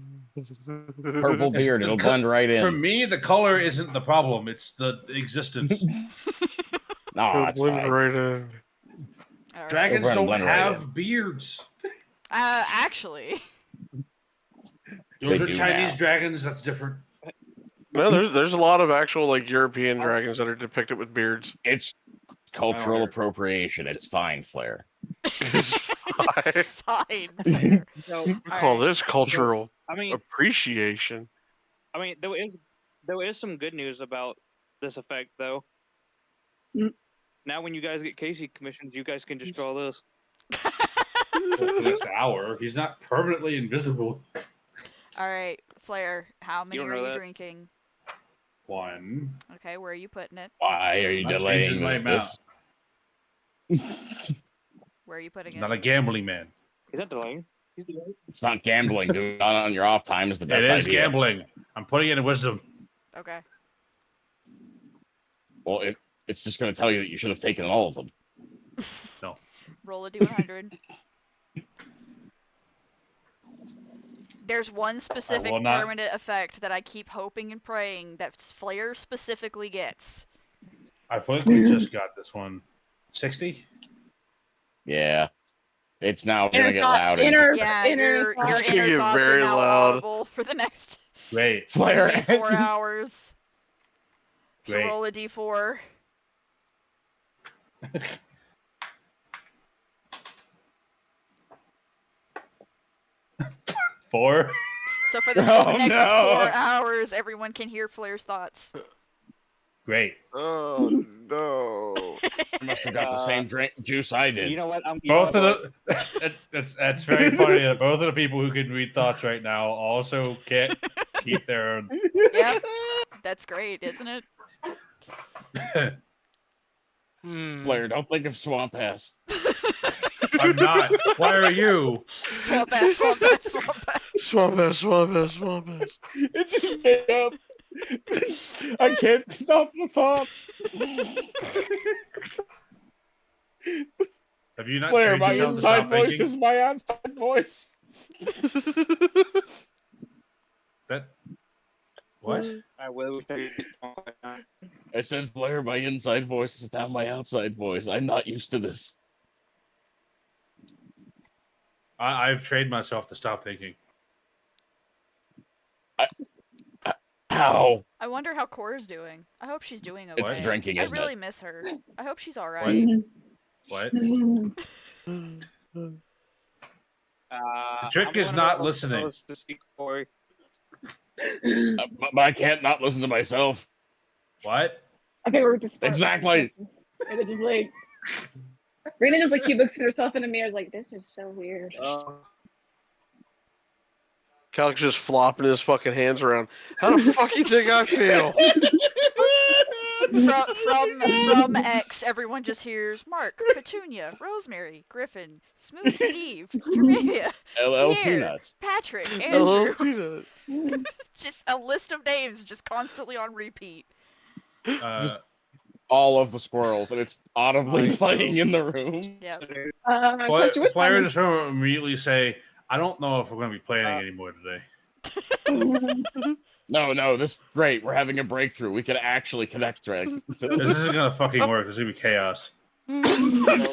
Purple beard, it'll blend right For in. me, the color isn't the problem; it's the existence. No, It'll that's blend fine. right in. All right. Dragons Blend don't right have in. beards. Actually, Those They are do Chinese now. dragons. That's different. No, there's a lot of actual like European dragons that are depicted with beards. It's cultural care. appropriation. It's fine, Flair. I fine. so, call this cultural I mean, appreciation. there is some good news about this effect, though. Mm. Now, when you guys get Casey commissions, you guys can just draw this. Well, for the next hour, he's not permanently invisible. All right, Flair, how many don't are know you that. drinking? 1. Okay, where are you putting it? Why are you Not changing my delaying amount. this? Where are you putting it? Not a gambling man. He's not delaying. He's delaying. It's not gambling. Doing it on your off time is the It best is idea. gambling. I'm putting it in wisdom. Okay. Well, it's just going to tell you that you should have taken all of them. No. Roll a d100. There's one specific will not- permanent effect that I keep hoping and praying that Flair specifically gets. I think we just got this one. 60? Yeah. It's now going Inner to get thought, loud. Yeah, inner your thought. It's gonna inner get thoughts are very now loud. audible for the next Great. Flair. 24 hours. So Great. roll a d4. Four. So for the Oh, next no. 4 hours, everyone can hear Flair's thoughts. Great. Oh no. I must have got the same juice I did. You know what? Both of the that's very funny that both of the people who can read thoughts right now also can't keep their own. Yep. That's great, isn't it? Flair, don't think of Swamp Ass. I'm not. Why are you? Swamp ass, swamp ass, swamp ass. Swamp ass, swamp ass, swamp ass. It just came up. I can't stop the thoughts. Have you not Flair, trained my yourself to inside stop voice thinking? is my outside voice. That. What? I will. I said, Flair, my inside voice is now my outside voice. I'm not used to this. I've trained myself to stop thinking. How? I wonder how Cora's doing. I hope she's doing okay. It's drinking, I isn't really it? miss her. I hope she's alright. What? The trick is not listening. To see Corey. But I can't not listen to myself. What? I think we're just Exactly. And it's just like Rena just like keep looks at herself in the mirror, is like, this is so weird. Cal's just flopping his fucking hands around. How the fuck you think I feel? From X, everyone just hears Mark, Petunia, Rosemary, Griffin, Smooth Steve, Germania, LL Pierre, Peanuts. Patrick, Hello, Andrew. Peanut. Just a list of names just constantly on repeat. Just all of the squirrels, and it's audibly playing in the room. Yeah. Question, what Flair time just will immediately say, "I don't know if we're going to be playing anymore today." No, this is great. We're having a breakthrough. We can actually connect, Drake. This isn't going to fucking work. It's going to be chaos. I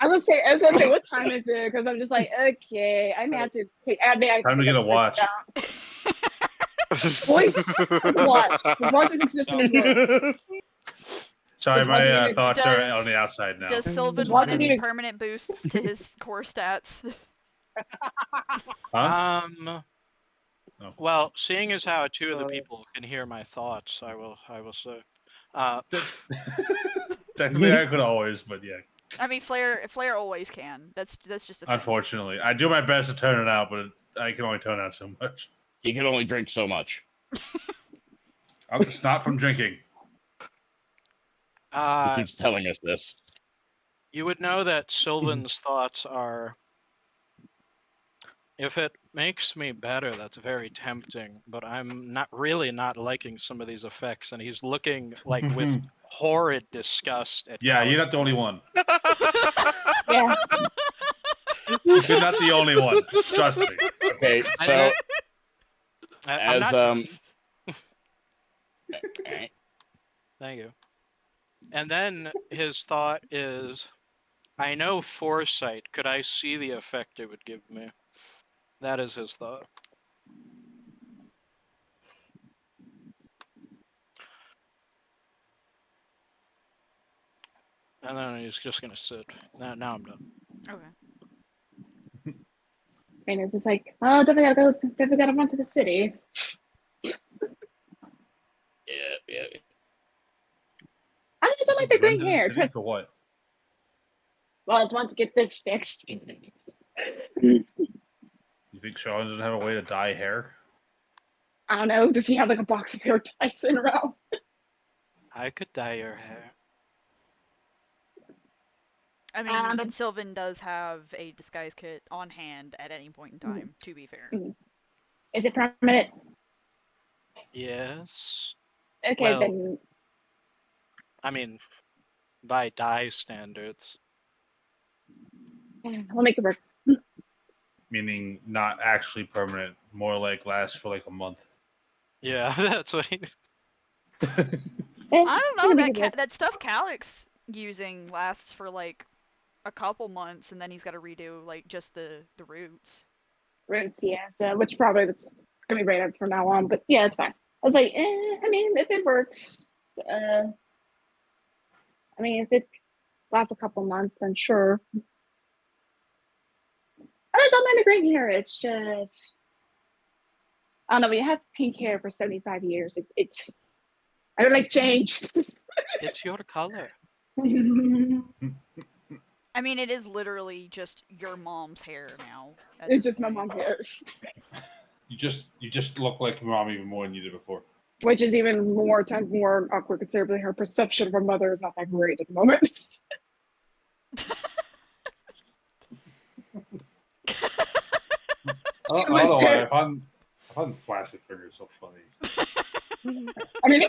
was gonna say, what time is it? Because I'm just like, okay, I may have to take. Time to get a watch. Boy, let's watch. Let's watch this exist in this world. Sorry, my Does- thoughts are on the outside now. Does Sylvan What want any is- permanent boosts to his core stats? Huh? No. No. Well, seeing as how two of the people can hear my thoughts, I will say. Technically, I could always, but yeah. I mean, Flair always can. That's just a thing. Unfortunately, I do my best to tone it out, but I can only tone out so much. He can only drink so much. It's not from drinking. He keeps telling us this. You would know that Sylvan's thoughts are, if it makes me better, that's very tempting, but I'm not liking some of these effects, and he's looking like with horrid disgust at Yeah, you're Calico. not the only one. Yeah. You're not the only one. Trust me. Okay, I so know. I'm as not- Thank you. And then his thought is, I know foresight. Could I see the effect it would give me? That is his thought. And then he's just gonna sit. Now I'm done. Okay. And it's just like, oh, definitely gotta run to the city. yeah. I don't like the Run green to the hair. city 'Cause- for what? well, I want to get this fixed. You You think Charlotte doesn't have a way to dye hair? I don't know. Does he have like a box of hair dye sitting around? I could dye your hair. I mean, But- Sylvan does have a disguise kit on hand at any point in time, to be fair. Is it permanent? Yes. Okay, Well- then. I mean, by dye standards. We'll make it work. Meaning not actually permanent, more like lasts for like a month. Yeah, that's what he. I don't know, We'll make it work. that stuff Calyx using lasts for like a couple months, and then he's got to redo like just the roots. Roots, yeah. So, which probably that's gonna be right up from now on. But yeah, it's fine. I was like, I mean, if it works, I mean, if it lasts a couple months, then sure. I don't mind the green hair. It's just, I don't know. When you have pink hair for 75 years, it's I don't like change. It's your color. I mean, it is literally just your mom's hair now. at It's this just my point. mom's hair, You just look like your mom even more than you did before. which is even more awkward considering her perception of her mother is not that great at the moment. I don't was know why. ter- I find flaccid fingers so funny. I mean,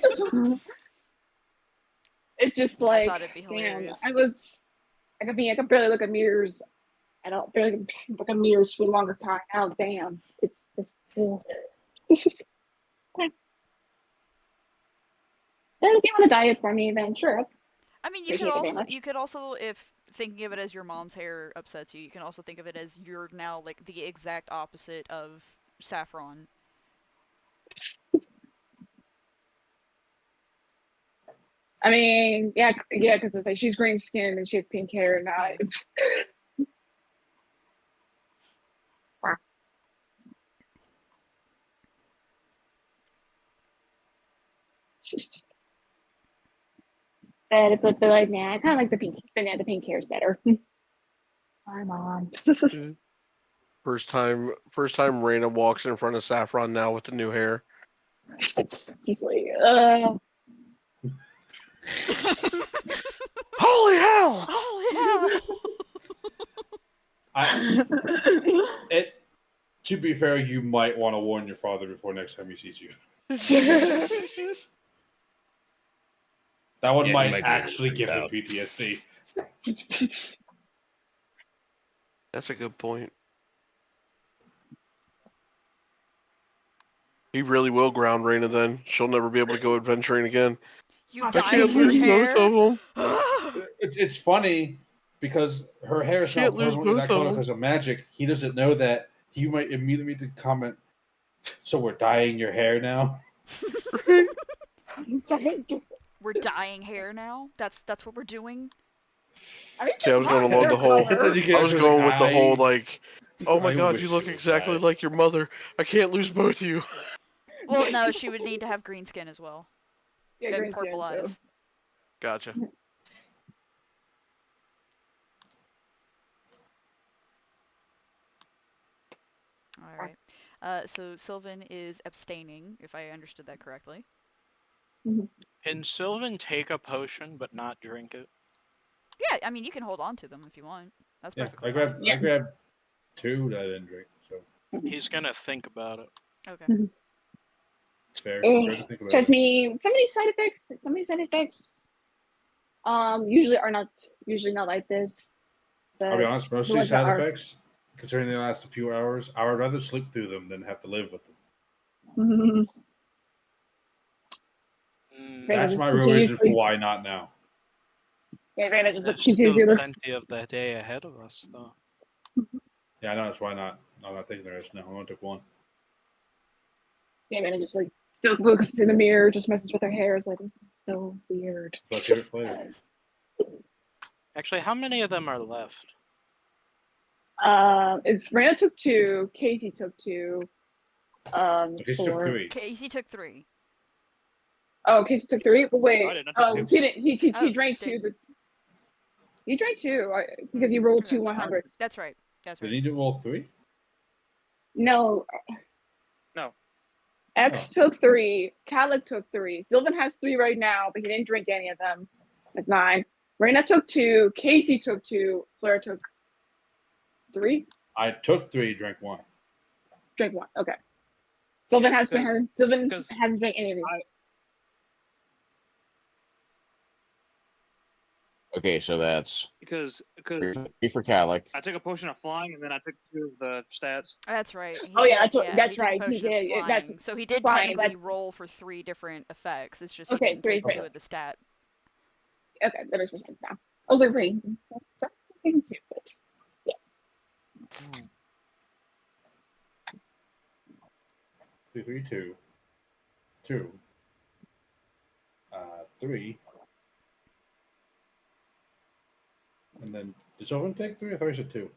it's just like, thought it'd be damn, hilarious. I could barely look at mirrors. I don't barely look at mirrors for the longest time. Oh, damn. It's Then if you want to dye it for me, then sure. I mean, Appreciate it very much. you could also, if thinking of it as your mom's hair upsets you, you can also think of it as you're now like the exact opposite of Saffron. I mean, yeah, because it's like she's green skinned and she has pink hair, and I. But it's like, nah, I kind of like the pink, but yeah, the pink hair is better. My mom. First time Raina walks in front of Saffron now with the new hair. He's like, Holy hell! Oh To be fair, you might want to warn your father before next time he sees you. That one Yeah, he might might be a little actually give him freaked PTSD. That's a good point. He really will ground Raina then. She'll never be able to go adventuring again. You I I dyed can't your lose hair? both of them. It's funny because her hair is Can't not lose permanently both that of color them. because of magic. He doesn't know that. He might immediately make the comment, so we're dyeing your hair now? We're dyeing hair now? That's what we're doing? I mean, See, I was going it's along the whole. color. Then you can I was actually going with the whole I- like, oh my I god, wish you she look was exactly dyed. like your mother. I can't lose both of you. Well, no, she would need to have green skin as well. Yeah, And green purple skin, so. eyes. Gotcha. Alright. So Sylvan is abstaining, if I understood that correctly. Can Sylvan take a potion but not drink it? Yeah, I mean, you can hold on to them if you want. That's Yeah, perfectly I grabbed Yeah. 2 that I didn't drink, so He's gonna think about it. fine. Okay. it's fair. Fair to think about Trust it. me, some of these side effects, usually not like this. I'll be But honest, most the of these ones that side are- effects, considering they last a few hours, I would rather sleep through them than have to live with them. Mhm. Mm, Right. That's just my real continues reason to- for why not now. Yeah, Raina just there's continues still to look. plenty of the day ahead of us, though. Yeah, I know that's why not. I'm not taking the risk now. I only took 1. Yeah, Raina just like still looks in the mirror, just messes with her hair. It's like, this is so weird. So I give it flavor. Actually, how many of them are left? If Raina took 2, Casey took 2. If he took 4. 3. Casey took 3. Oh, Casey took 3. But wait, I didn't. oh, he didn't. He Oh, drank did- 2, but he drank 2 because he rolled Okay. 2 100s. That's right. That's Did right. he do all 3? No. No. X took 3. Calic took 3. Sylvan has 3 right now, but he didn't drink any of them. That's 9. Raina took 2. Casey took 2. Fleur took 3. I took 3, drank 1. Drink 1. Okay. Sylvan Yeah, Sylvan 'cause hasn't drank any of these. Okay, so that's Because 3 for Calic. I took a potion of flying and then I took 2 of the stats. That's right. He Oh, yeah, did, that's he took a right. He potion of did. That's flying. So he did flying, technically that's- roll for 3 different effects. It's just Okay, he didn't 3 take for- 2 of the stat. Okay, that makes more sense now. I was like, wait. Yeah. 2, 3, 2. 2. 3. And then, did Sylvan take 3? I thought he said 2.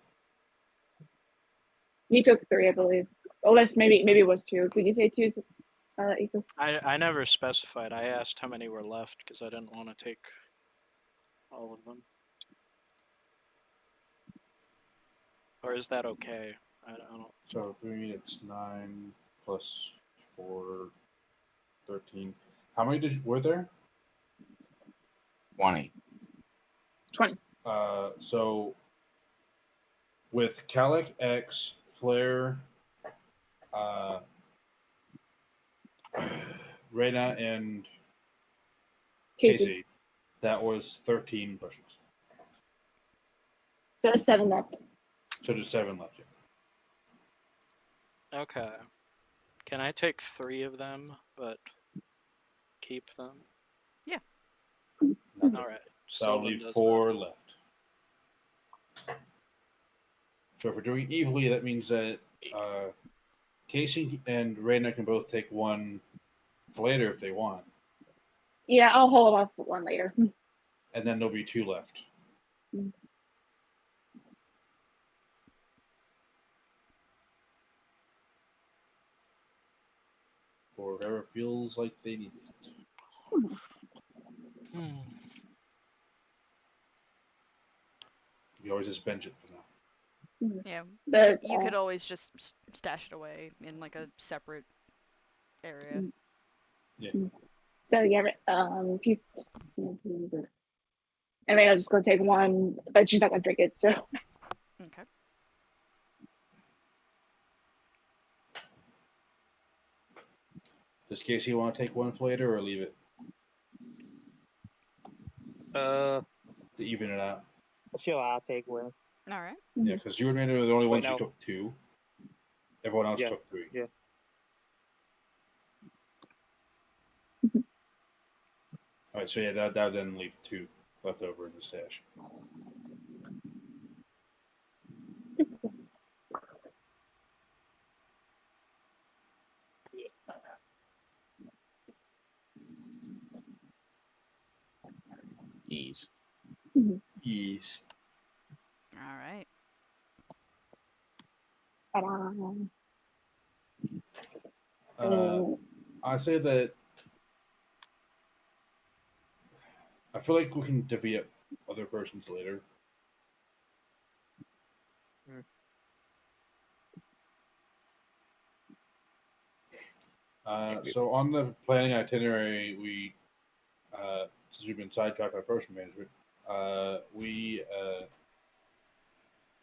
He took 3, I believe. Oh, that's maybe it was 2. Did you say 2? Ethan? I never specified. I asked how many were left because I didn't want to take all of them. Or is that okay? I don't. So 3, it's 9 plus 4, 13. How many were there? 20. 20. So with Calic X, Flare, Reyna, and Casey, that was 13 potions. So 7 left. So just 7 left. Okay. Can I take 3 of them, but keep them? Yeah. Nothing. All right. So I'll Sylvan leave does 4 left. So if we're doing evenly, that means that Casey and Reyna can both take 1 later if they want, Yeah, I'll hold off for 1 later. and then there'll be 2 left. For whoever feels like they need it. that. You always just bench it for now. Yeah. But You could always just stash it away in like a separate area. Yeah. So yeah, he's, I mean, I'll just go take 1, but she's not gonna drink it. So Okay. Does Casey want to take 1 later or leave it to even it out? Sure, I'll take 1. All right. Yeah, because you and Reyna were the only Wait, ones who no. took 2. Everyone else Yeah. took 3. Yeah. All right, so yeah, that then leave 2 left over in the stash. Ease. Yes. All right. I say that I feel like we can defeat other persons later. So on the planning itinerary, we since we've been sidetracked by potion management, we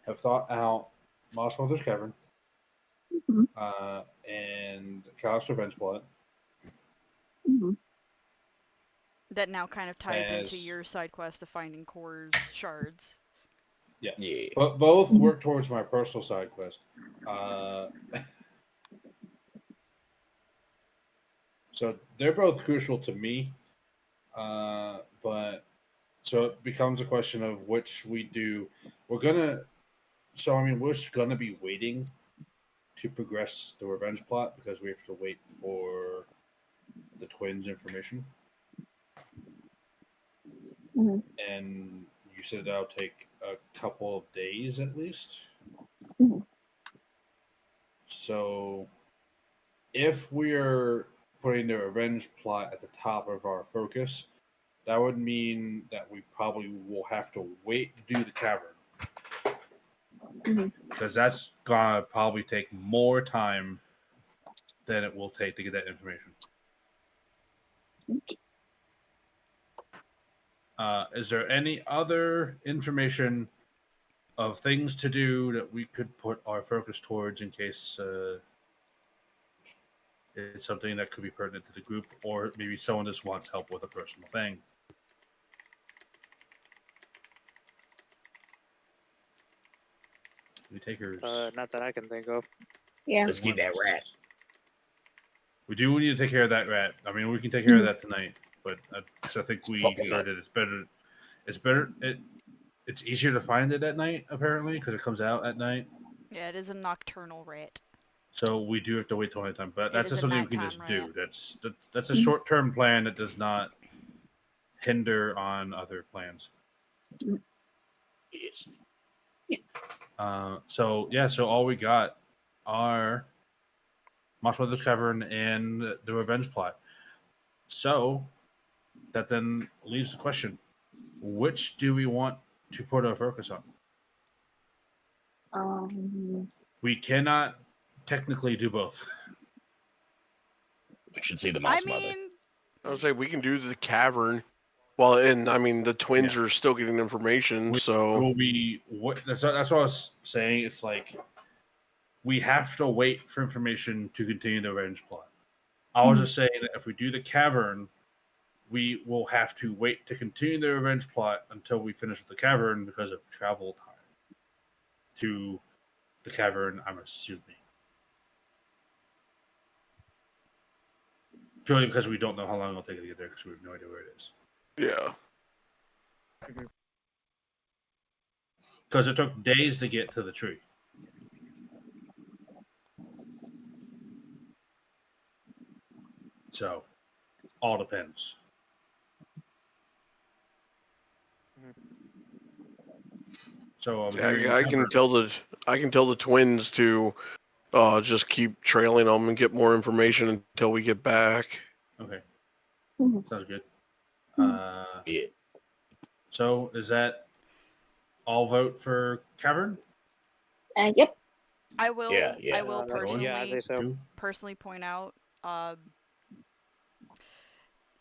have thought out Moss Mother's Cavern and Callous Revenge Plot. That now kind of ties into As- your side quest of finding Core's shards. Yeah. Yeah. But both work towards my personal side quest. So they're both crucial to me. But so it becomes a question of which we do. We're gonna be waiting to progress the revenge plot because we have to wait for the twins' information. And you said that'll take a couple of days at least. So if we're putting the revenge plot at the top of our focus, that would mean that we probably will have to wait to do the cavern because that's gonna probably take more time than it will take to get that information. Is there any other information of things to do that we could put our focus towards in case it's something that could be pertinent to the group, or maybe someone just wants help with a personal thing? We takers. Not that I can think of. Yeah. Let's get that rat. We do need to take care of that rat. I mean, we can take care of that tonight, but I think we Fucking heard it. It's better. It's better. It's easier to find it at night, apparently, because it comes out at night. Yeah, it is a nocturnal rat. So we do have to wait till nighttime, but It that's is just a something we can nighttime just do. rat. That's a short-term plan that does not hinder on other plans. Yes. So all we got are Mossweather Cavern and the revenge plot. So that then leaves the question: which do we want to put our focus on? We cannot technically do both. We should see the I mouse mother. mean, I would say we can do the cavern. Well, and I mean the twins are still getting information, so Will we? That's what I was saying. It's like we have to wait for information to continue the revenge plot. I was just saying that if we do the cavern, we will have to wait to continue the revenge plot until we finish with the cavern because of travel time to the cavern, I'm assuming. Purely because we don't know how long it'll take to get there because we have no idea where it is. yeah. Because it took days to get to the tree. So, all depends. So I can tell the twins to just keep trailing them and get more information until we get back. Okay, Mhm. sounds good. Yeah. So is that all vote for cavern? Yep. I will. Yeah, yeah. I will personally Yeah, I say so. Two? personally point out.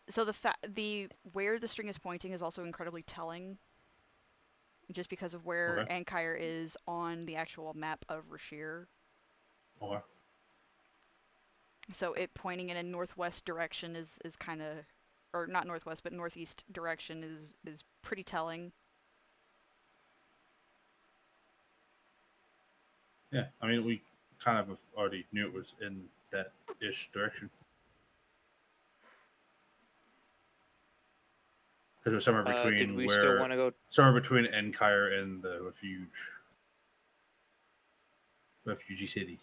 So the where the string is pointing is also incredibly telling. Just because of where Okay. Ankire is on the actual map of Rashir. Okay. So it pointing in a northwest direction is kind of, or not northwest, but northeast direction is pretty telling. Yeah, I mean, we kind of already knew it was in that ish direction. Because it was somewhere between Did we still want to go? somewhere between Enkire and the refugee city.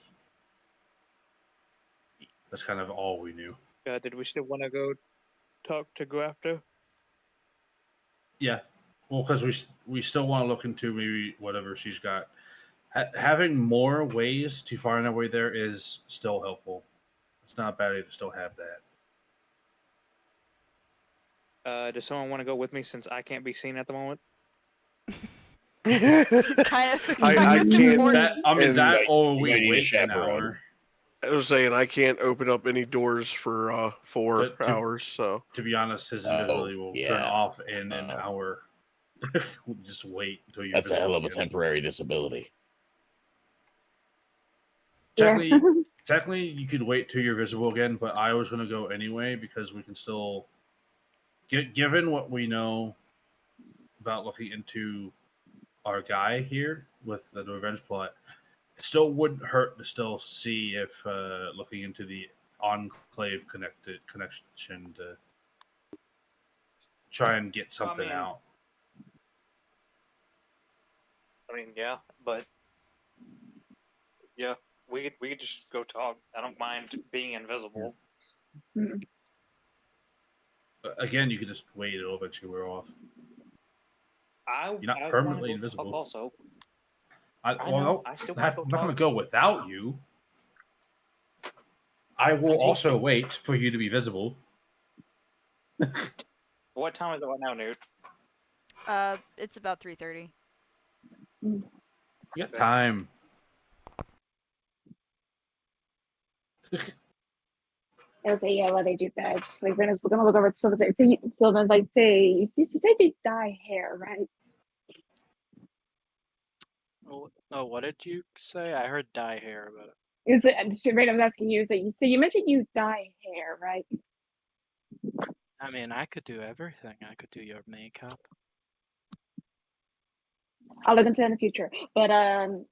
That's kind of all we knew. Did we still want to go talk to Grafter? Yeah, well, because we still want to look into maybe whatever she's got. Having more ways to find our way there is still helpful. It's not a bad idea to still have that. Does someone want to go with me since I can't be seen at the moment? I Kind of can't- important. That or you we might need a wait an chaperone. hour. was saying I can't open up any doors for 4 But to- hours, so To be honest, his Oh, invisibility will turn yeah. off in an Oh. hour. We'll just wait until you're That's a hell of a visible again. temporary disability. Technically, you could wait till you're visible again, but I was going to go anyway because we can still, given what we know about looking into our guy here with the revenge plot, it still wouldn't hurt to still see if looking into the enclave connection to try and get something out. I mean, yeah, but yeah, we could just go talk. I don't mind being invisible. Again, you could just wait; it'll eventually wear off. You're not permanently invisible. Also, I know, I still wanna I'm go not going talk. to go without you. I will also wait for you to be visible. What time is it right now, Newt? It's about 3:30. You got time. I was like, yeah, why they do that? Just like Brandon's gonna look over at Sylvan. Sylvan's like, say, you said you dye hair, right? Oh, what did you say? I heard dye hair, but Is it? Brandon's asking you. So you mentioned you dye hair, right? I mean, I could do everything. I could do your makeup. I'll look into it in the future. But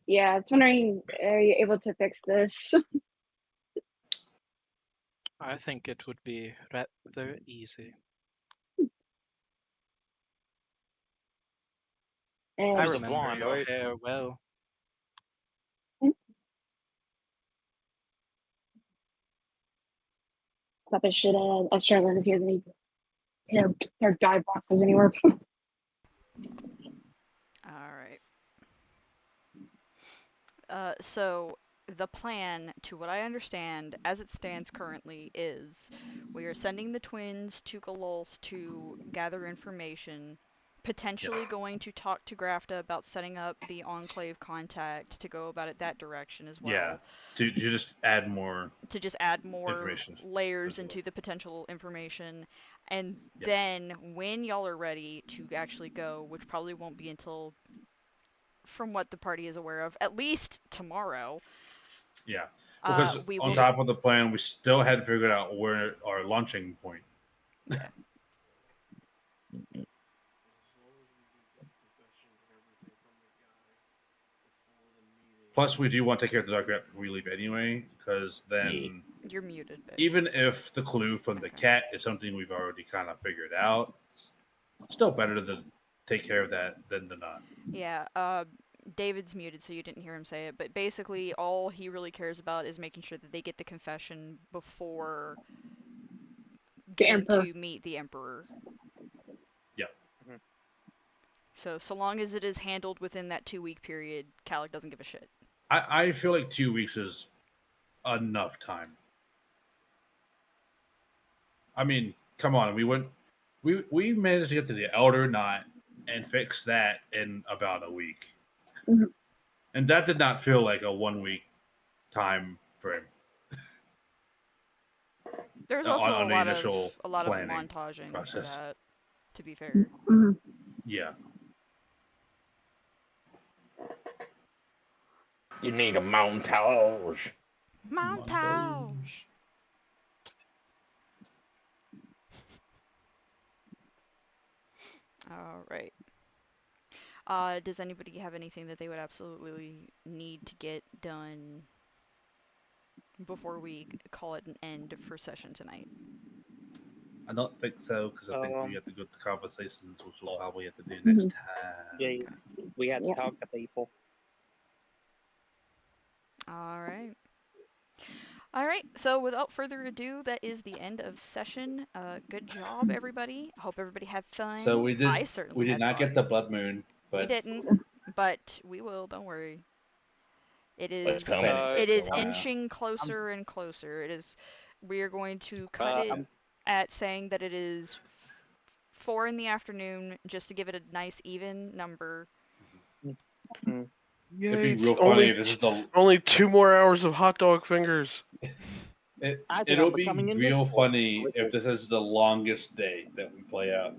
yeah, I was wondering, are you able to fix this? I think it would be rather easy. And I You're remember blonde, your right? hair well. Stop it, should ask Charlotte if he has any hair dye boxes anywhere. All right. So the plan, to what I understand, as it stands currently, is we are sending the twins to Galolth to gather information, potentially going to talk to Grafta about setting up the Enclave contact to go about it that direction as Yeah. well. To just add more. To just add more Information, layers as well. into the potential information. And Yep. then when y'all are ready to actually go, which probably won't be until, from what the party is aware of, at least tomorrow. Yeah. Because We on will. top of the plan, we still hadn't figured out where our launching point. Yeah. Plus, we do want to take care of the dark before we leave anyway, because then You're muted, babe. even if the clue from the cat is something we've already kind of figured out, still better to take care of that than to not. Yeah, David's muted, so you didn't hear him say it, but basically all he really cares about is making sure that they get the confession before getting Emperor. to meet the Emperor. Yep. Mhm. So long as it is handled within that 2-week period, Calic doesn't give a shit. I feel like 2 weeks is enough time. I mean, come on, we managed to get to the Elder Knot and fix that in about a week. Mhm. And that did not feel like a 1 week time frame. There's also on the a initial lot of planning montaging for process. that, to be fair. Mhm. Yeah. You need a montage. Montage! Alright. Does anybody have anything that they would absolutely need to get done before we call it an end for session tonight? I don't think so, because I think we Um, have to go to conversations, which will probably have to do Mhm. next time. Yeah, we had to Yep. talk to people. Alright. Alright, so without further ado, that is the end of session. Good job, everybody. Hope everybody had fun. So I certainly we did had not fun. get the blood moon, We but didn't, but we will, don't worry. It It's is coming. it is Wow. inching closer and closer. We are going to cut it I'm at saying that it is 4 in the afternoon, just to give it a nice even number. it'd Yay! be real It's funny if this is the only 2 more hours of hot dog fingers. it'll be real funny if this is the longest day that we play out.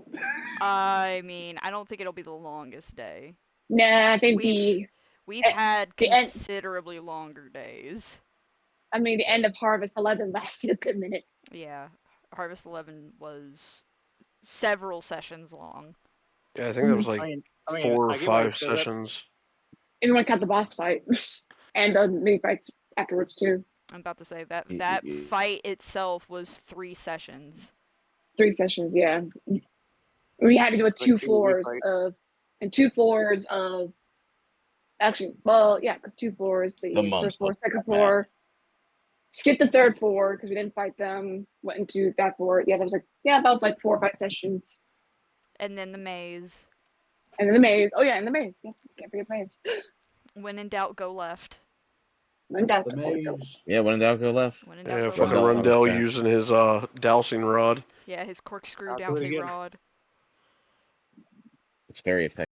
I mean, I don't think it'll be the longest day. Nah, I think We've had the end. considerably longer days. I mean, the end of Harvest 11 lasted a good minute. Yeah, Harvest 11 was several sessions long. Yeah, I think that was I like mean, 4 or I get why 5 it says that. sessions. Everyone cut the boss fight and the mini fights afterwards too. I'm about to say that fight itself was 3 sessions. 3 sessions, yeah. We had to do a Like 2 PvP floors fight. and 2 floors of. Actually, well, yeah, because 2 floors, the The first floor, month. second floor. Skipped the third floor because we didn't fight them. Went into that floor. Yeah, there was about 4 or 5 sessions. And then the maze. And then the maze. Oh yeah, and the maze. Yeah, can't forget the maze. When in doubt, go left. When in doubt, The always go. maze. Yeah, when in doubt, go left. When in doubt, Yeah, go fucking left. Rundell. Rundell using his dowsing rod. Yeah, his corkscrew I'll do it dowsing again. rod. It's very effective.